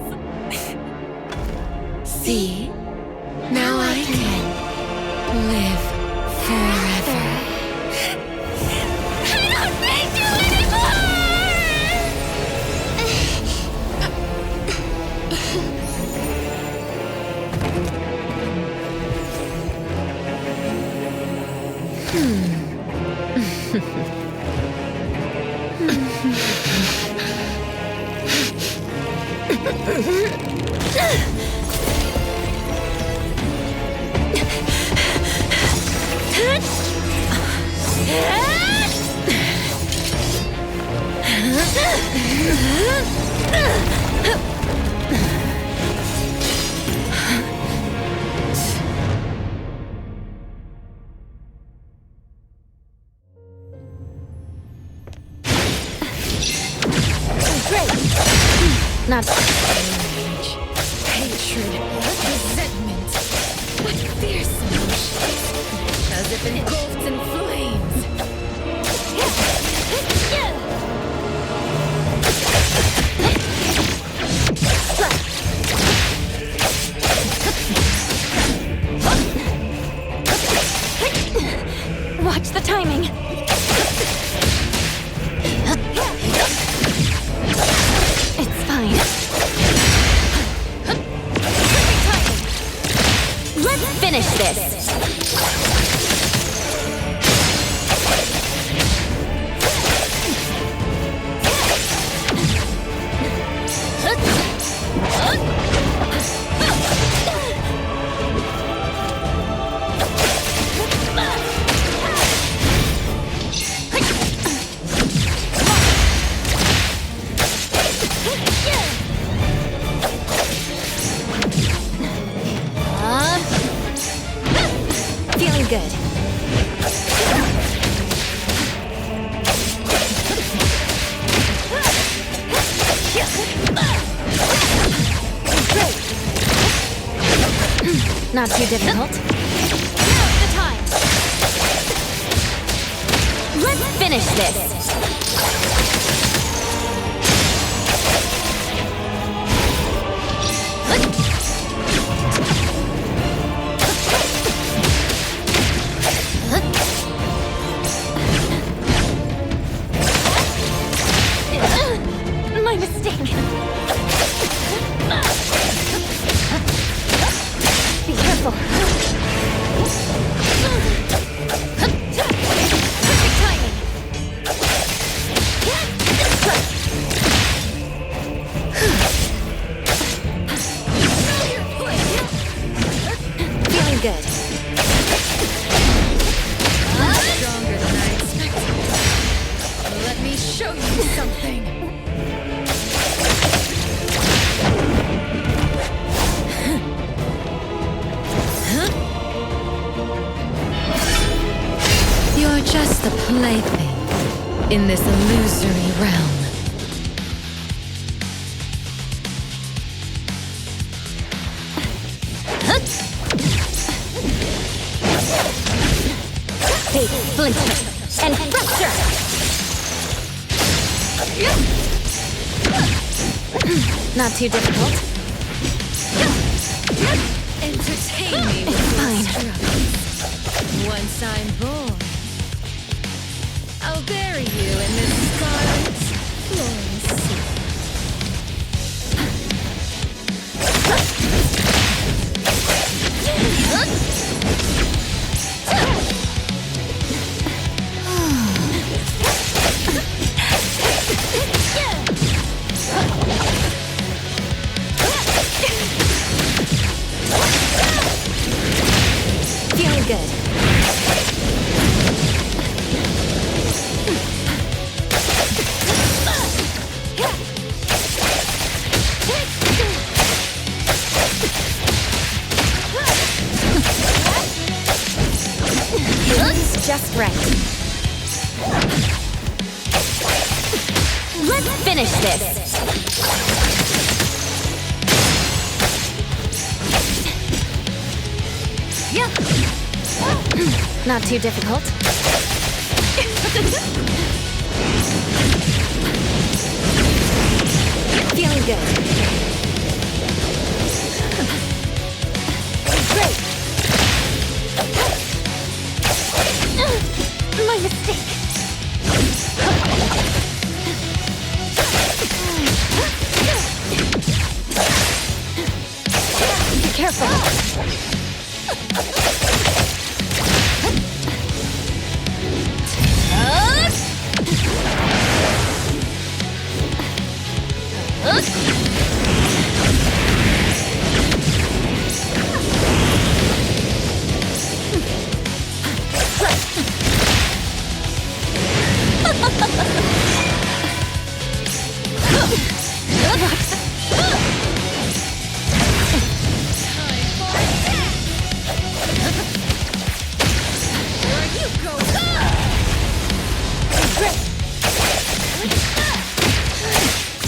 See? Now I can live forever. I don't need you anymore! Not rage, hatred, resentment. What fierce emotions, as if engulfed in flames. Watch the timing. It's fine. Let's finish this. Feeling good. Not too difficult. Now's the time. Let's finish this. My mistake. Be careful. Perfect timing. Feeling good. Stronger than I expected. Let me show you something. You're just a plaything in this illusory realm. Hey, splinter and fracture. Not too difficult. Entertain me with Fine. struggles. Once I'm born, I'll bury you in this scarlet, flawless sea. Feeling good. Looks just right. Let's finish this. Not too difficult. Feeling good. Great. My mistake. Be careful.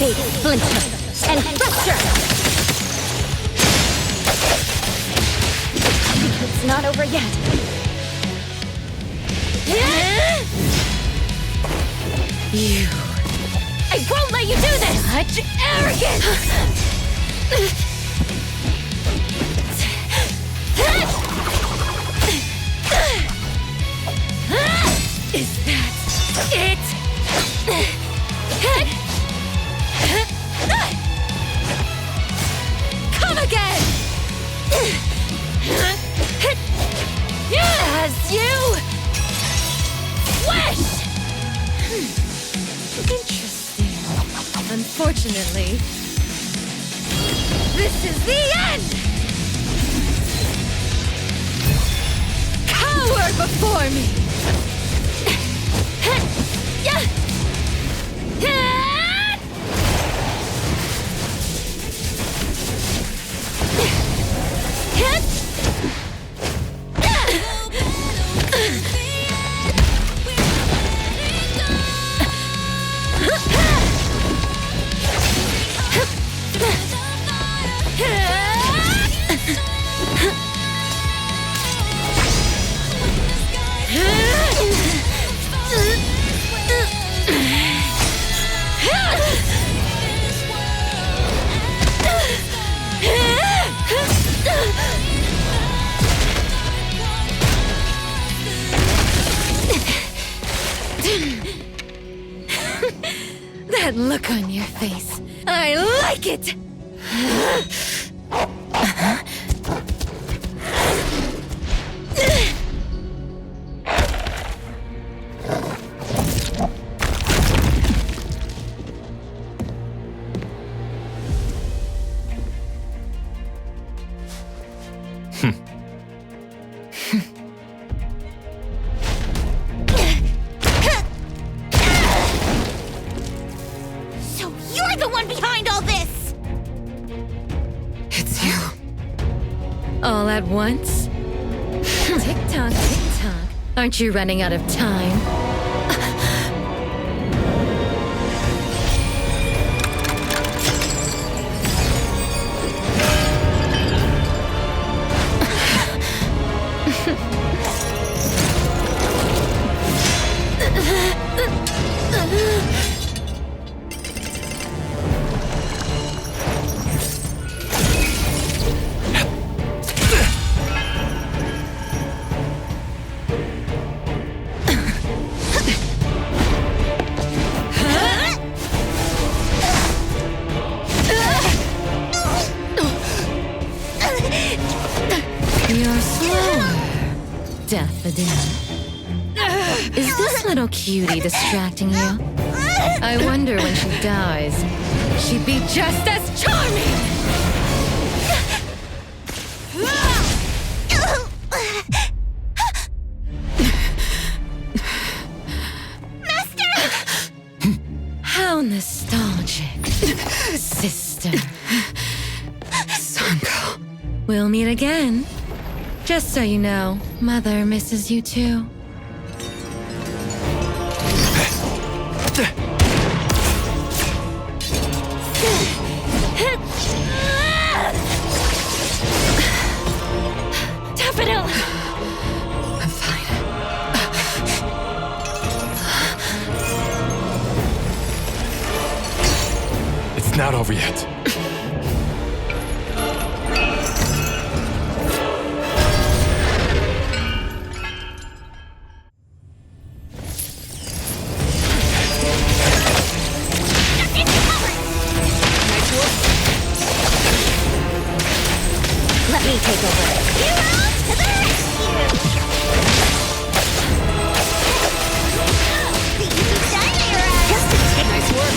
Fate, flinch. and fracture! It's not over yet. You... I won't let you do this! Such arrogance! Is that it? Come again! As you wish! Interesting. Unfortunately, this is the end! Cower before me! That look on your face. I like it! All at once? Tick-tock, tick-tock. Aren't you running out of time? Is this little cutie distracting you? I wonder when she dies, she'd be just as charming! Master! How nostalgic, sister. Zanka. We'll meet again. Just so you know, Mother misses you too. Daffodil! I'm fine. It's not over yet. Let me take over. Heroes to the rescue! Just a tick. Nice work.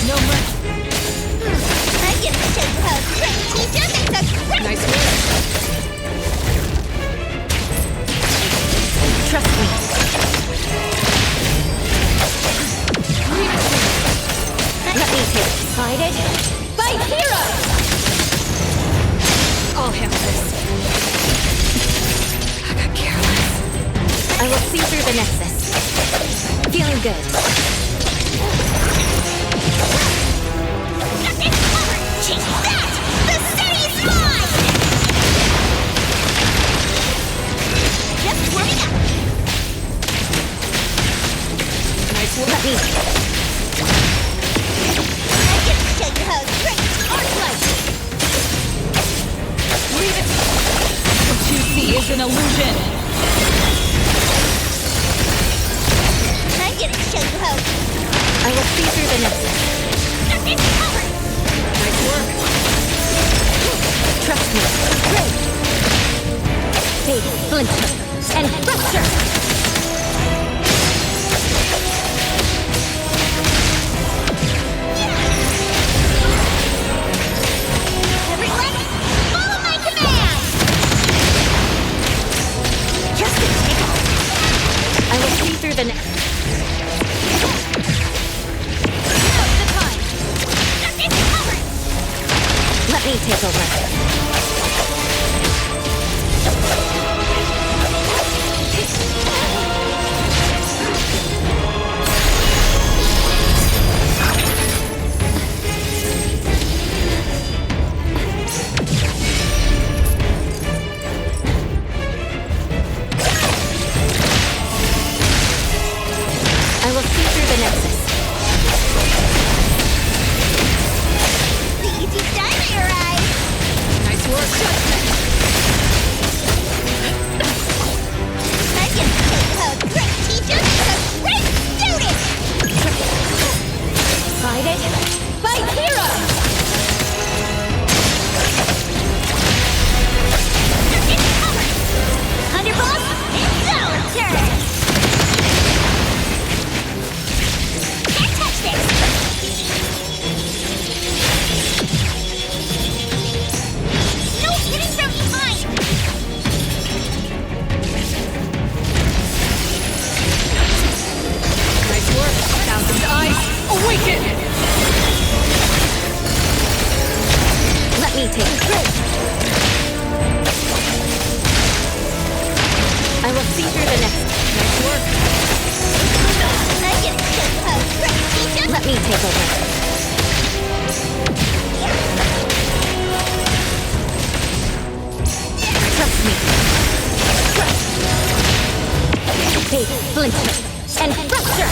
No mercy. I get to show you how a great teacher makes a great... Nice work. Trust me. Let me take it. Decided. Fight heroes! I'll handle this. I got careless. I will see through the nexus. Feeling good. an illusion! I'm gonna show you how. I will see through the nest. It's covered! Nice work. Trust me. Great. Fade, flinch, and rupture! Everyone, follow my command! Just a tickle. I will see through the net. Now's the time. It's covered! Let me take over. I will see through the nexus. The easy time in your eyes. Nice work, Judgment. I can show you how a great teacher is a great student! Fight it by hero! It's covered! Thunderbolt, it's our turn! Can't touch this! No hitting from behind! Nice work. Thousand eyes, awaken! Let me take control. I will see through the next. Nice work. I'm gonna show you how a great teacher. Let me take over. Trust me. Trust. Fade, flinch, and rupture!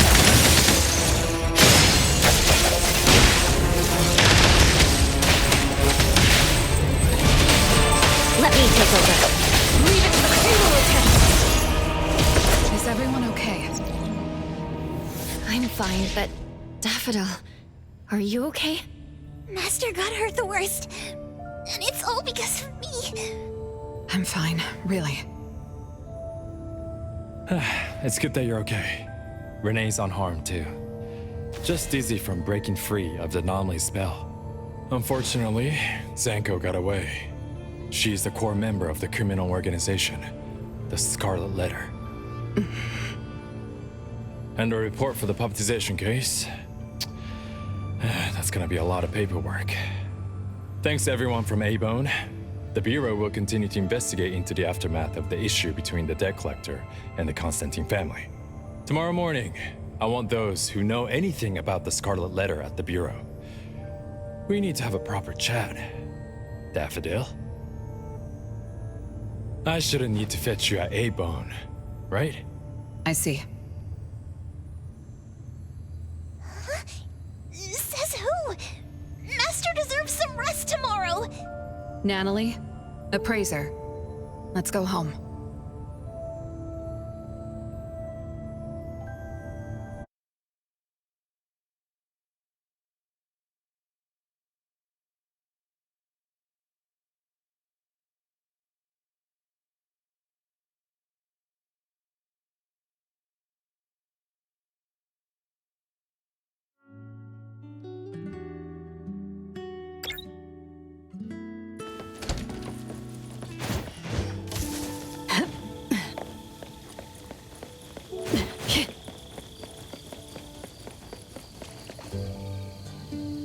Let me take over. Leave it to the single attempt. Is everyone okay? I'm fine, but Daffodil, are you okay? Master got hurt the worst. And it's all because of me. I'm fine, really. It's good that you're okay. Rene's unharmed too. Just dizzy from breaking free of the anomaly spell. Unfortunately, Zanko got away. She's the core member of the criminal organization, the Scarlet Letter. And the report for the puppetization case. That's gonna be a lot of paperwork. Thanks to everyone from A-Bone. The Bureau will continue to investigate into the aftermath of the issue between the debt collector and the Constantine family. Tomorrow morning, I want those who know anything about the Scarlet Letter at the Bureau. We need to have a proper chat. Daffodil? I shouldn't need to fetch you at A-Bone, right? I see. Says who? Master deserves some rest tomorrow. Natalie, appraiser. Let's go home.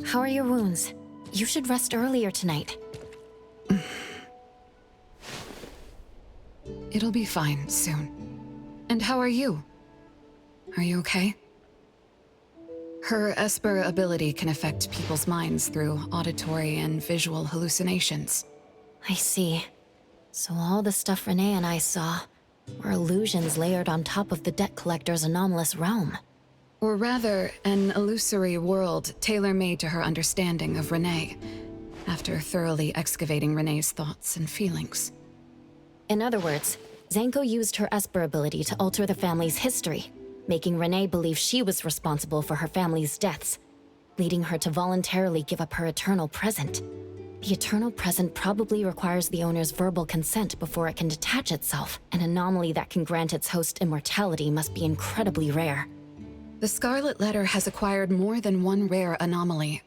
How are your wounds? You should rest earlier tonight. It'll be fine soon. And how are you? Are you okay? Her Esper ability can affect people's minds through auditory and visual hallucinations. I see. So all the stuff Rene and I saw were illusions layered on top of the debt collector's anomalous realm. Or rather, an illusory world tailor-made to her understanding of Rene, after thoroughly excavating Rene's thoughts and feelings. In other words, Zanko used her Esper ability to alter the family's history, making René believe she was responsible for her family's deaths, leading her to voluntarily give up her eternal present. The eternal present probably requires the owner's verbal consent before it can detach itself. An anomaly that can grant its host immortality must be incredibly rare. The Scarlet Letter has acquired more than one rare anomaly.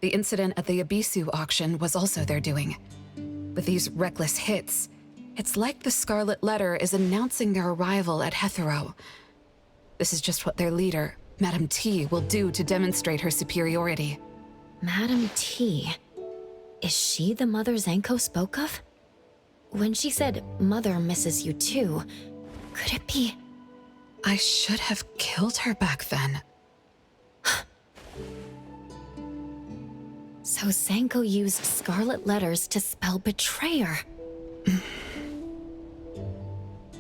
The incident at the Abisu auction was also their doing. With these reckless hits, it's like the Scarlet Letter is announcing their arrival at Hethero. This is just what their leader, Madame T, will do to demonstrate her superiority. Madame T? Is she the mother Zanko spoke of? When she said, "Mother misses you too," could it be? I should have killed her back then. So Zanko used Scarlet Letters to spell betrayer.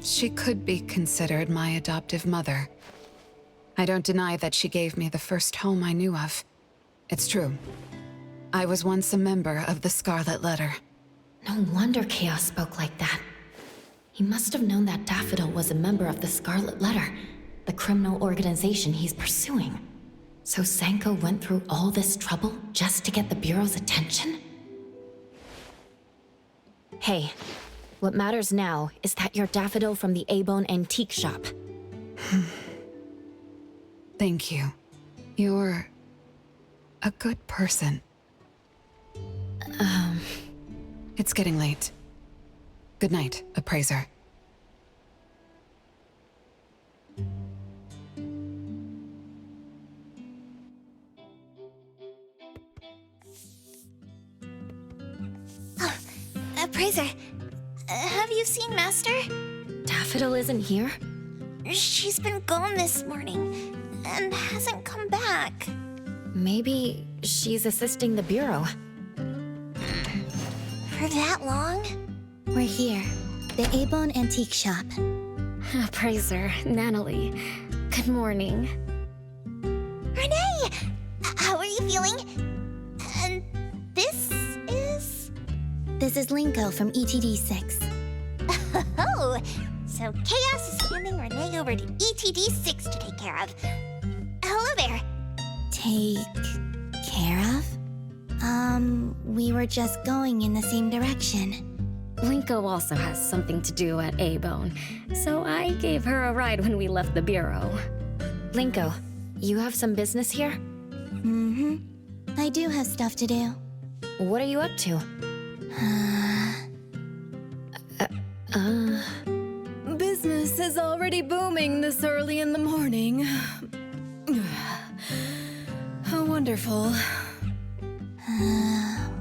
She could be considered my adoptive mother. I don't deny that she gave me the first home I knew of. It's true. I was once a member of the Scarlet Letter. No wonder Chaos spoke like that. He must have known that Daffodil was a member of the Scarlet Letter, the criminal organization he's pursuing. So Zanko went through all this trouble just to get the Bureau's attention? Hey, what matters now is that you're Daffodil from the A-Bone Antique Shop. Thank you. You're a good person. It's getting late. Good night, Appraiser. Appraiser, have you seen Master? Daffodil isn't here? She's been gone this morning and hasn't come back. Maybe she's assisting the Bureau. For that long? We're here, the A-Bone Antique Shop. Appraiser, Natalie. Good morning. René! How are you feeling? And this is? This is Linko from ETD6. Oh, so Chaos is handing René over to ETD6 to take care of. Hello there. Take care of? We were just going in the same direction. Linko also has something to do at A-Bone, so I gave her a ride when we left the Bureau. Linko, you have some business here? Mm-hmm. I do have stuff to do. What are you up to? Business is already booming this early in the morning. How wonderful.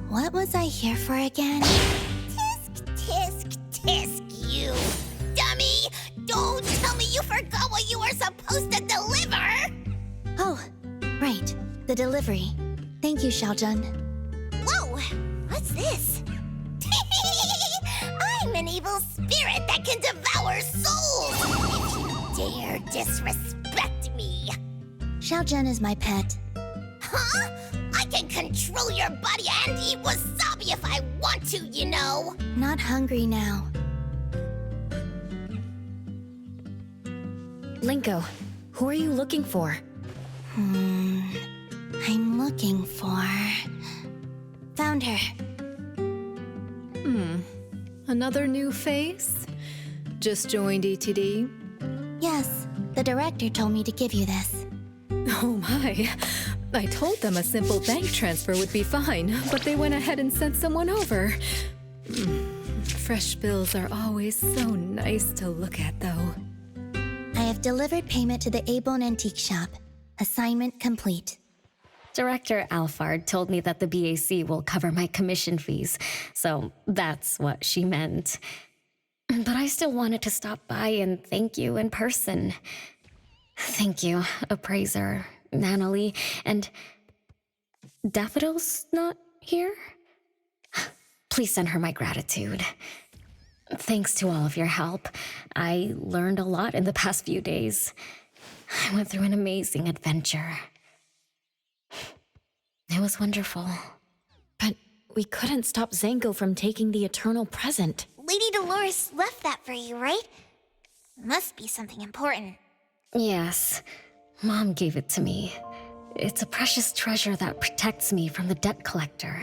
What was I here for again? Tisk, you dummy! Don't tell me you forgot what you were supposed to deliver! Oh, right. The delivery. Thank you, Xiaojun. Whoa! What's this? I'm an evil spirit that can devour souls! If you dare disrespect me! Xiaojun is my pet. Huh? I can control your body and eat wasabi if I want to, you know! Not hungry now. Linko, who are you looking for? I'm looking for... Found her. Another new face? Just joined ETD? Yes, the director told me to give you this. Oh my. I told them a simple bank transfer would be fine, but they went ahead and sent someone over. Fresh bills are always so nice to look at, though. I have delivered payment to the A-Bone Antique Shop. Assignment complete. Director Alfard told me that the BAC will cover my commission fees, so that's what she meant. But I still wanted to stop by and thank you in person. Thank you, Appraiser, Natalie, and... Daffodil's not here? Please send her my gratitude. Thanks to all of your help. I learned a lot in the past few days. I went through an amazing adventure. It was wonderful. But we couldn't stop Zanko from taking the eternal present. Lady Dolores left that for you, right? Must be something important. Yes. Mom gave it to me. It's a precious treasure that protects me from the debt collector.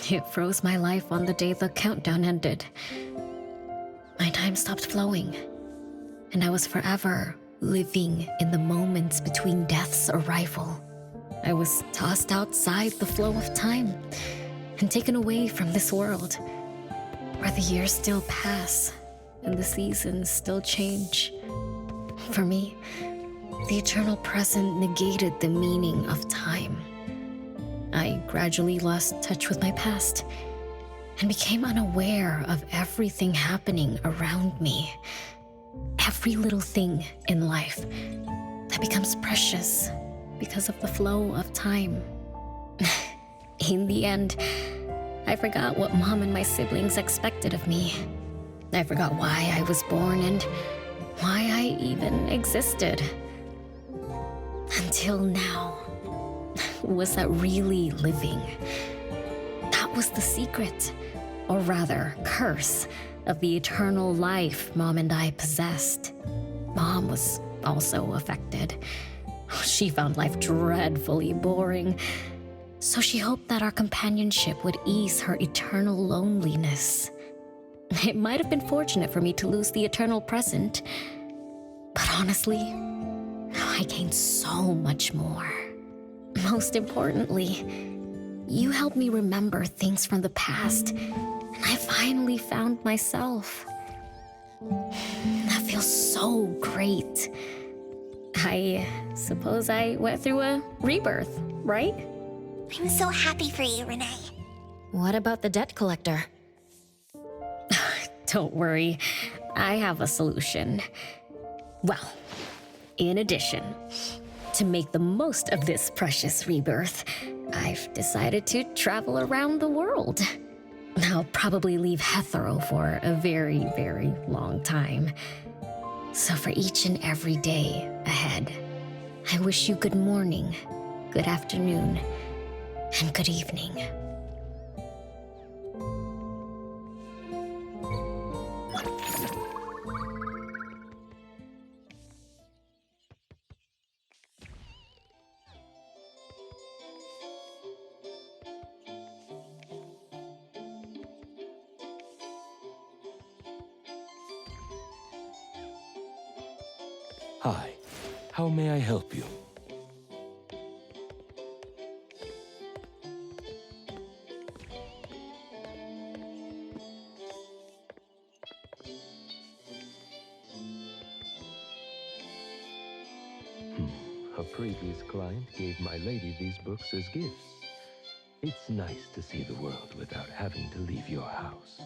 It froze my life on the day the countdown ended. My time stopped flowing, and I was forever living in the moments between death's arrival. I was tossed outside the flow of time and taken away from this world, where the years still pass and the seasons still change. For me, the eternal present negated the meaning of time. I gradually lost touch with my past and became unaware of everything happening around me. Every little thing in life that becomes precious because of the flow of time. In the end, I forgot what Mom and my siblings expected of me. I forgot why I was born and why I even existed. Until now. Was that really living? That was the secret, or rather, curse, of the eternal life Mom and I possessed. Mom was also affected. She found life dreadfully boring, so she hoped that our companionship would ease her eternal loneliness. It might have been fortunate for me to lose the eternal present, but honestly, I gained so much more. Most importantly, you helped me remember things from the past, and I finally found myself. That feels so great. I suppose I went through a rebirth, right? I'm so happy for you, Renee. What about the debt collector? Don't worry, I have a solution. Well, in addition, to make the most of this precious rebirth, I've decided to travel around the world. I'll probably leave Heathrow for a very, very long time. So for each and every day ahead, I wish you good morning, good afternoon, and good evening. Hi, how may I help you? A previous client gave my lady these books as gifts. It's nice to see the world without having to leave your house.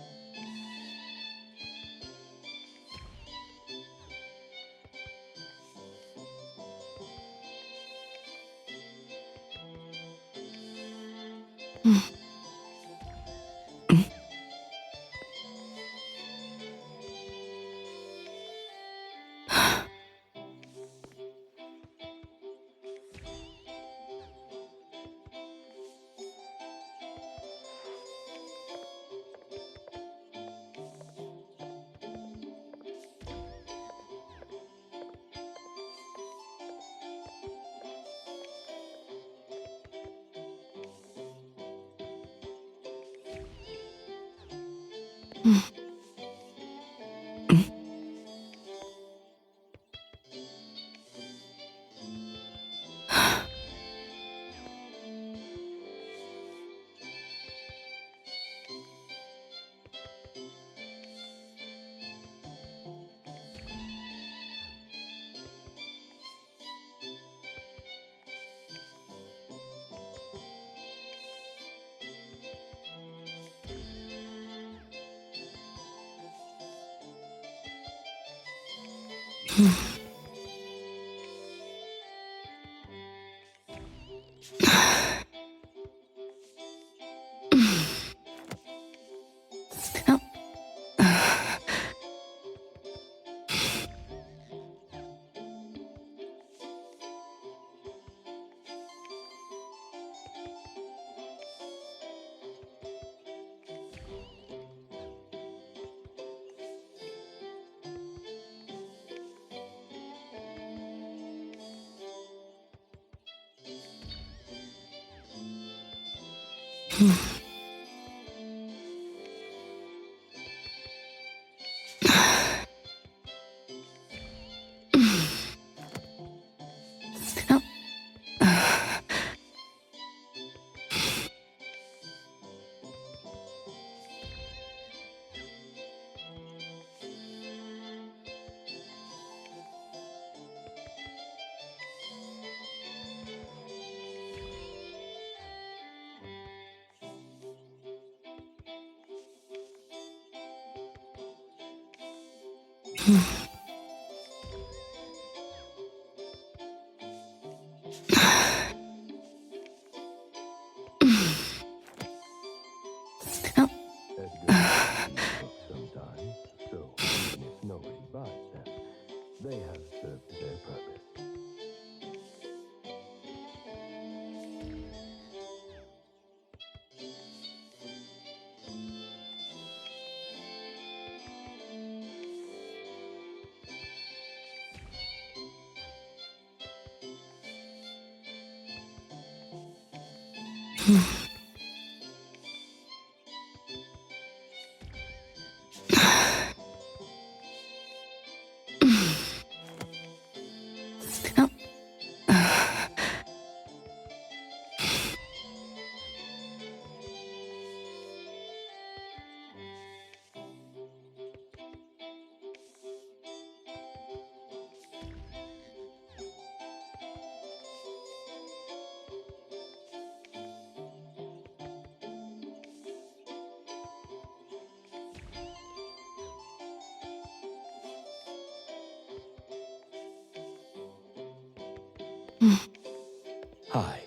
Hi.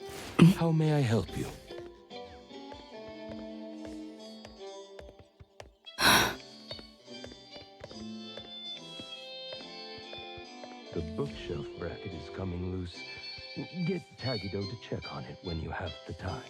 How may I help you? The bookshelf bracket is coming loose. Get Tagido to check on it when you have the time.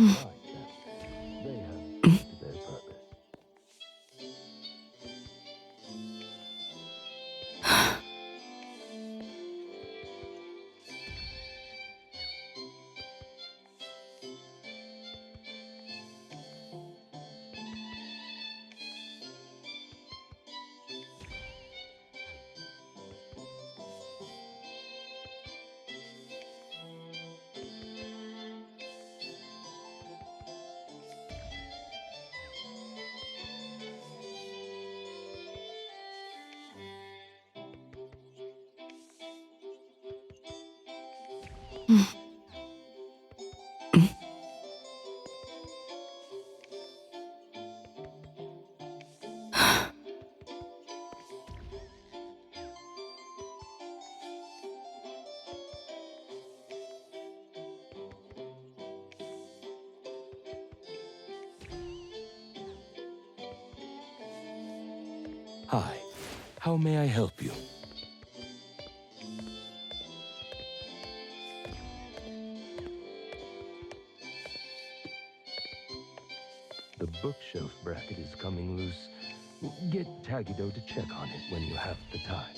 like them. They have served their purpose. Hi, how may I help you? The bookshelf bracket is coming loose. Get Tagido to check on it when you have the time.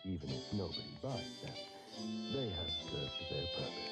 Even if nobody buys them, they have served their purpose.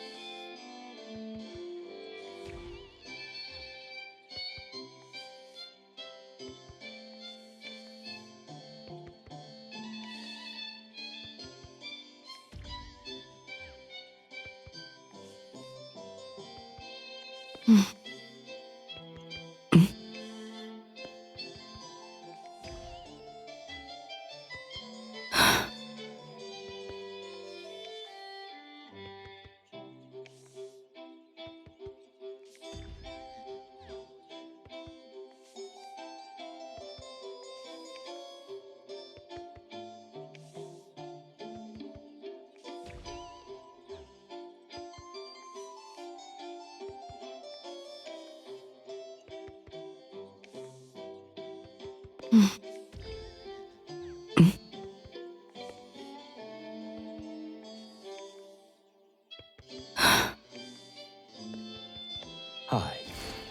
Hi,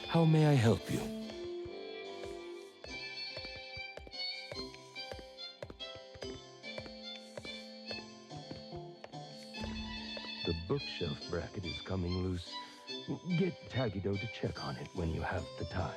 how may I help you? The bookshelf bracket is coming loose. Get Tagido to check on it when you have the time.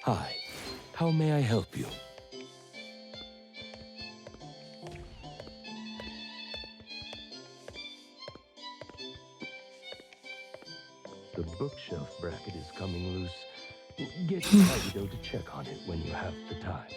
Hi, how may I help you? The bookshelf bracket is coming loose. Get Tagido to check on it when you have the time.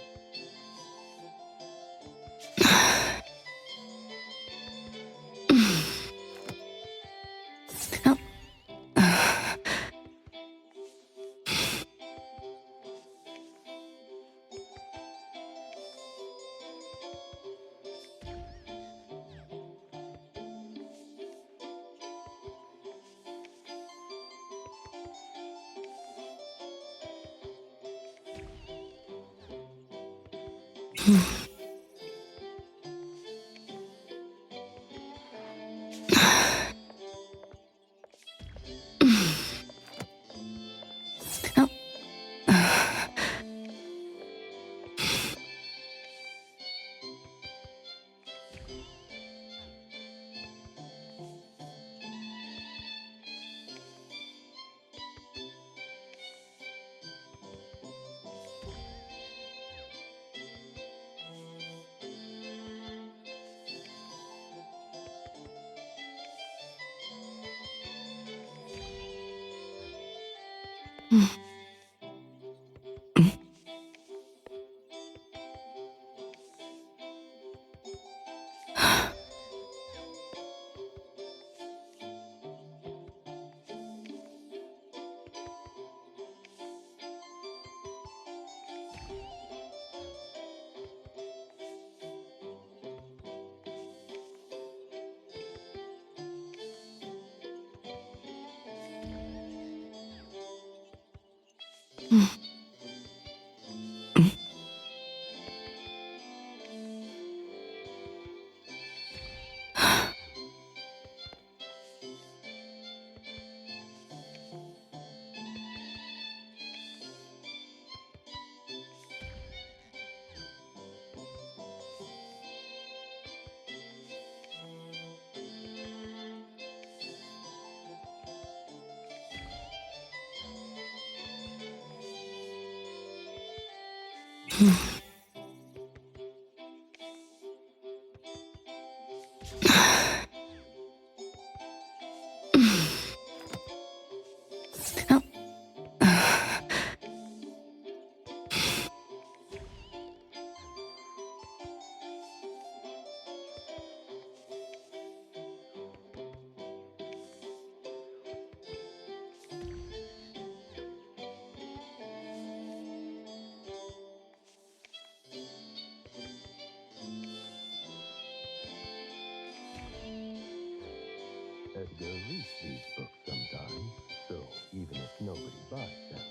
Edgar reads these books sometimes, so even if nobody buys them,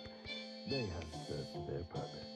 they have served their purpose.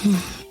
Hmm.